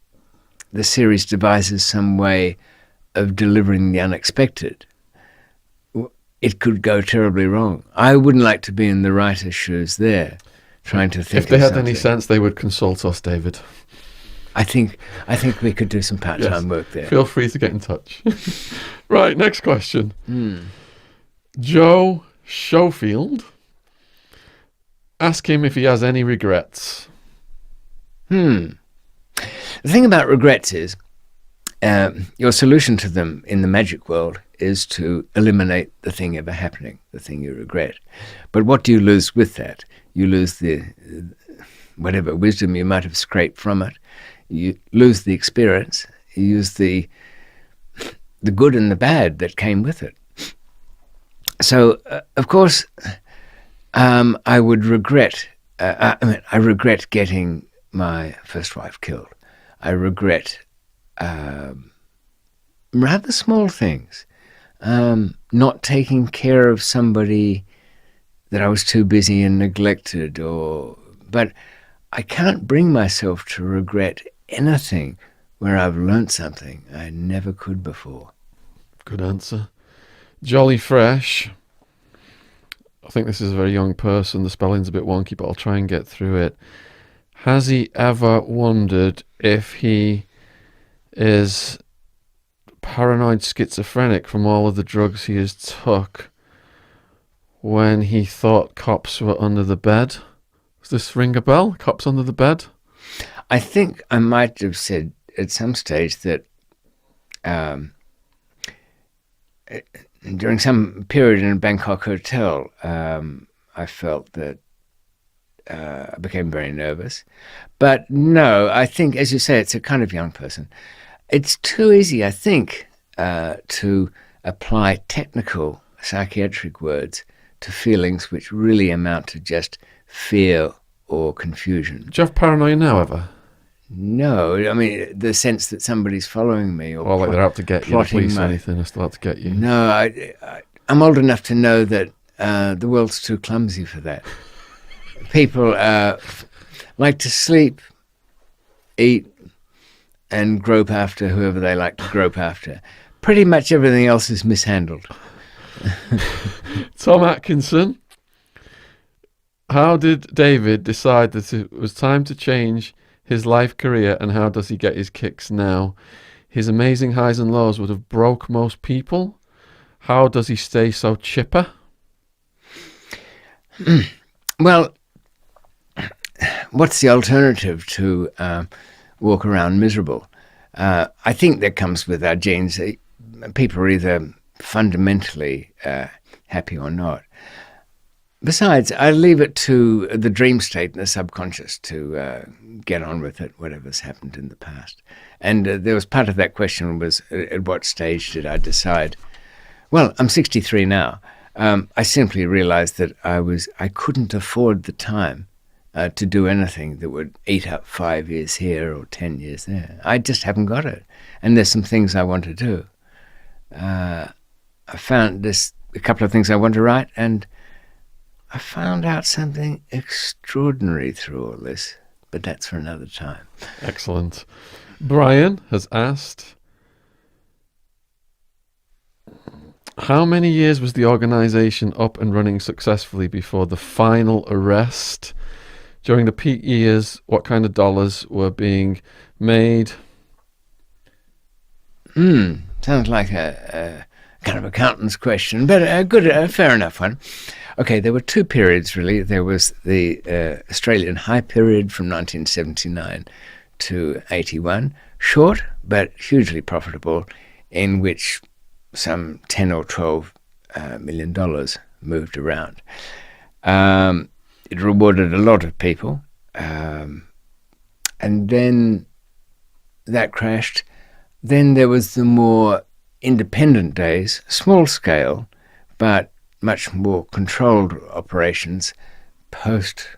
series devises some way of delivering the unexpected, it could go terribly wrong. I wouldn't like to be in the writer's shoes there, trying to think. If they had something. any sense, they would consult us, David. I think we could do some part-time work there. Feel free to get in touch. Right, next question. Joe Schofield. Ask him if he has any regrets. The thing about regrets is your solution to them in the magic world is to eliminate the thing ever happening, the thing you regret. But what do you lose with that? You lose the whatever wisdom you might have scraped from it. You lose the experience. You use the good and the bad that came with it. So, of course, I would regret. I regret getting my first wife killed. I regret rather small things, not taking care of somebody that I was too busy and neglected, but I can't bring myself to regret anything where I've learnt something I never could before. Good answer. Jolly Fresh. I think this is a very young person. The spelling's a bit wonky, but I'll try and get through it. Has he ever wondered if he is paranoid schizophrenic from all of the drugs he has took when he thought cops were under the bed? Does this ring a bell? Cops under the bed? I think I might have said at some stage that during some period in a Bangkok hotel, I felt that I became very nervous. But no, I think, as you say, it's a kind of young person. It's too easy, I think, to apply technical psychiatric words to feelings which really amount to just fear or confusion. Do you have paranoia now, ever? No, I mean, the sense that somebody's following me or like they're out to get you, the police or anything, are still out to get you. No, I'm old enough to know that the world's too clumsy for that. People like to sleep, eat, and grope after whoever they like to grope after. Pretty much everything else is mishandled. Tom Atkinson. How did David decide that it was time to change his life career, and how does he get his kicks now? His amazing highs and lows would have broke most people. How does he stay so chipper? Well, what's the alternative to walk around miserable? I think that comes with our genes. People are either fundamentally happy or not. Besides, I leave it to the dream state and the subconscious to get on with it, whatever's happened in the past. And there was part of that question was, at what stage did I decide? Well, I'm 63 now. I simply realized that I couldn't afford the time to do anything that would eat up 5 years here or 10 years there. I just haven't got it. And there's some things I want to do. I found a couple of things I want to write, and I found out something extraordinary through all this, but that's for another time. Excellent. Brian has asked, how many years was the organisation up and running successfully before the final arrest? During the peak years, what kind of dollars were being made? Sounds like a kind of accountant's question, but a good, fair enough one. Okay, there were two periods, really. There was the Australian high period from 1979 to 81, short but hugely profitable, in which some 10 or 12 million dollars moved around. It rewarded a lot of people, and then that crashed. Then there was the more independent days, small scale, but much more controlled operations post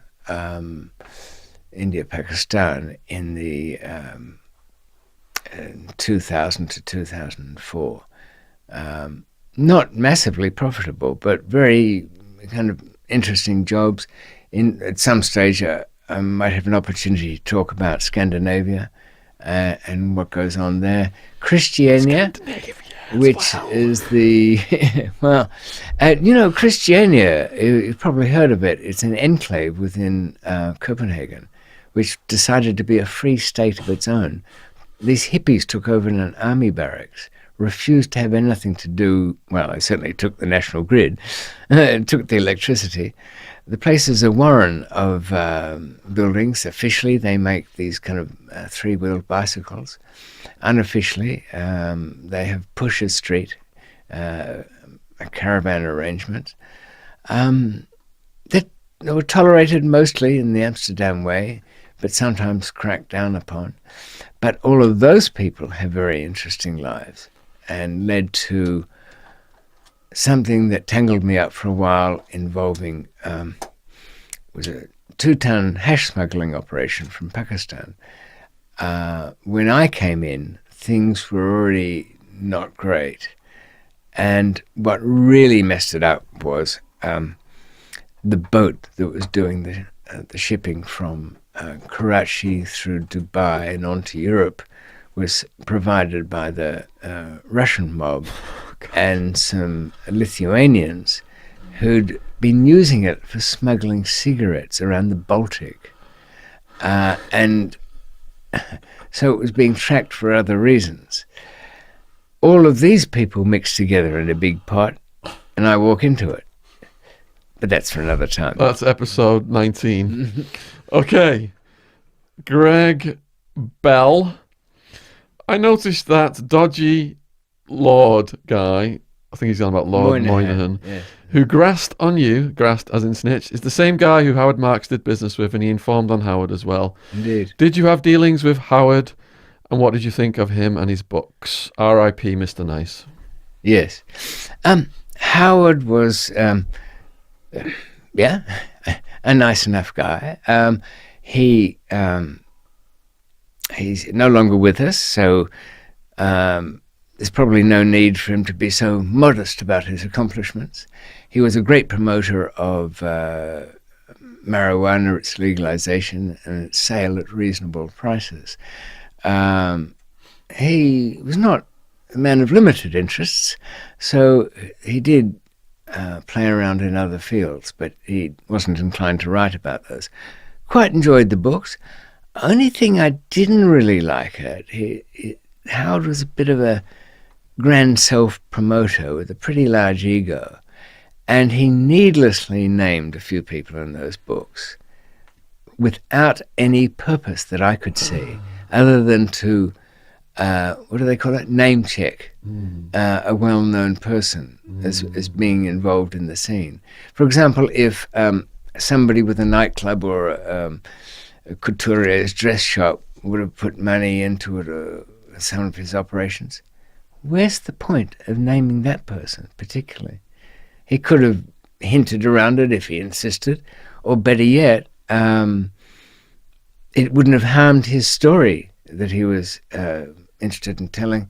India-Pakistan in the 2000 to 2004. Not massively profitable, but very kind of interesting jobs. At some stage, I might have an opportunity to talk about Scandinavia and what goes on there. Christiania, which is the Christiania, you've probably heard of it. It's an enclave within Copenhagen, which decided to be a free state of its own. These hippies took over in an army barracks, refused to have anything to do. Well, they certainly took the national grid, took the electricity. The place is a warren of buildings. Officially, they make these kind of three-wheeled bicycles. Unofficially, they have Pusher Street, a caravan arrangement. That were tolerated mostly in the Amsterdam way, but sometimes cracked down upon. But all of those people have very interesting lives and led to something that tangled me up for a while, involving was a 2-ton hash smuggling operation from Pakistan. When I came in, things were already not great, and what really messed it up was the boat that was doing the shipping from Karachi through Dubai and onto Europe was provided by the Russian mob and some Lithuanians who'd been using it for smuggling cigarettes around the Baltic. And so it was being tracked for other reasons. All of these people mixed together in a big pot, and I walk into it. But that's for another time. That's episode 19. Okay. Greg Bell. I noticed that dodgy Lord guy, I think he's on about Lord Moynihan, yeah. who grassed on you, grassed as in snitch, is the same guy who Howard Marks did business with, and he informed on Howard as well. Indeed. Did you have dealings with Howard, and what did you think of him and his books? R.I.P. Mr. Nice. Yes. Howard was, a nice enough guy. He's no longer with us, so there's probably no need for him to be so modest about his accomplishments. He was a great promoter of marijuana, its legalization, and its sale at reasonable prices. He was not a man of limited interests, so he did play around in other fields, but he wasn't inclined to write about those. Quite enjoyed the books. Only thing I didn't really like Howard was a bit of a grand self-promoter with a pretty large ego, and he needlessly named a few people in those books. without any purpose that I could see, other than to, what do they call it? Name check a well-known person as being involved in the scene. For example, if somebody with a nightclub or a couture's dress shop would have put money into it, or some of his operations, where's the point of naming that person particularly? He could have hinted around it if he insisted, or better yet, it wouldn't have harmed his story that he was interested in telling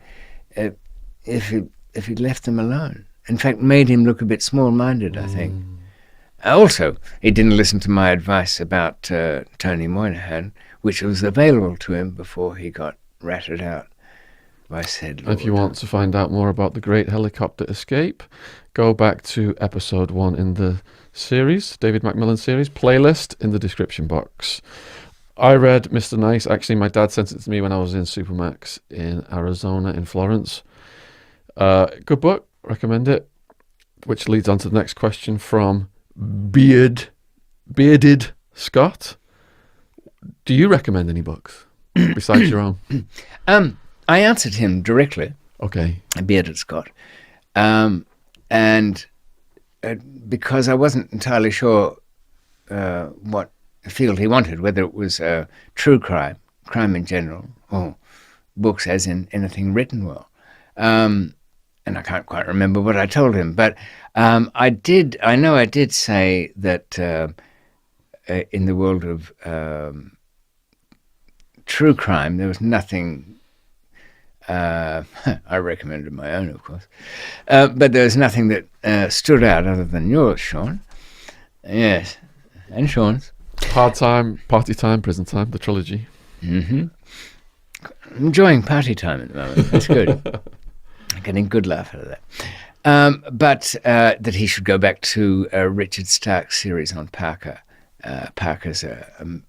if he'd left them alone. In fact, made him look a bit small-minded, I think. Also, he didn't listen to my advice about Tony Moynihan, which was available to him before he got ratted out by said Lord. If you want to find out more about the Great Helicopter Escape, go back to episode 1 in the series, David McMillan series, playlist in the description box. I read Mr. Nice. Actually, my dad sent it to me when I was in Supermax in Arizona, in Florence. Good book. Recommend it. Which leads on to the next question from Bearded Scott. Do you recommend any books besides your own? I answered him directly. Okay. Bearded Scott. And because I wasn't entirely sure what field he wanted, whether it was true crime in general, or books as in anything written well. And I can't quite remember what I told him, but I know I did say that in the world of true crime, there was nothing. I recommended my own, of course, but there was nothing that stood out other than yours, Shaun. Yes, and Shaun's. Hard Time, Party Time, Prison Time, the trilogy. Mm-hmm. Enjoying party time at the moment. That's good. Getting good laugh out of that. But that he should go back to Richard Stark's series on Parker. Parker's an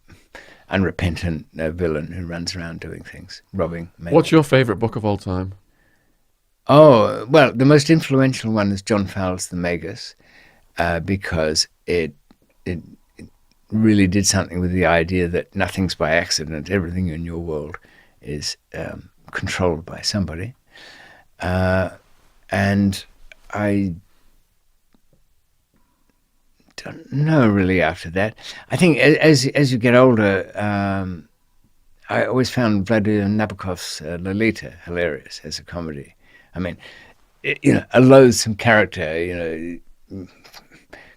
unrepentant villain who runs around doing things, robbing. Maybe. What's your favourite book of all time? Oh, well, the most influential one is John Fowles' The Magus, because it really did something with the idea that nothing's by accident. Everything in your world is controlled by somebody. And I don't know really after that. I think as you get older, I always found Vladimir Nabokov's Lolita hilarious as a comedy. I mean, a loathsome character,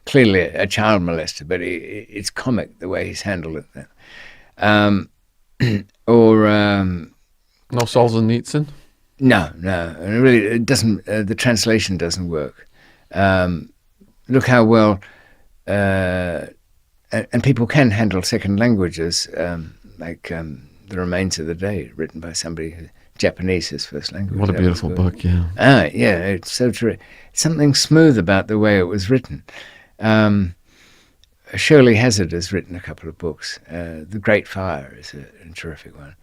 clearly a child molester, but it's comic the way he's handled it. No Solzhenitsyn? No, really, it doesn't. The translation doesn't work. Look how well, and people can handle second languages, like The Remains of the Day, written by somebody who Japanese his first language. What a beautiful book, yeah. Yeah, it's so true. Something smooth about the way it was written. Shirley Hazard has written a couple of books. The Great Fire is a terrific one.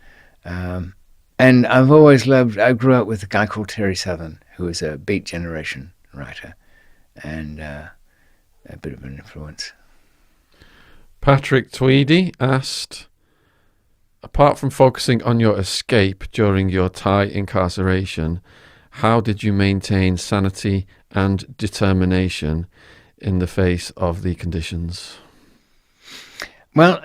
And I've always loved, I grew up with a guy called Terry Southern, who was a Beat Generation writer, and a bit of an influence. Patrick Tweedy asked, apart from focusing on your escape during your Thai incarceration, how did you maintain sanity and determination in the face of the conditions? Well,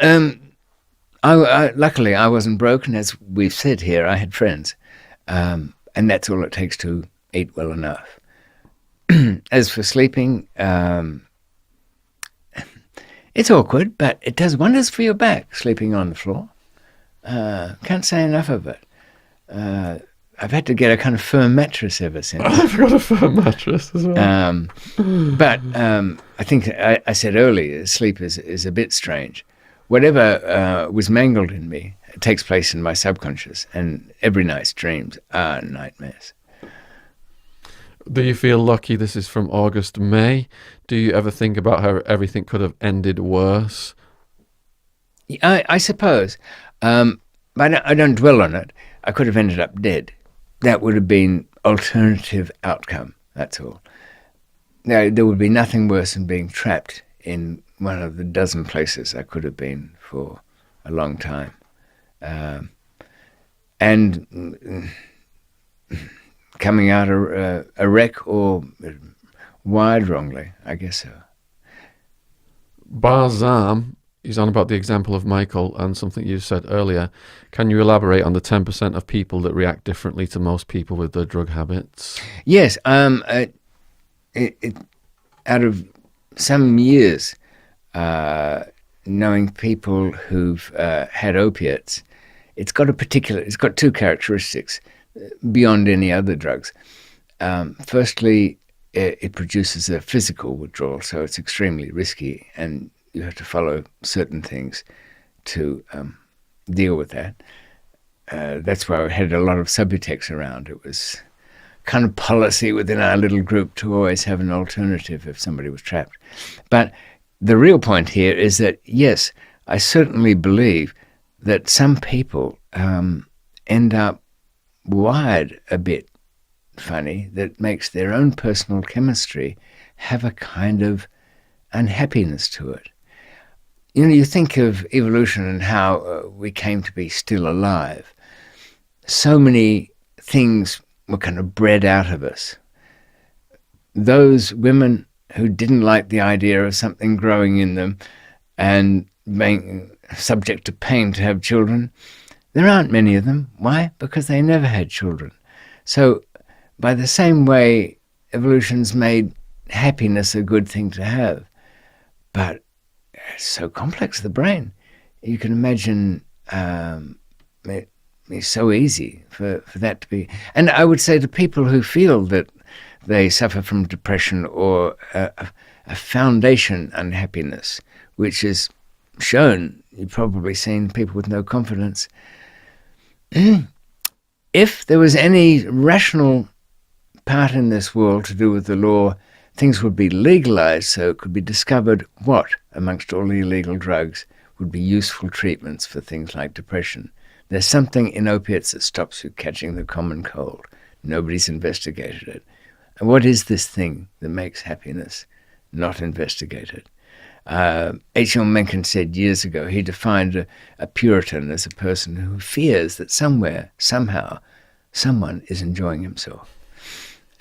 I luckily I wasn't broken, as we've said here. I had friends, and that's all it takes to eat well enough. As for sleeping, it's awkward, but it does wonders for your back, sleeping on the floor. Can't say enough of it. I've had to get a kind of firm mattress ever since. I've got a firm mattress as well. But I think I said earlier, sleep is a bit strange. Whatever was mangled in me takes place in my subconscious, and every night's dreams are nightmares. Do you feel lucky? This is from August May. Do you ever think about how everything could have ended worse? I suppose. But I don't dwell on it. I could have ended up dead. That would have been alternative outcome, that's all. Now, there would be nothing worse than being trapped in one of the dozen places I could have been for a long time. And coming out a wreck or wired wrongly, I guess so. Barzam is on about the example of Michael and something you said earlier. Can you elaborate on the 10% of people that react differently to most people with their drug habits? Yes. Out of some years, knowing people who've had opiates, it's got two characteristics beyond any other drugs. Firstly, it produces a physical withdrawal, so it's extremely risky, and you have to follow certain things to deal with that. That's why we had a lot of Subutex around. It was kind of policy within our little group to always have an alternative if somebody was trapped. But the real point here is that, yes, I certainly believe that some people end up wired a bit funny that makes their own personal chemistry have a kind of unhappiness to it. You know, you think of evolution and how we came to be still alive. So many things were kind of bred out of us. Those women who didn't like the idea of something growing in them and being subject to pain to have children, there aren't many of them. Why? Because they never had children. So by the same way, evolution's made happiness a good thing to have. But it's so complex, the brain. You can imagine it's so easy for that to be. And I would say to people who feel that they suffer from depression or a foundation unhappiness, which is shown, you've probably seen people with no confidence. If there was any rational part in this world to do with the law, things would be legalized so it could be discovered what, amongst all the illegal drugs, would be useful treatments for things like depression. There's something in opiates that stops you catching the common cold. Nobody's investigated it. And what is this thing that makes happiness not investigated? H.L. Mencken said years ago he defined a Puritan as a person who fears that somewhere, somehow, someone is enjoying himself.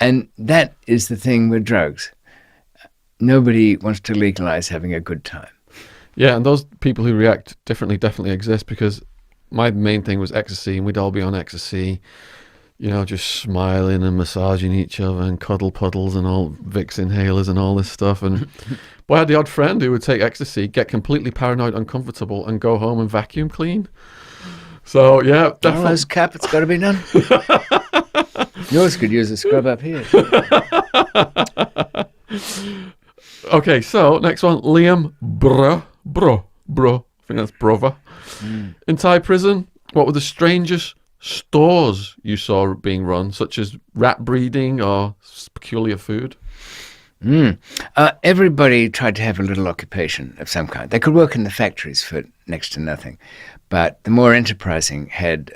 And that is the thing with drugs. Nobody wants to legalize having a good time. Yeah, and those people who react differently definitely exist, because my main thing was ecstasy, and we'd all be on ecstasy, you know, just smiling and massaging each other and cuddle puddles and all Vicks inhalers and all this stuff. And but I had the odd friend who would take ecstasy, get completely paranoid, uncomfortable, and go home and vacuum clean. So, yeah, definitely. Those cap, it's got to be done. Yours could use a scrub up here. Okay, so next one, Liam Bro. I think that's brother. In Thai prison, what were the strangest stores you saw being run, such as rat breeding or peculiar food? Everybody tried to have a little occupation of some kind. They could work in the factories for next to nothing, but the more enterprising had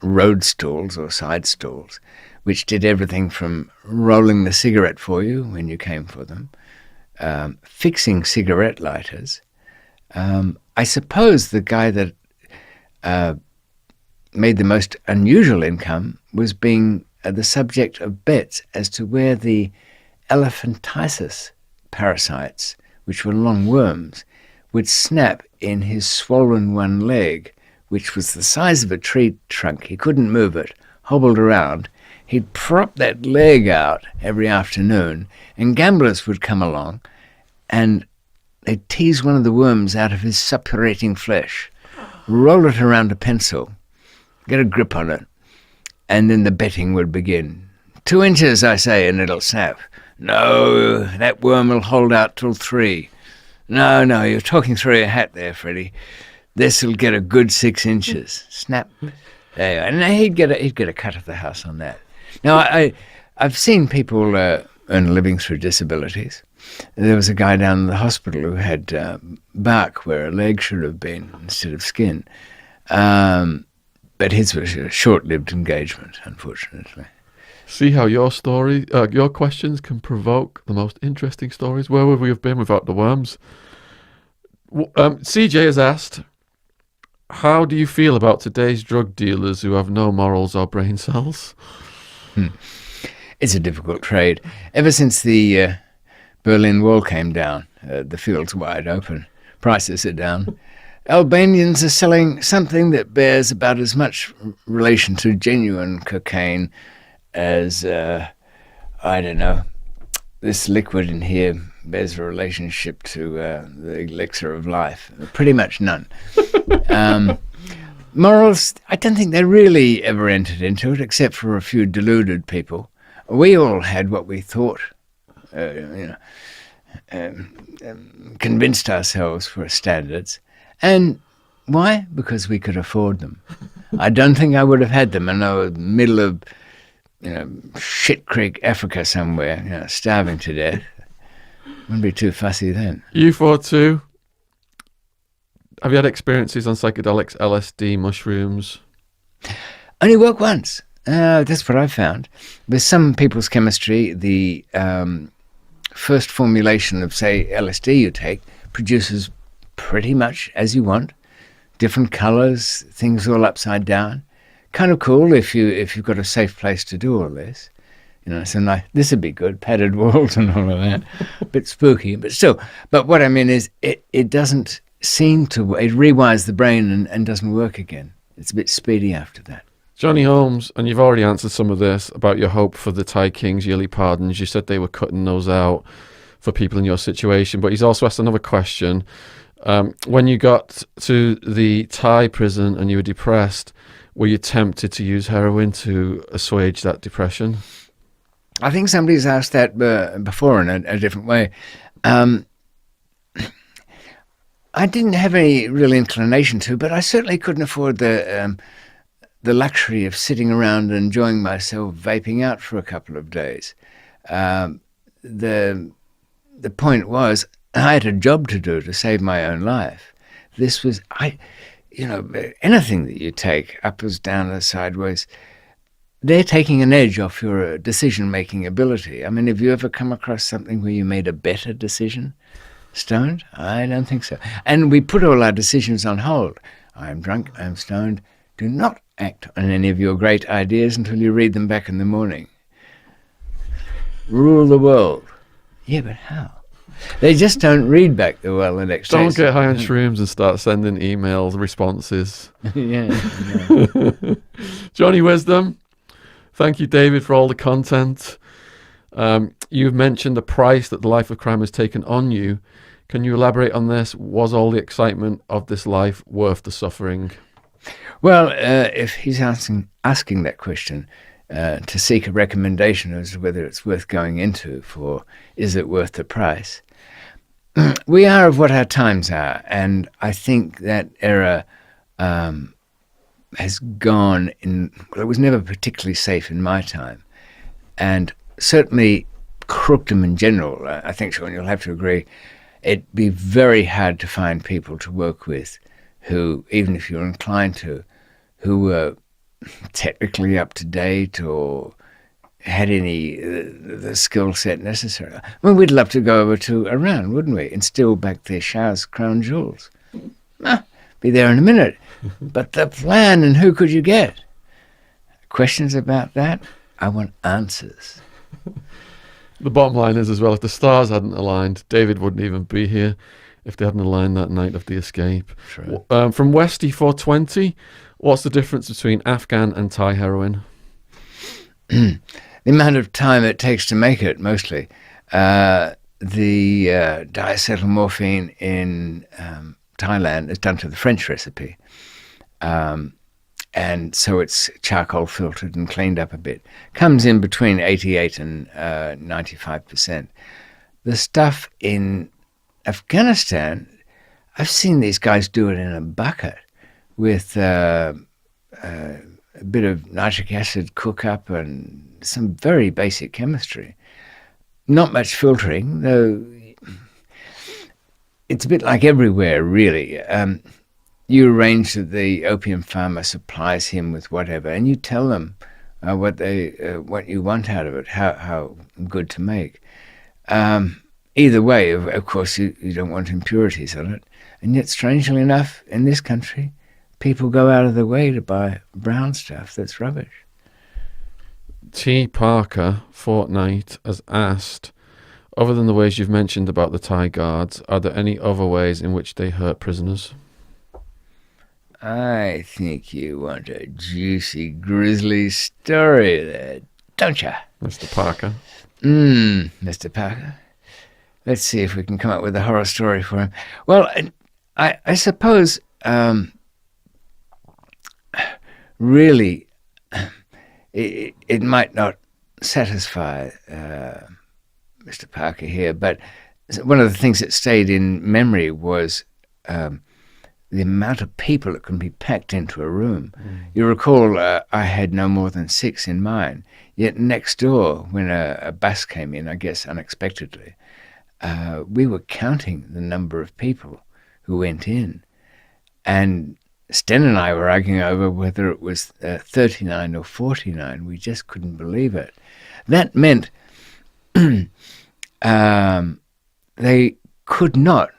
road stalls or side stalls, which did everything from rolling the cigarette for you when you came for them, fixing cigarette lighters. I suppose the guy that made the most unusual income was being the subject of bets as to where the elephantiasis parasites, which were long worms, would snap in his swollen one leg, which was the size of a tree trunk. He couldn't move it, hobbled around. He'd prop that leg out every afternoon, and gamblers would come along and they'd tease one of the worms out of his suppurating flesh, roll it around a pencil, get a grip on it, and then the betting would begin. 2 inches, I say, and it'll snap. No, that worm will hold out till 3. No, you're talking through your hat there, Freddie. This'll get a good 6 inches. Snap. There, and he'd get a cut of the house on that. Now, I've seen people earn a living through disabilities. There was a guy down in the hospital who had bark where a leg should have been instead of skin. But his was a short-lived engagement, unfortunately. See how your questions can provoke the most interesting stories. Where would we have been without the worms? CJ has asked, how do you feel about today's drug dealers who have no morals or brain cells? It's a difficult trade. Ever since the Berlin Wall came down, the field's wide open, prices are down. Albanians are selling something that bears about as much relation to genuine cocaine as, I don't know, this liquid in here bears a relationship to the elixir of life. Pretty much none. Morals, I don't think they really ever entered into it, except for a few deluded people. We all had what we thought, convinced ourselves were standards. And why? Because we could afford them. I don't think I would have had them in the middle of, Shit Creek, Africa somewhere, starving to death. Wouldn't be too fussy then. You thought too? Have you had experiences on psychedelics, LSD, mushrooms? Only work once. That's what I found. With some people's chemistry, the first formulation of, say, LSD you take produces pretty much as you want. Different colours, things all upside down. Kind of cool if you've got a safe place to do all this. So this would be good, padded walls and all of that. A bit spooky, but still. But what I mean is it doesn't seem to, it rewires the brain and doesn't work again. It's a bit speedy after that. Johnny Holmes, and you've already answered some of this about your hope for the Thai King's yearly pardons. You said they were cutting those out for people in your situation, but he's also asked another question. When you got to the Thai prison and you were depressed, were you tempted to use heroin to assuage that depression? I think somebody's asked that before in a different way. I didn't have any real inclination to, but I certainly couldn't afford the luxury of sitting around and enjoying myself vaping out for a couple of days. The point was, I had a job to do to save my own life. This was, anything that you take, uppers, downers, sideways, they're taking an edge off your decision-making ability. I mean, have you ever come across something where you made a better decision stoned? I don't think so. And we put all our decisions on hold. I'm drunk, I'm stoned. Do not act on any of your great ideas until you read them back in the morning. Rule the world. Yeah, but how? They just don't read back the well the next day. Don't get high on shrooms and start sending emails, responses. Yeah. Johnny Wisdom, thank you, David, for all the content. You've mentioned the price that the life of crime has taken on you. Can you elaborate on this? Was all the excitement of this life worth the suffering? Well, if he's asking that question to seek a recommendation as to whether it's worth going into for, is it worth the price? We are of what our times are, and I think that era has gone in. Well, it was never particularly safe in my time, and certainly crookdom in general. I think, Shaun, you'll have to agree, it'd be very hard to find people to work with who, even if you're inclined to, who were technically up to date or had any the skill set necessary. Well, we'd love to go over to Iran, wouldn't we, and steal back their Shah's crown jewels. Be there in a minute. But the plan and who could you get? Questions about that? I want answers. The bottom line is, as well, if the stars hadn't aligned, David wouldn't even be here if they hadn't aligned that night of the escape. True. From Westy 420, what's the difference between Afghan and Thai heroin? The amount of time it takes to make it, mostly. The diacetylmorphine in Thailand is done to the French recipe. And so it's charcoal filtered and cleaned up a bit. Comes in between 88 and 95%. The stuff in Afghanistan, I've seen these guys do it in a bucket with a bit of nitric acid cook up and some very basic chemistry. Not much filtering, though. It's a bit like everywhere, really. You arrange that the opium farmer supplies him with whatever, and you tell them what you want out of it, how good to make. Either way, of course, you don't want impurities on it. And yet, strangely enough, in this country, people go out of their way to buy brown stuff that's rubbish. T. Parker, Fortnite, has asked, other than the ways you've mentioned about the Thai guards, are there any other ways in which they hurt prisoners? I think you want a juicy, grisly story there, don't you? Mr. Parker. Mr. Parker. Let's see if we can come up with a horror story for him. Well, I suppose, really, it might not satisfy Mr. Parker here, but one of the things that stayed in memory was the amount of people that can be packed into a room. You recall I had no more than 6 in mine, yet next door, when a bus came in, I guess unexpectedly, we were counting the number of people who went in. And Sten and I were arguing over whether it was 39 or 49. We just couldn't believe it. That meant they could not,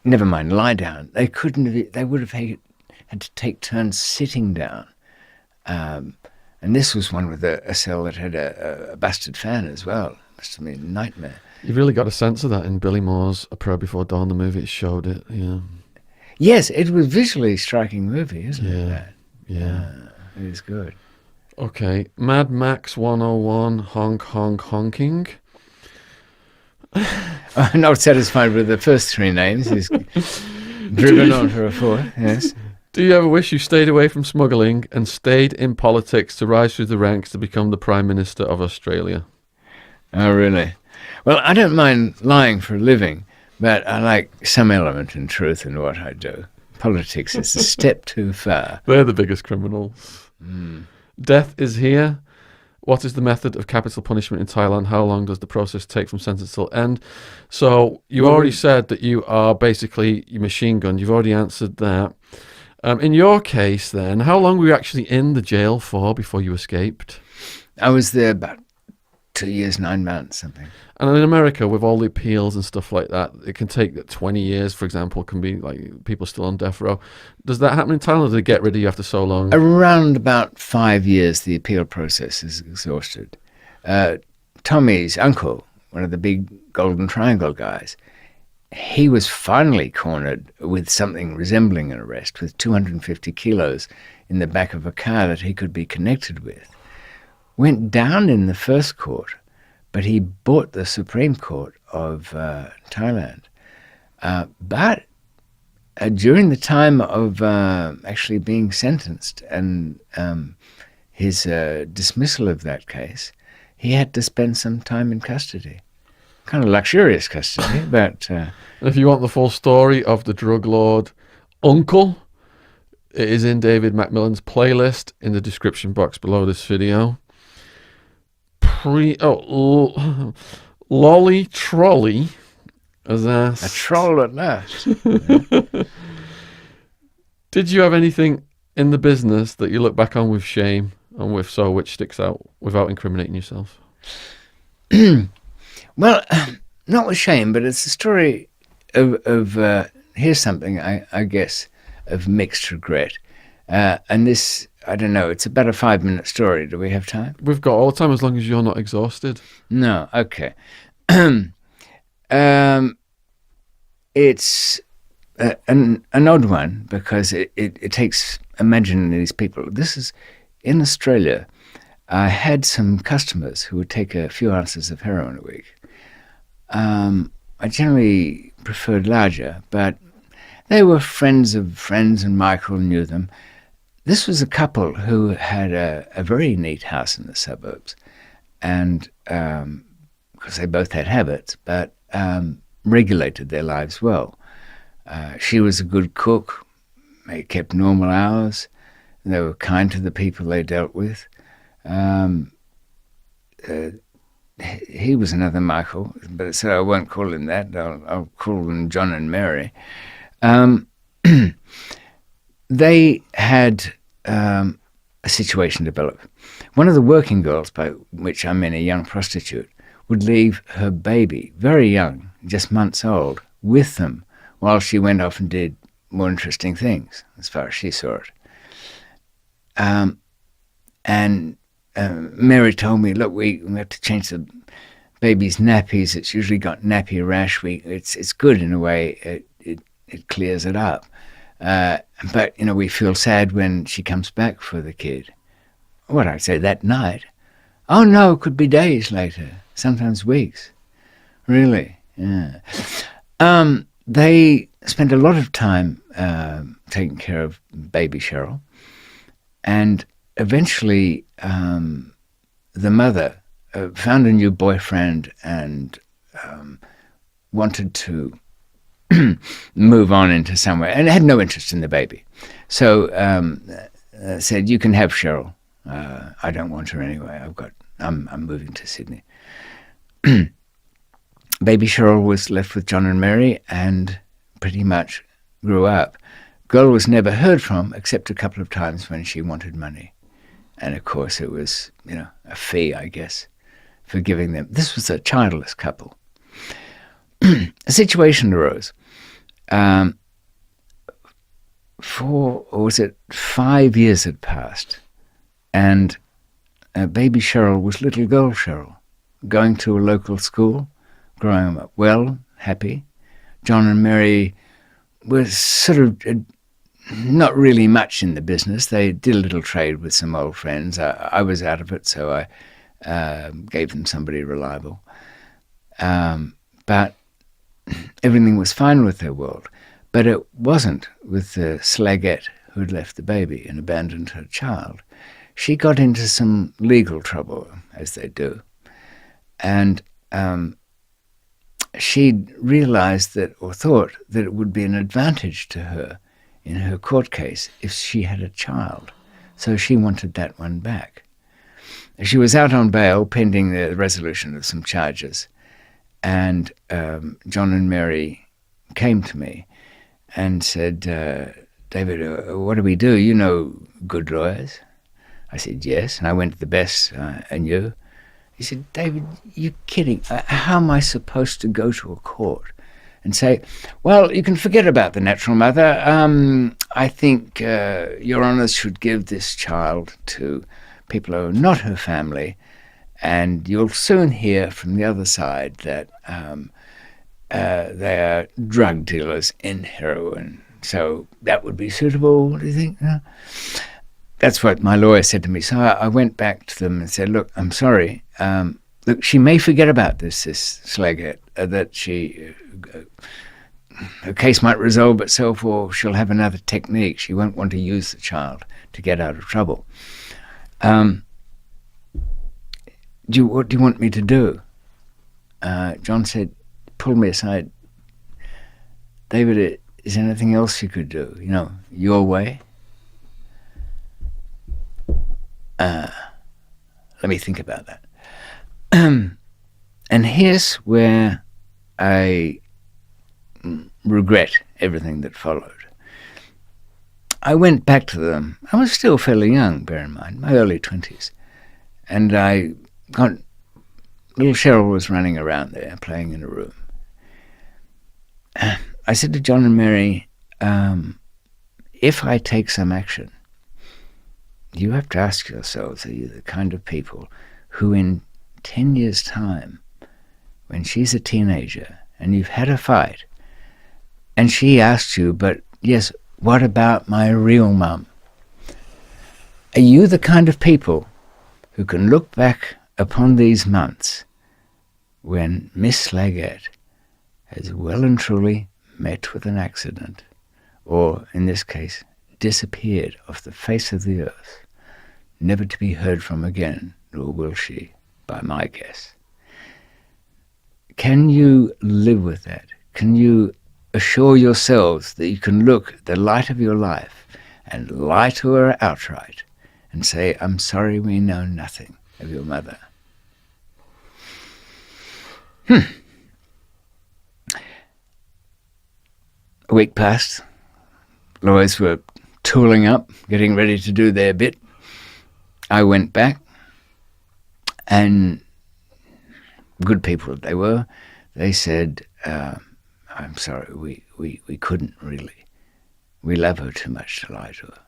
never mind lie down, they would have had to take turns sitting down. And this was one with a cell that had a busted fan as well. Must have been a nightmare. You've really got a sense of that in Billy Moore's A Prayer Before Dawn, the movie. It showed it, yeah. Yes, it was a visually striking movie, isn't it? That? Yeah. It is good. Okay, Mad Max 101, honk, honk, honking. I'm not satisfied with the first 3 names. He's driven on for a 4th, yes. Do you ever wish you stayed away from smuggling and stayed in politics to rise through the ranks to become the Prime Minister of Australia? Oh, really? Well, I don't mind lying for a living, but I like some element in truth in what I do. Politics is a step too far. They're the biggest criminals. Death is here. What is the method of capital punishment in Thailand? How long does the process take from sentence till end? So you already said that you are basically machine gunned. You've already answered that. In your case, then, how long were you actually in the jail for before you escaped? I was there about 2 years, 9 months, something. And in America, with all the appeals and stuff like that, it can take 20 years, for example, can be like people still on death row. Does that happen in Thailand, or do they get rid of you after so long? Around about 5 years, the appeal process is exhausted. Tommy's uncle, one of the big Golden Triangle guys, he was finally cornered with something resembling an arrest, with 250 kilos in the back of a car that he could be connected with. Went down in the first court, but he bought the Supreme Court of Thailand. But during the time of actually being sentenced and his dismissal of that case, he had to spend some time in custody. Kind of luxurious custody, but... If you want the full story of the drug lord uncle, it is in David McMillan's playlist in the description box below this video. Lolly Trolley has asked... A troll at last. Did you have anything in the business that you look back on with shame and which sticks out without incriminating yourself? Well, not with shame, but it's a story of here's something, I guess, of mixed regret. And this, I don't know, it's about a 5-minute story. Do we have time? We've got all the time, as long as you're not exhausted. No, okay. It's an odd one because it takes imagining these people. This is in Australia. I had some customers who would take a few ounces of heroin a week. I generally preferred larger, but they were friends of friends, and Michael knew them. This was a couple who had a very neat house in the suburbs, and because they both had habits, but regulated their lives well. She was a good cook. They kept normal hours. They were kind to the people they dealt with. He was another Michael, but so I won't call him that. I'll call them John and Mary. They had a situation develop. One of the working girls, by which I mean a young prostitute, would leave her baby, very young, just months old, with them while she went off and did more interesting things, as far as she saw it. And Mary told me, look, we have to change the baby's nappies. It's usually got nappy rash. It's good in a way. It clears it up. But, we feel sad when she comes back for the kid. What, I say that night? Oh, no, it could be days later, sometimes weeks. Really, yeah. They spent a lot of time taking care of baby Cheryl. And eventually the mother found a new boyfriend and wanted to move on into somewhere, and had no interest in the baby. So said, you can have Cheryl. I don't want her anyway. I'm moving to Sydney. Baby Cheryl was left with John and Mary and pretty much grew up. Girl was never heard from except a couple of times when she wanted money. And of course it was, a fee, I guess, for giving them. This was a childless couple. A situation arose. 5 years had passed, and baby Cheryl was little girl Cheryl, going to a local school, growing up well, happy. John and Mary were sort of not really much in the business. They did a little trade with some old friends. I was out of it, so I gave them somebody reliable. But everything was fine with their world. But it wasn't with the slagette who had left the baby and abandoned her child. She got into some legal trouble, as they do. And she'd realized that, or thought that it would be an advantage to her in her court case if she had a child. So she wanted that one back. She was out on bail pending the resolution of some charges. And John and Mary came to me and said, David, what do we do? You know good lawyers. I said, yes. And I went to the best I knew. He said, David, you're kidding. How am I supposed to go to a court and say, well, you can forget about the natural mother. I think Your Honours should give this child to people who are not her family, and you'll soon hear from the other side that they are drug dealers in heroin. So that would be suitable, what do you think? No? That's what my lawyer said to me. So I went back to them and said, look, I'm sorry. Look, she may forget about this slagette, that her case might resolve itself, or she'll have another technique. She won't want to use the child to get out of trouble. What do you want me to do? John said, pulled me aside. David, is there anything else you could do? Your way? Let me think about that. And here's where I regret everything that followed. I went back to them. I was still fairly young, bear in mind, my early 20s. And little Cheryl was running around there, playing in a room. I said to John and Mary, if I take some action, you have to ask yourselves, are you the kind of people who in 10 years' time, when she's a teenager and you've had a fight, and she asks you, but yes, what about my real mum? Are you the kind of people who can look back upon these months when Miss Slagette has well and truly met with an accident, or in this case, disappeared off the face of the earth, never to be heard from again, nor will she, by my guess? Can you live with that? Can you assure yourselves that you can look at the light of your life and lie to her outright and say, I'm sorry, we know nothing of your mother? A week passed. Lawyers were tooling up, getting ready to do their bit. I went back, and good people they were. They said, I'm sorry, we couldn't really. We love her too much to lie to her.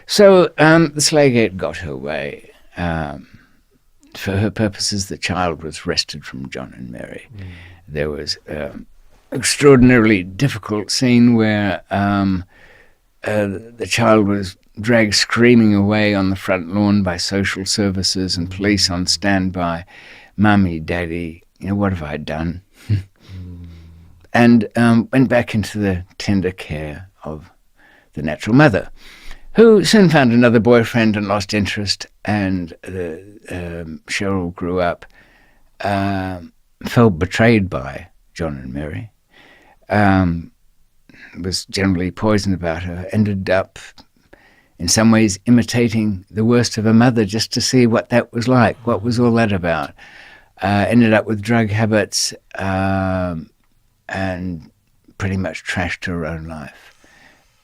So the Slaygate got her way. For her purposes, the child was wrested from John and Mary. There was extraordinarily difficult scene where the child was dragged screaming away on the front lawn by social services and police on standby. Mummy, Daddy, what have I done? And went back into the tender care of the natural mother, who soon found another boyfriend and lost interest, and Cheryl grew up, felt betrayed by John and Mary, was generally poisoned about her, ended up in some ways imitating the worst of her mother just to see what that was like, what was all that about. Ended up with drug habits and pretty much trashed her own life.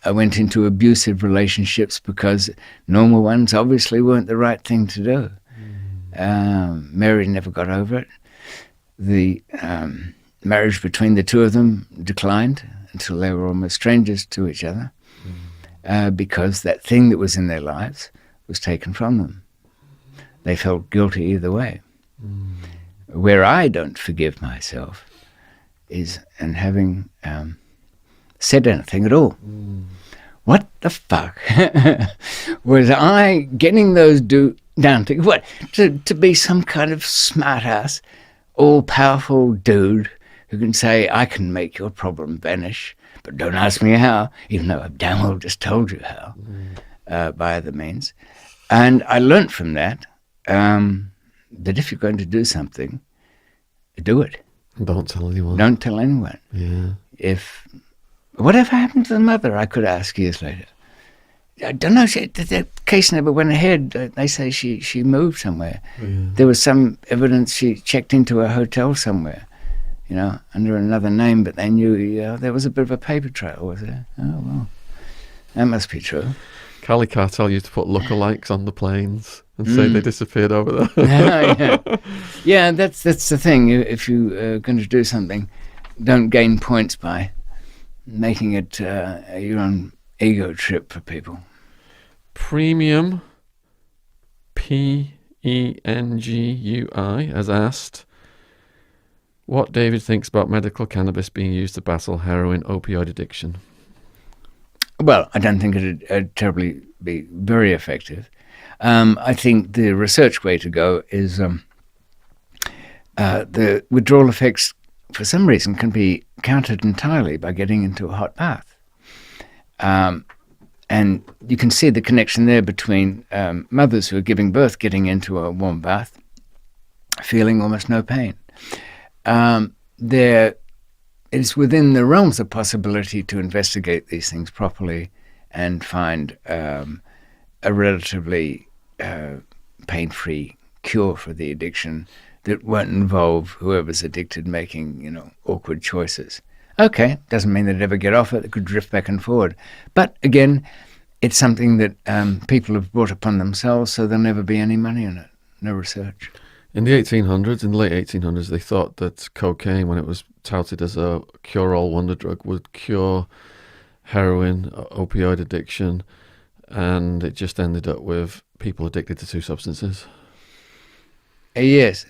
I went into abusive relationships because normal ones obviously weren't the right thing to do. Mary never got over it. The marriage between the two of them declined until they were almost strangers to each other because that thing that was in their lives was taken from them. They felt guilty either way. Where I don't forgive myself is in having said anything at all. What the fuck was I getting those down to? What, to be some kind of smart-ass, all-powerful dude who can say, I can make your problem vanish, but don't ask me how, even though I've damn well just told you how, by other means. And I learnt from that that if you're going to do something, do it. Don't tell anyone. Don't tell anyone. Yeah. Whatever happened to the mother, I could ask years later. I don't know, the case never went ahead. They say she moved somewhere. Yeah. There was some evidence she checked into a hotel somewhere, under another name, but they knew there was a bit of a paper trail, was there? Oh, well, that must be true. Cali Cartel used to put lookalikes on the planes and say they disappeared over there. Yeah, that's the thing. If you're going to do something, don't gain points by making it your own ego trip for people. Premium PENGUI has asked what David thinks about medical cannabis being used to battle heroin opioid addiction. Well, I don't think it'd terribly be very effective. I think the research way to go is the withdrawal effects, for some reason, can be countered entirely by getting into a hot bath. And you can see the connection there between mothers who are giving birth getting into a warm bath, feeling almost no pain. There is within the realms of possibility to investigate these things properly and find a relatively pain-free cure for the addiction that won't involve whoever's addicted making, awkward choices. Okay, doesn't mean they'd ever get off it. They could drift back and forward. But again, it's something that people have brought upon themselves, so there'll never be any money in it, no research. In the 1800s, in the late 1800s, they thought that cocaine, when it was touted as a cure-all wonder drug, would cure heroin, opioid addiction, and it just ended up with people addicted to two substances. Yes.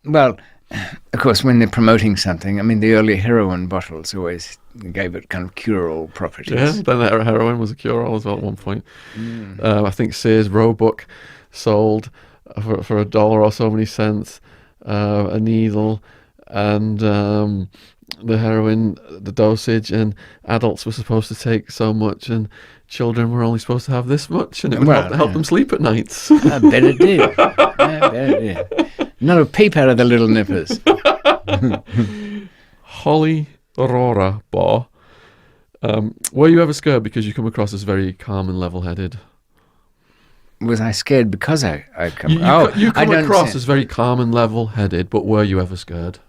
Well, of course, when they're promoting something, the early heroin bottles always gave it kind of cure-all properties. Yeah, then heroin was a cure-all as well at one point. I think Sears Roebuck sold for $1 or so many cents a needle, and the heroin, the dosage, and adults were supposed to take so much, and children were only supposed to have this much, and it would help them sleep at nights. I bet it did. Not a peep out of the little nippers. Holly Aurora Bar. Were you ever scared because you come across as very calm and level-headed? Was I scared because I come... You come across as very calm and level-headed, but were you ever scared?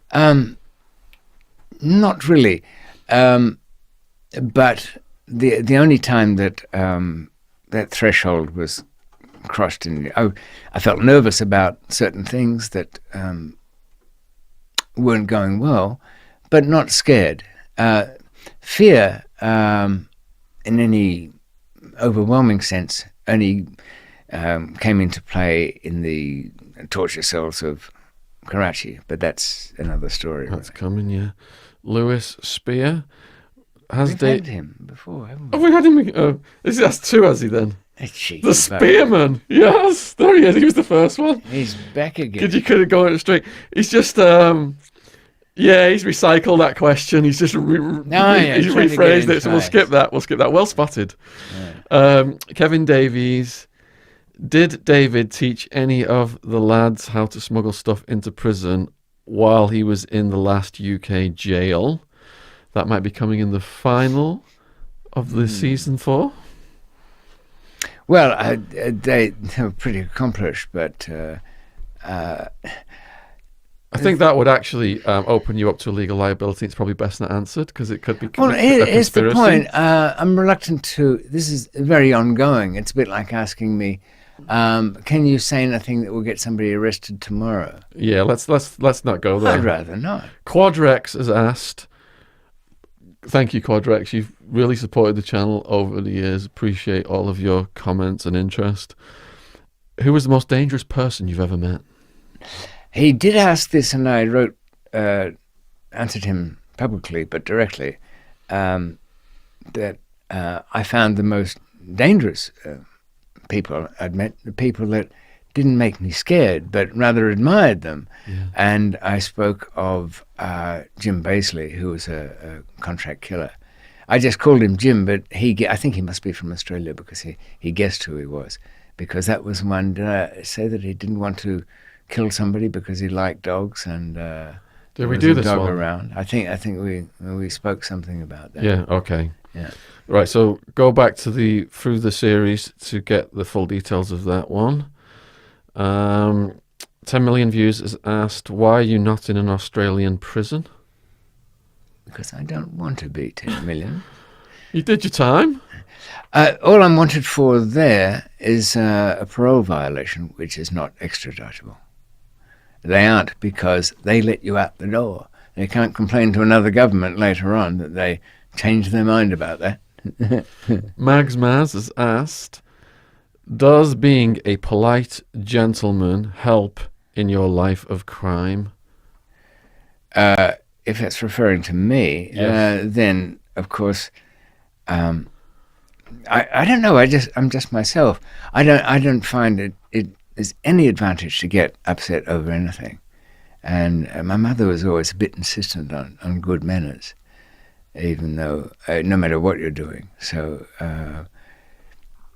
Not really. But the only time that that threshold was crossed I felt nervous about certain things that weren't going well, but not scared. Fear in any overwhelming sense only came into play in the torture cells of Karachi, but that's another story. That's coming, yeah. Lewis Spear has We've had him before, haven't we? Have we had him? That's two, has he then? The Spearman, yes, there he is. He was the first one. He's back again. You could have gone straight. He's just, he's recycled that question. He's just he's rephrased it. So we'll skip that. Well spotted. Yeah. Kevin Davies. Did David teach any of the lads how to smuggle stuff into prison while he was in the last UK jail? That might be coming in the final of the season 4. Well, they were pretty accomplished, but I think that would actually open you up to legal liability. It's probably best not answered because it could be. Well, here's the point. I'm reluctant to. This is very ongoing. It's a bit like asking me, can you say anything that will get somebody arrested tomorrow? Yeah, let's not go there. I'd rather not. Quadrex has asked. Thank you, Quadrex. You've really supported the channel over the years. Appreciate all of your comments and interest. Who was the most dangerous person you've ever met? He did ask this, and I answered him publicly, but directly, that I found the most dangerous people I'd met, the people that didn't make me scared, but rather admired them. Yeah. And I spoke of Jim Baisley, who was a contract killer. I just called him Jim, but I think he must be from Australia because he guessed who he was. Because that was one, did I say that he didn't want to kill somebody because he liked dogs and did we do this dog one? Around? I think we spoke something about that. Yeah, okay. Yeah. Right, so go back to through the series to get the full details of that one. 10 million views has asked, why are you not in an Australian prison? Because I don't want to be 10 million. You did your time. All I'm wanted for there is a parole violation, which is not extraditable. They aren't because they let you out the door. They can't complain to another government later on that they changed their mind about that. Mags Maz has asked, does being a polite gentleman help in your life of crime? If it's referring to me, yes. Then of course, I don't know. I'm just myself. I don't find it is any advantage to get upset over anything. And my mother was always a bit insistent on good manners, even though no matter what you're doing. So.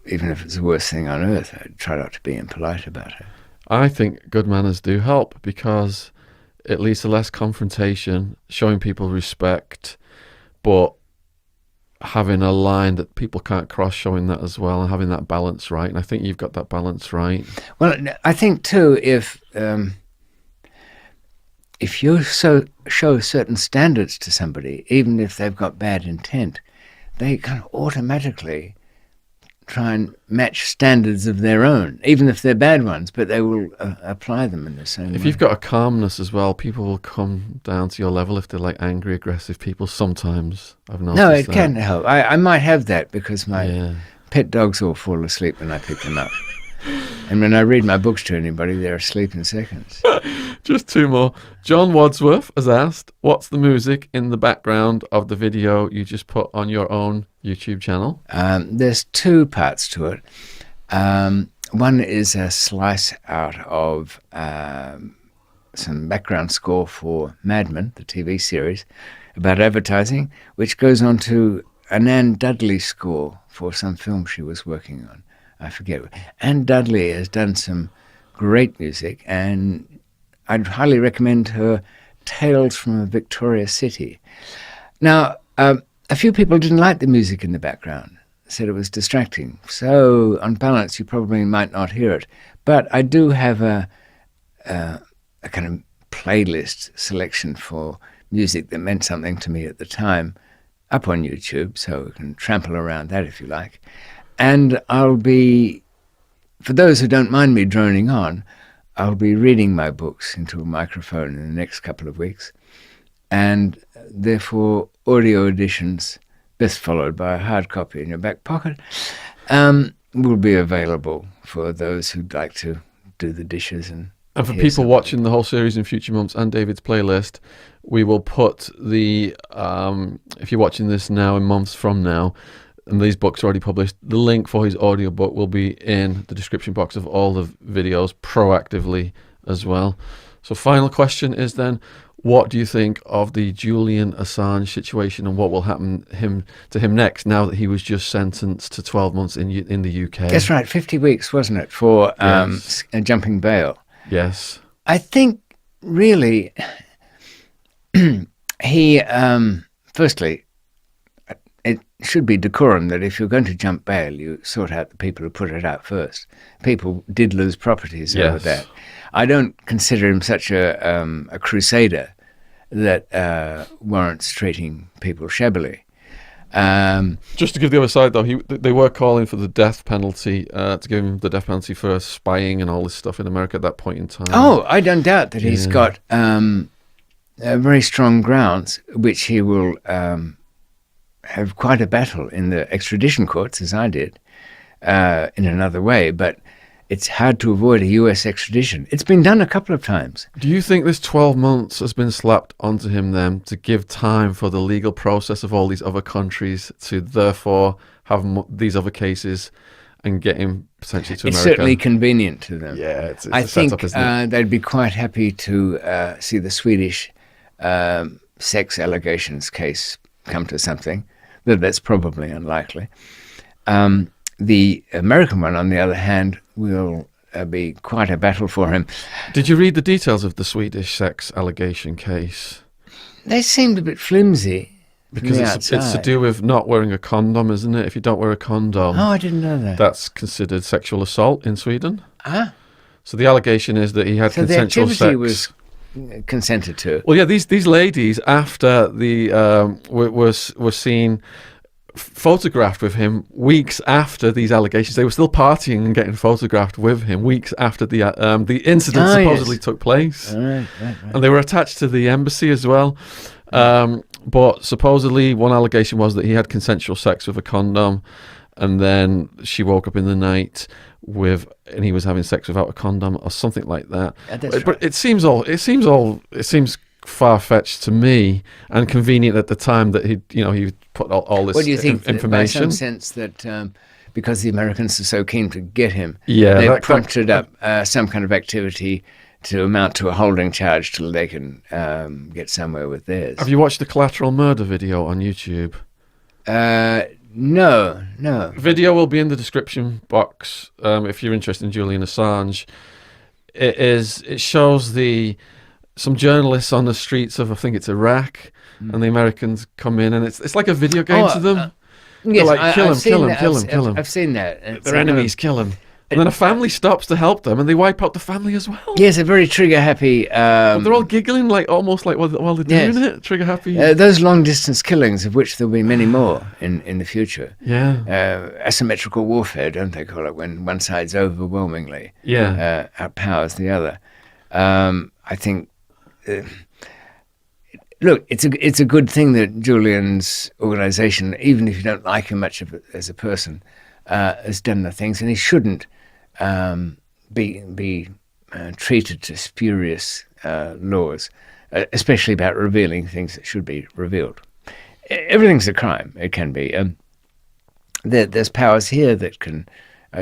Even if it's the worst thing on earth, I'd try not to be impolite about it. I think good manners do help because it leads to less confrontation, showing people respect, but having a line that people can't cross, showing that as well, and having that balance right. And I think you've got that balance right. Well, I think too, if you show certain standards to somebody, even if they've got bad intent, they kind of automatically try and match standards of their own, even if they're bad ones, but they will apply them in the same way. If you've got a calmness as well, people will come down to your level if they're like angry, aggressive people sometimes. I've noticed No, it can help. I might have that because my pet dogs all fall asleep when I pick them up. And when I read my books to anybody, they're asleep in seconds. Just two more. John Wadsworth has asked, what's the music in the background of the video you just put on your own YouTube channel? There's two parts to it. One is a slice out of some background score for Mad Men, the TV series, about advertising, which goes on to an Anne Dudley score for some film she was working on. I forget. Anne Dudley has done some great music, and I'd highly recommend her Tales from a Victoria City. Now, a few people didn't like the music in the background, said it was distracting. So, on balance, you probably might not hear it. But I do have a kind of playlist selection for music that meant something to me at the time up on YouTube, so you can trample around that if you like. And I'll be, for those who don't mind me droning on, I'll be reading my books into a microphone in the next couple of weeks. And therefore, audio editions, best followed by a hard copy in your back pocket. Will be available for those who'd like to do the dishes and for hear people something. watching the whole series in future months and David's playlist, we will put the if you're watching this now in months from now, and these books are already published, the link for his audiobook will be in the description box of all the videos proactively as well. So final question is then, what do you think of the Julian Assange situation and what will happen to him next now that he was just sentenced to 12 months in the UK? That's right, 50 weeks, wasn't it, for Yes. jumping bail? Yes. I think really he, firstly, it should be decorum that if you're going to jump bail, you sort out the people who put it out first. People did lose properties over Yes. that. I don't consider him such a crusader that warrants treating people shabbily. Just to give the other side, though, they were calling for the death penalty, to give him the death penalty for spying and all this stuff in America at that point in time. Oh, I don't doubt that he's got very strong grounds, which he will have quite a battle in the extradition courts, as I did, in another way. But it's hard to avoid a US extradition. It's been done a couple of times. Do you think this 12 months has been slapped onto him then to give time for the legal process of all these other countries to therefore have these other cases and get him potentially to It's America? certainly convenient to them. Yeah, it's I a think setup, isn't it? they'd be quite happy to see the Swedish sex allegations case come to something, though that's probably unlikely. The American one, on the other hand, will be quite a battle for him. Did you read the details of the Swedish sex allegation case? They seemed a bit flimsy from Because the it's to outside. do with not wearing a condom, isn't it? If you don't wear a condom, Oh, I didn't know that. that's considered sexual assault in Sweden. Ah, So the allegation is that he had so the consensual activity sex. was consented to. Well, yeah, these ladies after the were seen photographed with him weeks after these allegations. They were still partying and getting photographed with him weeks after the incident supposedly took place, Right. and they were attached to the embassy as well. But supposedly one allegation was that he had consensual sex with a condom, and then she woke up in the night and he was having sex without a condom or something like that. That's But it seems far-fetched to me and convenient at the time that he put all this What do you think? information. By some sense that because the Americans are so keen to get him, Yeah, they that- prompted up some kind of activity to amount to a holding charge till they can get somewhere with theirs. Have you watched the collateral murder video on YouTube? No. Video will be in the description box if you're interested in Julian Assange. It shows some journalists on the streets of, I think it's Iraq, and the Americans come in, and it's like a video game to them. Yes, like, kill him, I've seen kill him, that. kill him, kill him. I've seen that. It's Their a kind of- enemies, kill him. And then a family stops to help them, and they wipe out the family as well. Yes, a very trigger-happy. They're all giggling, almost like while they're doing Yes. it. Trigger happy. Those long-distance killings, of which there'll be many more in the future. Yeah. Asymmetrical warfare, don't they call it, when one side's overwhelmingly Yeah. outpowers the other. I think. Look, it's a good thing that Julian's organisation, even if you don't like him much as a person, has done the things, and he shouldn't be treated to spurious laws, especially about revealing things that should be revealed. Everything's a crime. It can be. There's powers here that can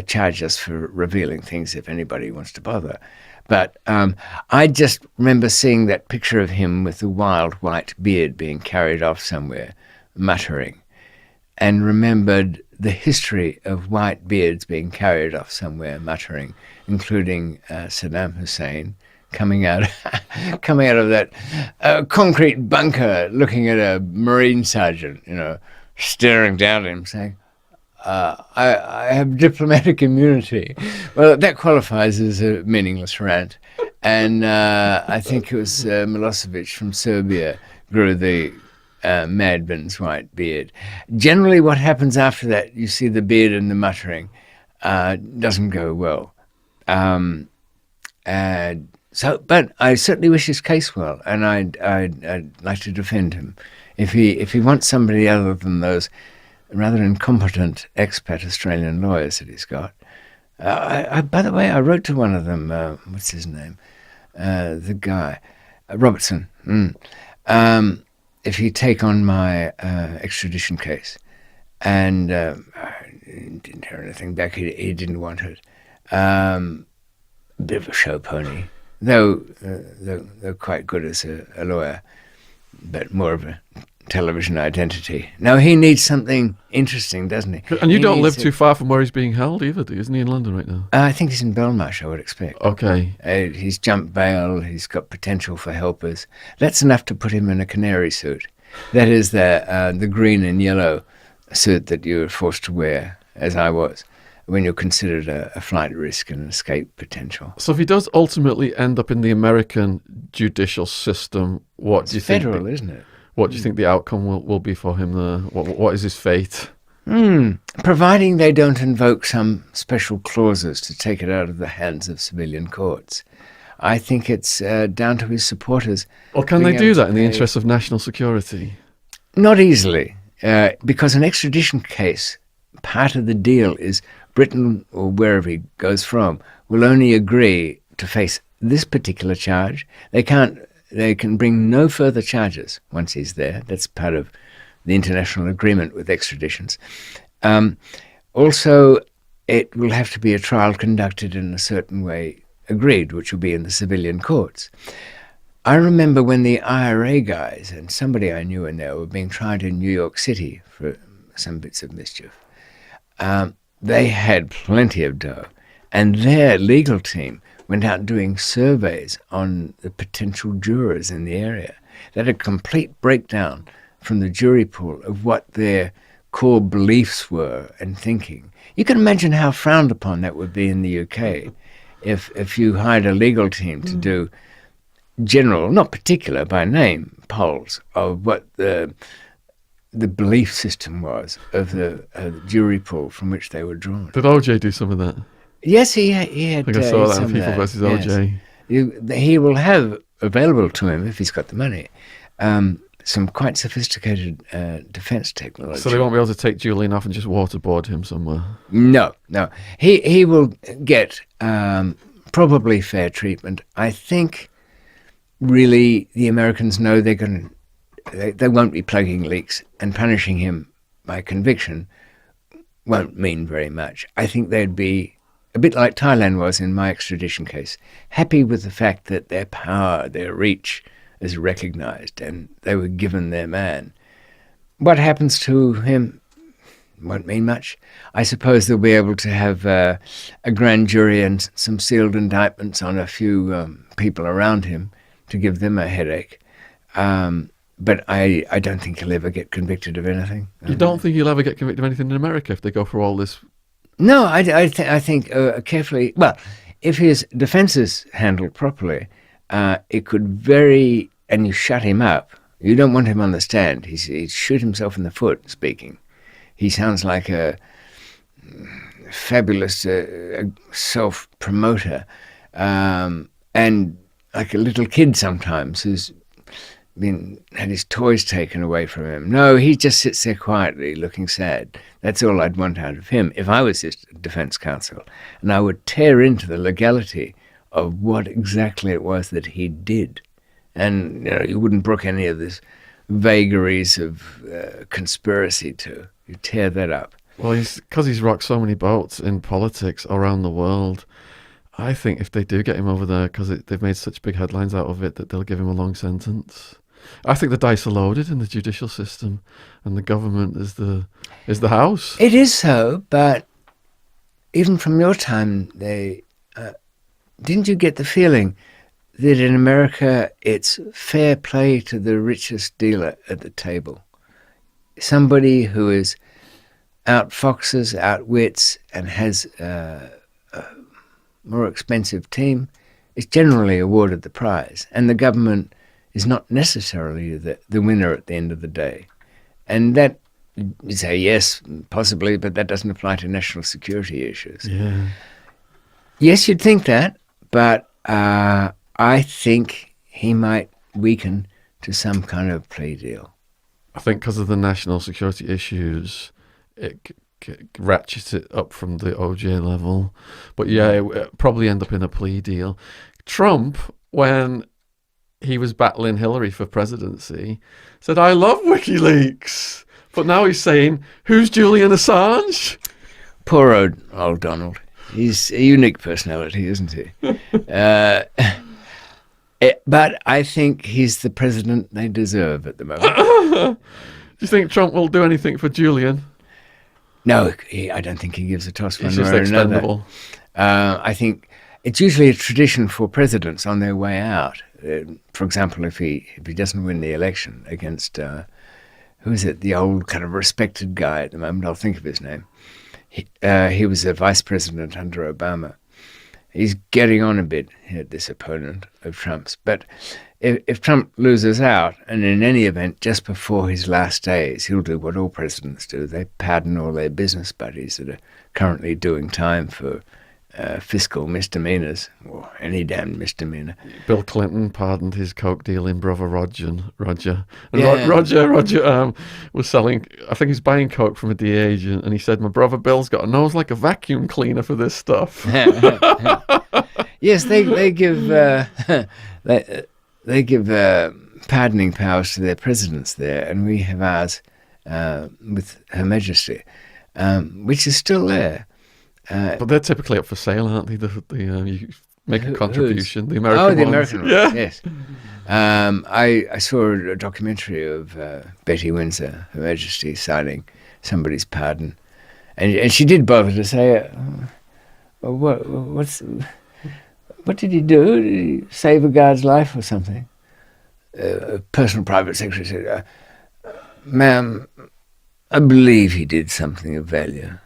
charge us for revealing things if anybody wants to bother. But I just remember seeing that picture of him with the wild white beard being carried off somewhere, muttering, and remembered the history of white beards being carried off somewhere, muttering, including Saddam Hussein coming out of that concrete bunker, looking at a Marine sergeant, staring down at him, saying, I have diplomatic immunity. Well, that qualifies as a meaningless rant. And I think it was Milosevic from Serbia grew the madman's white beard. Generally, what happens after that, you see the beard and the muttering, doesn't go well. But I certainly wish his case well, and I'd like to defend him. If he wants somebody other than those rather incompetent expat Australian lawyers that he's got. By the way, I wrote to one of them. What's his name? The guy, Robertson. If he'd take on my extradition case, and I didn't hear anything back. He didn't want it. Bit of a show pony, though they're quite good as a lawyer, but more of a television identity. Now he needs something interesting, doesn't he? And you don't live too far from where he's being held either, do you? Isn't he in London right now? I think he's in Belmarsh, I would expect. Okay. He's jumped bail, he's got potential for helpers. That's enough to put him in a canary suit. That is the green and yellow suit that you were forced to wear, as I was, when you're considered a flight risk and escape potential. So if he does ultimately end up in the American judicial system, what do you think? Federal, isn't it? What do you think the outcome will be for him there? What is his fate? Providing they don't invoke some special clauses to take it out of the hands of civilian courts. I think it's down to his supporters. Well, can they do that in the interest of national security? Not easily, because an extradition case, part of the deal is Britain, or wherever he goes from, will only agree to face this particular charge. They can bring no further charges once he's there. That's part of the international agreement with extraditions. Also, it will have to be a trial conducted in a certain way agreed, which will be in the civilian courts. I remember when the IRA guys and somebody I knew in there were being tried in New York City for some bits of mischief. They had plenty of dough, and their legal team went out doing surveys on the potential jurors in the area. They had a complete breakdown from the jury pool of what their core beliefs were and thinking. You can imagine how frowned upon that would be in the UK if you hired a legal team to do general, not particular by name, polls of what the belief system was of the jury pool from which they were drawn. Did OJ do some of that? Yes, he had. I think I saw that in People versus OJ. He will have available to him, if he's got the money, some quite sophisticated defence technology. So they won't be able to take Julian off and just waterboard him somewhere? No. He will get probably fair treatment. I think really the Americans know they won't be plugging leaks, and punishing him by conviction won't mean very much. I think they'd be a bit like Thailand was in my extradition case, happy with the fact that their power, their reach is recognised and they were given their man. What happens to him won't mean much. I suppose they'll be able to have a grand jury and some sealed indictments on a few people around him to give them a headache. But I don't think he'll ever get convicted of anything. You don't think he'll ever get convicted of anything in America if they go through all this? No, I think carefully. Well, if his defence is handled properly, it could and you shut him up. You don't want him on the stand. He'd shoot himself in the foot speaking. He sounds like a fabulous self-promoter, and like a little kid sometimes who's had his toys taken away from him. No, he just sits there quietly looking sad. That's all I'd want out of him if I was his defence counsel. And I would tear into the legality of what exactly it was that he did. And you wouldn't brook any of this vagaries of conspiracy to. You tear that up. Well, because he's rocked so many boats in politics around the world, I think if they do get him over there, because they've made such big headlines out of it, that they'll give him a long sentence. I think the dice are loaded in the judicial system, and the government is the house. It is so, but even from your time, didn't you get the feeling that in America it's fair play to the richest dealer at the table? Somebody who is outfoxes, outwits, and has a more expensive team is generally awarded the prize, and the government is not necessarily the winner at the end of the day. And that, you say, yes, possibly, but that doesn't apply to national security issues. Yeah. Yes, you'd think that, but I think he might weaken to some kind of plea deal. I think because of the national security issues, it ratchets it up from the OJ level. But yeah, it probably end up in a plea deal. Trump, when he was battling Hillary for presidency, said, "I love WikiLeaks." But now he's saying, "Who's Julian Assange?" Poor old Donald. He's a unique personality, isn't he? But I think he's the president they deserve at the moment. Do you think Trump will do anything for Julian? No, I don't think he gives a toss one He's way just or expendable. another. I think it's usually a tradition for presidents on their way out. For example, if he doesn't win the election against, who is it, the old kind of respected guy at the moment, I'll think of his name. He was a vice president under Obama. He's getting on a bit, this opponent of Trump's. But if Trump loses out, and in any event, just before his last days, he'll do what all presidents do. They pardon all their business buddies that are currently doing time for fiscal misdemeanors, or any damn misdemeanor. Bill Clinton pardoned his coke dealing brother Roger. And Yeah. Roger was selling, I think he's buying coke from a DA agent, and he said, "My brother Bill's got a nose like a vacuum cleaner for this stuff." Yes, they give they give pardoning powers to their presidents there, and we have ours with Her Majesty, which is still there. But they're typically up for sale, aren't they? You make a contribution. The American ones. ones. American ones, yes. I saw a documentary of Betty Windsor, Her Majesty, signing somebody's pardon, and she did bother to say, what did he do? Did he save a guard's life or something? A personal private secretary said, "Ma'am, I believe he did something of value,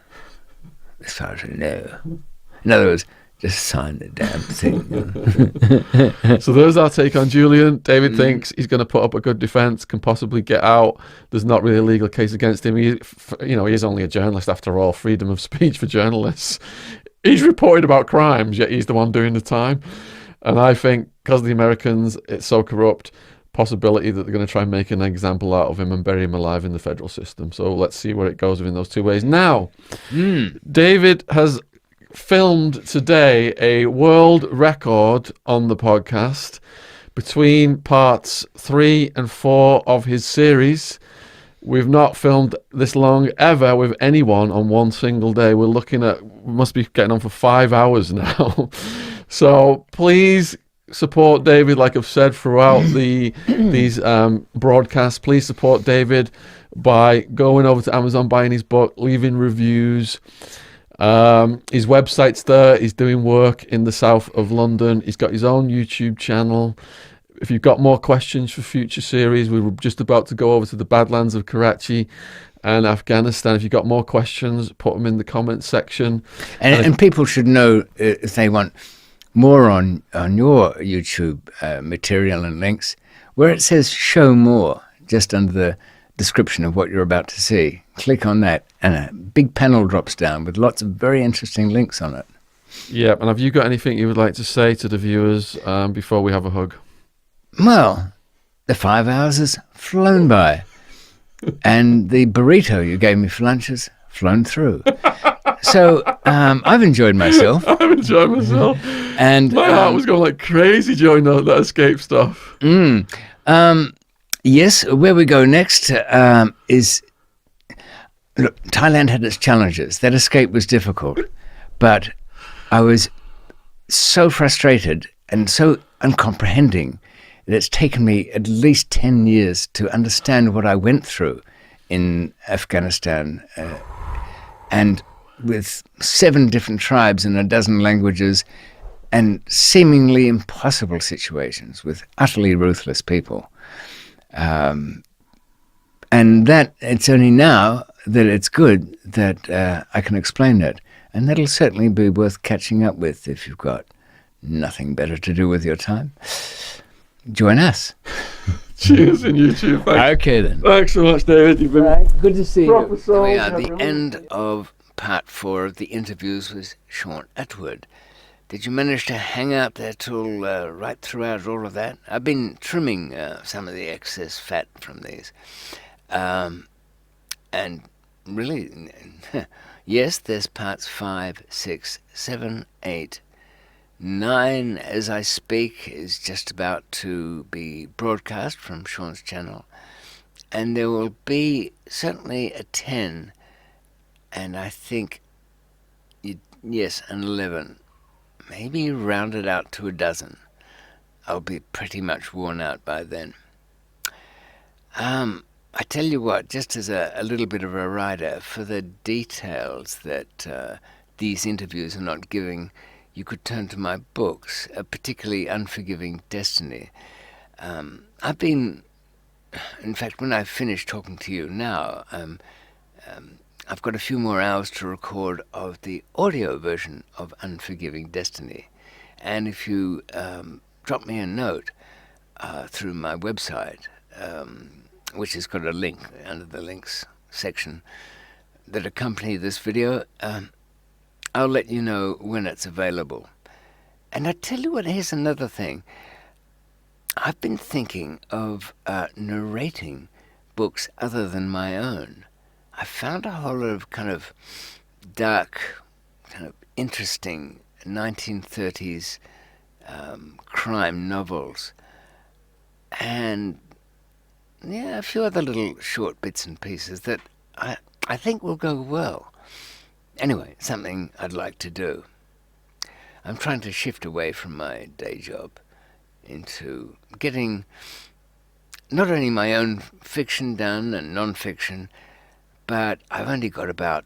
as far as I know." In other words, just sign the damn thing. So there's our take on Julian. David thinks he's going to put up a good defence, can possibly get out. There's not really a legal case against him. He is only a journalist after all. Freedom of speech for journalists. He's reported about crimes, yet he's the one doing the time. And I think because the Americans, it's so corrupt, possibility that they're going to try and make an example out of him and bury him alive in the federal system. So let's see where it goes in those two ways. Now, David has filmed today a world record on the podcast between parts 3 and 4 of his series. We've not filmed this long ever with anyone on one single day. We're looking at, we must be getting on for 5 hours now. So please support David, like I've said throughout these broadcasts. Please support David by going over to Amazon, buying his book, leaving reviews. His website's there. He's doing work in the south of London. He's got his own YouTube channel. If you've got more questions for future series, we were just about to go over to the Badlands of Karachi and Afghanistan. If you've got more questions, put them in the comments section. And people should know if they want more on your YouTube material and links, where it says show more, just under the description of what you're about to see. Click on that, and a big panel drops down with lots of very interesting links on it. Yeah, and have you got anything you would like to say to the viewers before we have a hug? Well, the 5 hours has flown by, and the burrito you gave me for lunch has flown through. So I've enjoyed myself. I've enjoyed myself. And my heart was going like crazy during that escape stuff. Yes, where we go next is... Look, Thailand had its challenges. That escape was difficult. But I was so frustrated and so uncomprehending that it's taken me at least 10 years to understand what I went through in Afghanistan, and with 7 different tribes in a dozen languages and seemingly impossible situations with utterly ruthless people. And that it's only now that it's good that I can explain it. And that'll certainly be worth catching up with if you've got nothing better to do with your time. Join us. Cheers in YouTube. Thanks. Okay then. Thanks so much, David. You've been Good to see proper you. soul. We are at the end of part 4 of the interviews with Shaun Attwood. Did you manage to hang out there till right throughout all of that? I've been trimming some of the excess fat from these. And really, yes, there's parts 5, 6, 7, 8, 9 as I speak is just about to be broadcast from Shaun's channel. And there will be certainly a 10, and I think, yes, an 11. Maybe rounded out to a dozen. I'll be pretty much worn out by then. I tell you what, just as a little bit of a rider, for the details that these interviews are not giving, you could turn to my books, particularly Unforgiving Destiny. I've been, in fact, when I finish talking to you now, I've got a few more hours to record of the audio version of Unforgiving Destiny. And if you drop me a note through my website, which has got a link under the links section that accompany this video, I'll let you know when it's available. And I tell you what, here's another thing. I've been thinking of narrating books other than my own. I found a whole lot of kind of dark, kind of interesting 1930s crime novels, and a few other little short bits and pieces that I think will go well. Anyway, something I'd like to do. I'm trying to shift away from my day job into getting not only my own fiction done and non-fiction, but I've only got about,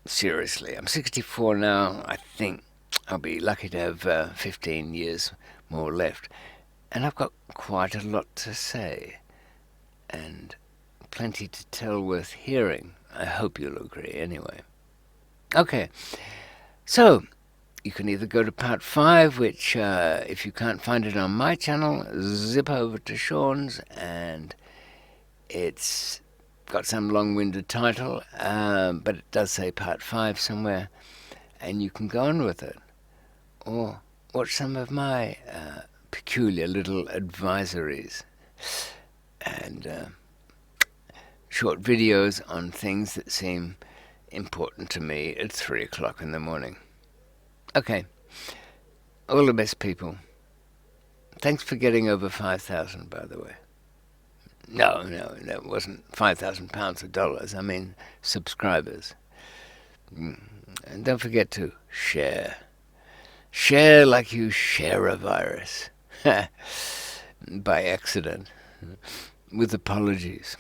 seriously, I'm 64 now. I think I'll be lucky to have 15 years more left. And I've got quite a lot to say, and plenty to tell worth hearing. I hope you'll agree anyway. Okay, so you can either go to part 5, which if you can't find it on my channel, zip over to Shaun's, and it's got some long-winded title, but it does say part 5 somewhere, and you can go on with it. Or watch some of my peculiar little advisories and short videos on things that seem important to me at 3 o'clock in the morning. Okay, all the best, people. Thanks for getting over 5,000, by the way. No, it wasn't 5,000 pounds or dollars. I mean subscribers. And don't forget to share. Share like you share a virus. By accident. With apologies.